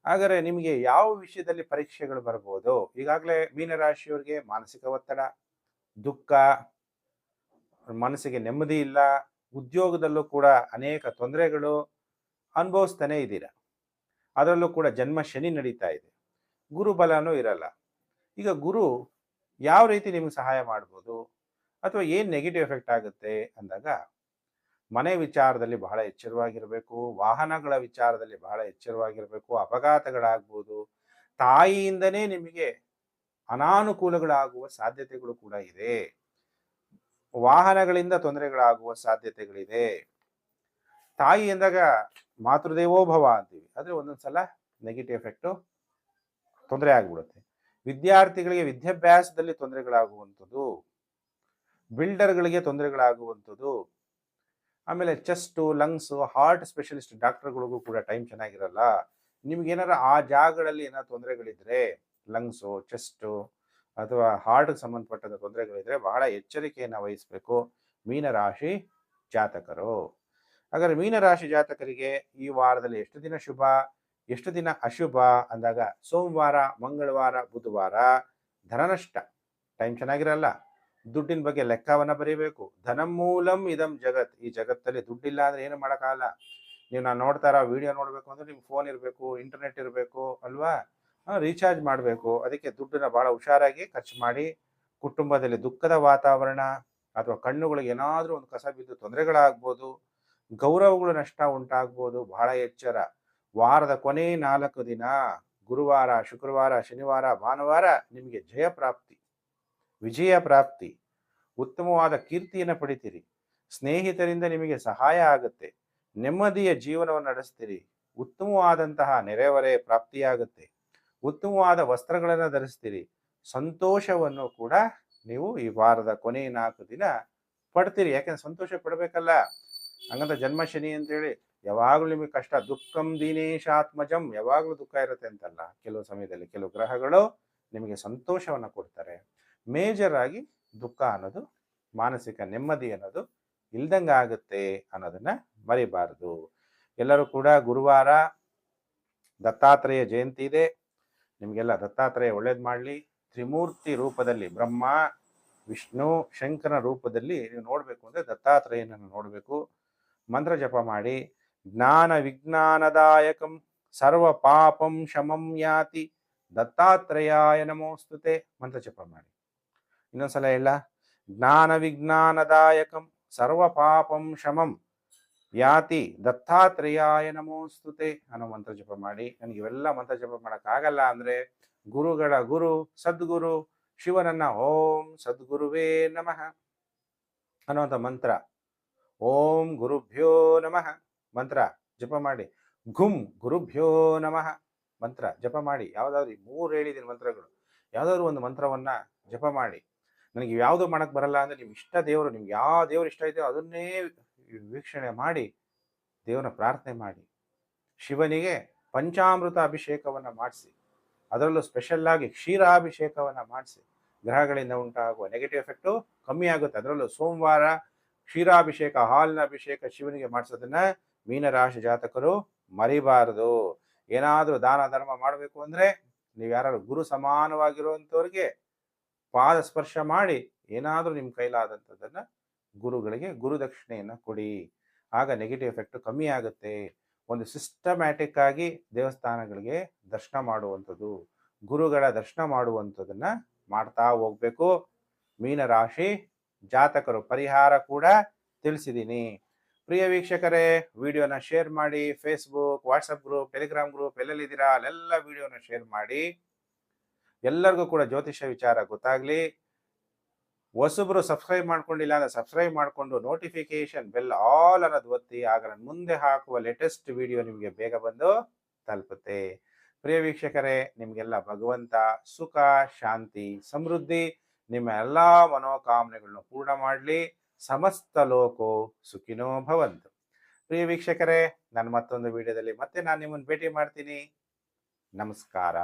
ಹಾಗಾದ್ರೆ ನಿಮಗೆ ಯಾವ ವಿಷಯದಲ್ಲಿ ಪರೀಕ್ಷೆಗಳು ಬರ್ಬೋದು? ಈಗಾಗಲೇ ಮೀನರಾಶಿಯವರಿಗೆ ಮಾನಸಿಕ ಒತ್ತಡ, ದುಃಖ, ಮನಸ್ಸಿಗೆ ನೆಮ್ಮದಿ ಇಲ್ಲ, ಉದ್ಯೋಗದಲ್ಲೂ ಕೂಡ ಅನೇಕ ತೊಂದರೆಗಳು ಅನುಭವಿಸ್ತಾನೆ ಇದ್ದೀರಾ. ಅದರಲ್ಲೂ ಕೂಡ ಜನ್ಮ ಶನಿ ನಡೀತಾ ಇದೆ, ಗುರುಬಲನೂ ಇರಲ್ಲ. ಈಗ ಗುರು ಯಾವ ರೀತಿ ನಿಮ್ಗೆ ಸಹಾಯ ಮಾಡ್ಬೋದು ಅಥವಾ ಏನು ನೆಗೆಟಿವ್ ಎಫೆಕ್ಟ್ ಆಗುತ್ತೆ ಅಂದಾಗ, ಮನೆ ವಿಚಾರದಲ್ಲಿ ಬಹಳ ಎಚ್ಚರವಾಗಿರಬೇಕು, ವಾಹನಗಳ ವಿಚಾರದಲ್ಲಿ ಬಹಳ ಎಚ್ಚರವಾಗಿರಬೇಕು, ಅಪಘಾತಗಳಾಗ್ಬೋದು, ತಾಯಿಯಿಂದನೇ ನಿಮಗೆ ಅನಾನುಕೂಲಗಳಾಗುವ ಸಾಧ್ಯತೆಗಳು ಕೂಡ ಇದೆ. ವಾಹನಗಳಿಂದ ತೊಂದರೆಗಳಾಗುವ ಸಾಧ್ಯತೆಗಳಿದೆ. ತಾಯಿ ಎಂದಾಗ ಮಾತೃದೇವೋಭವ ಅಂತೀವಿ, ಆದರೆ ಒಂದೊಂದ್ಸಲ ನೆಗೆಟಿವ್ ಎಫೆಕ್ಟು ತೊಂದರೆ ಆಗ್ಬಿಡುತ್ತೆ. ವಿದ್ಯಾರ್ಥಿಗಳಿಗೆ ವಿದ್ಯಾಭ್ಯಾಸದಲ್ಲಿ ತೊಂದರೆಗಳಾಗುವಂಥದ್ದು, ಬಿಲ್ಡರ್ಗಳಿಗೆ ತೊಂದರೆಗಳಾಗುವಂಥದ್ದು, ಆಮೇಲೆ ಚೆಸ್ಟು, ಲಂಗ್ಸು, ಹಾರ್ಟ್ ಸ್ಪೆಷಲಿಸ್ಟ್ ಡಾಕ್ಟರ್ಗಳಿಗೂ ಕೂಡ ಟೈಮ್ ಚೆನ್ನಾಗಿರಲ್ಲ. ನಿಮ್ಗೇನಾರ ಆ ಜಾಗಗಳಲ್ಲಿ ಏನಾರ ತೊಂದರೆಗಳಿದ್ರೆ, ಲಂಗ್ಸು, ಚೆಸ್ಟು ಅಥವಾ ಹಾರ್ಟ್ಗೆ ಸಂಬಂಧಪಟ್ಟಂಥ ತೊಂದರೆಗಳಿದ್ರೆ ಬಹಳ ಎಚ್ಚರಿಕೆಯನ್ನು ವಹಿಸಬೇಕು ಮೀನರಾಶಿ ಜಾತಕರು. ಹಾಗಾದ್ರೆ ಮೀನರಾಶಿ ಜಾತಕರಿಗೆ ಈ ವಾರದಲ್ಲಿ ಎಷ್ಟು ದಿನ ಶುಭ, ಎಷ್ಟು ದಿನ ಅಶುಭ ಅಂದಾಗ ಸೋಮವಾರ, ಮಂಗಳವಾರ, ಬುಧವಾರ ಧನನಷ್ಟ, ಟೈಮ್ ಚೆನ್ನಾಗಿರಲ್ಲ. ದುಡ್ಡಿನ ಬಗ್ಗೆ ಲೆಕ್ಕವನ್ನ ಬರೀಬೇಕು. ಧನಮೂಲಂ ಇದಂ ಜಗತ್, ಈ ಜಗತ್ತಲ್ಲಿ ದುಡ್ಡಿಲ್ಲ ಅಂದ್ರೆ ಏನು ಮಾಡೋಕ್ಕಾಗಲ್ಲ. ನೀವು ನಾನು ನೋಡ್ತಾರ ವಿಡಿಯೋ ನೋಡ್ಬೇಕು ಅಂದ್ರೆ ನಿಮ್ಗೆ ಫೋನ್ ಇರಬೇಕು, ಇಂಟರ್ನೆಟ್ ಇರಬೇಕು ಅಲ್ವಾ, ರೀಚಾರ್ಜ್ ಮಾಡಬೇಕು. ಅದಕ್ಕೆ ದುಡ್ಡನ್ನ ಬಹಳ ಹುಷಾರಾಗಿ ಖರ್ಚು ಮಾಡಿ. ಕುಟುಂಬದಲ್ಲಿ ದುಃಖದ ವಾತಾವರಣ ಅಥವಾ ಕಣ್ಣುಗಳಿಗೆ ಏನಾದರೂ ಒಂದು ಕಸ ಬಿದ್ದು ತೊಂದರೆಗಳಾಗ್ಬೋದು, ಗೌರವಗಳು ನಷ್ಟ ಉಂಟಾಗ್ಬೋದು. ಬಹಳ ಎಚ್ಚರ. ವಾರದ ಕೊನೆ 4 ದಿನ ಗುರುವಾರ, ಶುಕ್ರವಾರ, ಶನಿವಾರ, ಭಾನುವಾರ ನಿಮಗೆ ಜಯ ಪ್ರಾಪ್ತಿ, ವಿಜಯ ಪ್ರಾಪ್ತಿ, ಉತ್ತಮವಾದ ಕೀರ್ತಿಯನ್ನು ಪಡಿತೀರಿ. ಸ್ನೇಹಿತರಿಂದ ನಿಮಗೆ ಸಹಾಯ ಆಗುತ್ತೆ. ನೆಮ್ಮದಿಯ ಜೀವನವನ್ನು ನಡೆಸ್ತೀರಿ. ಉತ್ತಮವಾದಂತಹ ನೆರೆಹೊರೆ ಪ್ರಾಪ್ತಿಯಾಗುತ್ತೆ. ಉತ್ತಮವಾದ ವಸ್ತ್ರಗಳನ್ನು ಧರಿಸ್ತೀರಿ. ಸಂತೋಷವನ್ನು ಕೂಡ ನೀವು ಈ ವಾರದ ಕೊನೆ 4 ದಿನ ಪಡ್ತೀರಿ. ಯಾಕೆಂದ್ರೆ ಸಂತೋಷ ಪಡಬೇಕಲ್ಲ. ಹಂಗಂತ ಜನ್ಮ ಶನಿ ಅಂತೇಳಿ ಯಾವಾಗಲೂ ನಿಮಗೆ ಕಷ್ಟ, ದುಃಖಂ ದೀನೇಶಾತ್ಮಜಂ, ಯಾವಾಗಲೂ ದುಃಖ ಇರುತ್ತೆ ಅಂತಲ್ಲ. ಕೆಲವು ಸಮಯದಲ್ಲಿ ಕೆಲವು ಗ್ರಹಗಳು ನಿಮಗೆ ಸಂತೋಷವನ್ನು ಕೊಡ್ತಾರೆ. ಮೇಜರ್ ಆಗಿ ದುಃಖ ಅನ್ನೋದು, ಮಾನಸಿಕ ನೆಮ್ಮದಿ ಅನ್ನೋದು ಇಲ್ದಂಗೆ ಆಗುತ್ತೆ ಅನ್ನೋದನ್ನ ಮರಿಬಾರದು. ಎಲ್ಲರೂ ಕೂಡ ಗುರುವಾರ ದತ್ತಾತ್ರೇಯ ಜಯಂತಿ ಇದೆ. ನಿಮಗೆಲ್ಲ ದತ್ತಾತ್ರೇಯ ಒಳ್ಳೇದು ಮಾಡಲಿ. ತ್ರಿಮೂರ್ತಿ ರೂಪದಲ್ಲಿ ಬ್ರಹ್ಮ, ವಿಷ್ಣು, ಶಂಕರನ ರೂಪದಲ್ಲಿ ನೀವು ನೋಡಬೇಕು ಅಂದರೆ ದತ್ತಾತ್ರೇಯನನ್ನು ನೋಡಬೇಕು. ಮಂತ್ರ ಜಪ ಮಾಡಿ. ಜ್ಞಾನ ವಿಜ್ಞಾನದಾಯಕಂ ಸರ್ವ ಪಾಪಂ ಶಮಂ ಯಾತಿ ದತ್ತಾತ್ರೇಯಾಯ ನಮೋಸ್ತುತೆ ಮಂತ್ರ ಜಪ ಮಾಡಿ. ಇನ್ನೊಂದ್ಸಲ ಹೇಳ, ಜ್ಞಾನ ವಿಜ್ಞಾನದಾಯಕಂ ಸರ್ವ ಪಾಪಂ ಶಮಂ ಯಾತಿ ದತ್ತಾತ್ರೇಯಾಯ ನಮೋಸ್ತುತೆ ಅನ್ನೋ ಮಂತ್ರ ಜಪ ಮಾಡಿ. ನನಗೆ ಇವೆಲ್ಲ ಮಂತ್ರ ಜಪ ಮಾಡೋಕ್ಕಾಗಲ್ಲ ಅಂದರೆ ಗುರುಗಳ ಗುರು ಸದ್ಗುರು ಶಿವನನ್ನ ಓಂ ಸದ್ಗುರುವೇ ನಮಃ ಅನ್ನೋಂಥ ಮಂತ್ರ, ಓಂ ಗುರುಭ್ಯೋ ನಮಃ ಮಂತ್ರ ಜಪ ಮಾಡಿ. ಘುಂ ಗುರುಭ್ಯೋ ನಮಃ ಮಂತ್ರ ಜಪ ಮಾಡಿ. ಯಾವುದಾದ್ರು 3 ಹೇಳಿದ್ದೀನಿ ಮಂತ್ರಗಳು, ಯಾವುದಾದ್ರು ಒಂದು ಮಂತ್ರವನ್ನ ಜಪ ಮಾಡಿ. ನನಗೆ ಯಾವುದು ಮಾಡಕ್ಕೆ ಬರಲ್ಲ ಅಂದರೆ ನಿಮ್ಮ ಇಷ್ಟ ದೇವರು, ನಿಮ್ಗೆ ಯಾವ ದೇವರು ಇಷ್ಟ ಇದೆಯೋ ಅದನ್ನೇ ವೀಕ್ಷಣೆ ಮಾಡಿ ದೇವರ ಪ್ರಾರ್ಥನೆ ಮಾಡಿ. ಶಿವನಿಗೆ ಪಂಚಾಮೃತ ಅಭಿಷೇಕವನ್ನು ಮಾಡಿಸಿ, ಅದರಲ್ಲೂ ಸ್ಪೆಷಲ್ ಆಗಿ ಕ್ಷೀರಾಭಿಷೇಕವನ್ನು ಮಾಡಿಸಿ. ಗ್ರಹಗಳಿಂದ ಉಂಟಾಗುವ ನೆಗೆಟಿವ್ ಎಫೆಕ್ಟು ಕಮ್ಮಿ ಆಗುತ್ತೆ. ಅದರಲ್ಲೂ ಸೋಮವಾರ ಕ್ಷೀರಾಭಿಷೇಕ, ಹಾಲಿನ ಅಭಿಷೇಕ ಶಿವನಿಗೆ ಮಾಡಿಸೋದನ್ನ ಮೀನರಾಶಿ ಜಾತಕರು ಮರಿಬಾರದು. ಏನಾದರೂ ದಾನ ಧರ್ಮ ಮಾಡಬೇಕು ಅಂದರೆ ನೀವು ಯಾರು ಗುರು ಸಮಾನವಾಗಿರುವಂಥವ್ರಿಗೆ ಪಾದ ಸ್ಪರ್ಶ ಮಾಡಿ ಏನಾದರೂ ನಿಮ್ಮ ಕೈಲಾದಂಥದ್ದನ್ನು ಗುರುಗಳಿಗೆ ಗುರುದಕ್ಷಿಣೆಯನ್ನು ಕೊಡಿ. ಆಗ ನೆಗೆಟಿವ್ ಎಫೆಕ್ಟ್ ಕಮ್ಮಿ ಆಗುತ್ತೆ. ಒಂದು ಸಿಸ್ಟಮ್ಯಾಟಿಕ್ ಆಗಿ ದೇವಸ್ಥಾನಗಳಿಗೆ ದರ್ಶನ ಮಾಡುವಂಥದ್ದು, ಗುರುಗಳ ದರ್ಶನ ಮಾಡುವಂಥದ್ದನ್ನು ಮಾಡ್ತಾ ಹೋಗ್ಬೇಕು. ಮೀನರಾಶಿ ಜಾತಕರು ಪರಿಹಾರ ಕೂಡ ತಿಳಿಸಿದ್ದೀನಿ. ಪ್ರಿಯ ವೀಕ್ಷಕರೇ, ವಿಡಿಯೋನ ಶೇರ್ ಮಾಡಿ. Facebook, WhatsApp group, Telegram group ಎಲ್ಲೆಲ್ಲಿದ್ದೀರಾ ಅಲ್ಲೆಲ್ಲ ವಿಡಿಯೋನ ಶೇರ್ ಮಾಡಿ. ಎಲ್ಲರಿಗೂ ಕೂಡ ಜ್ಯೋತಿಷ್ಯ ವಿಚಾರ ಗೊತ್ತಾಗ್ಲಿ. ಹೊಸಬ್ರು ಸಬ್ಸ್ಕ್ರೈಬ್ ಮಾಡ್ಕೊಂಡಿಲ್ಲ ಅಂದ್ರೆ ಸಬ್ಸ್ಕ್ರೈಬ್ ಮಾಡಿಕೊಂಡು ನೋಟಿಫಿಕೇಶನ್ ಬೆಲ್ ಆಲ್ ಅನ್ನೋದು ಒತ್ತಿ. ಆಗ ನಾನು ಮುಂದೆ ಹಾಕುವ ಲೇಟೆಸ್ಟ್ ವಿಡಿಯೋ ನಿಮಗೆ ಬೇಗ ಬಂದು ತಲುಪುತ್ತೆ. ಪ್ರಿಯ ವೀಕ್ಷಕರೇ, ನಿಮಗೆಲ್ಲ ಭಗವಂತ ಸುಖ, ಶಾಂತಿ, ಸಮೃದ್ಧಿ, ನಿಮ್ಮ ಎಲ್ಲ ಮನೋಕಾಮನೆಗಳನ್ನು ಪೂರ್ಣ ಮಾಡಲಿ. ಸಮಸ್ತ ಲೋಕೋ ಸುಖಿನೋ ಭವಂತು. ಪ್ರಿಯ ವೀಕ್ಷಕರೇ, ನಾನು ಮತ್ತೊಂದು ವಿಡಿಯೋದಲ್ಲಿ ಮತ್ತೆ ನಾನು ನಿಮ್ಮನ್ನು ಭೇಟಿ ಮಾಡ್ತೀನಿ. ನಮಸ್ಕಾರ.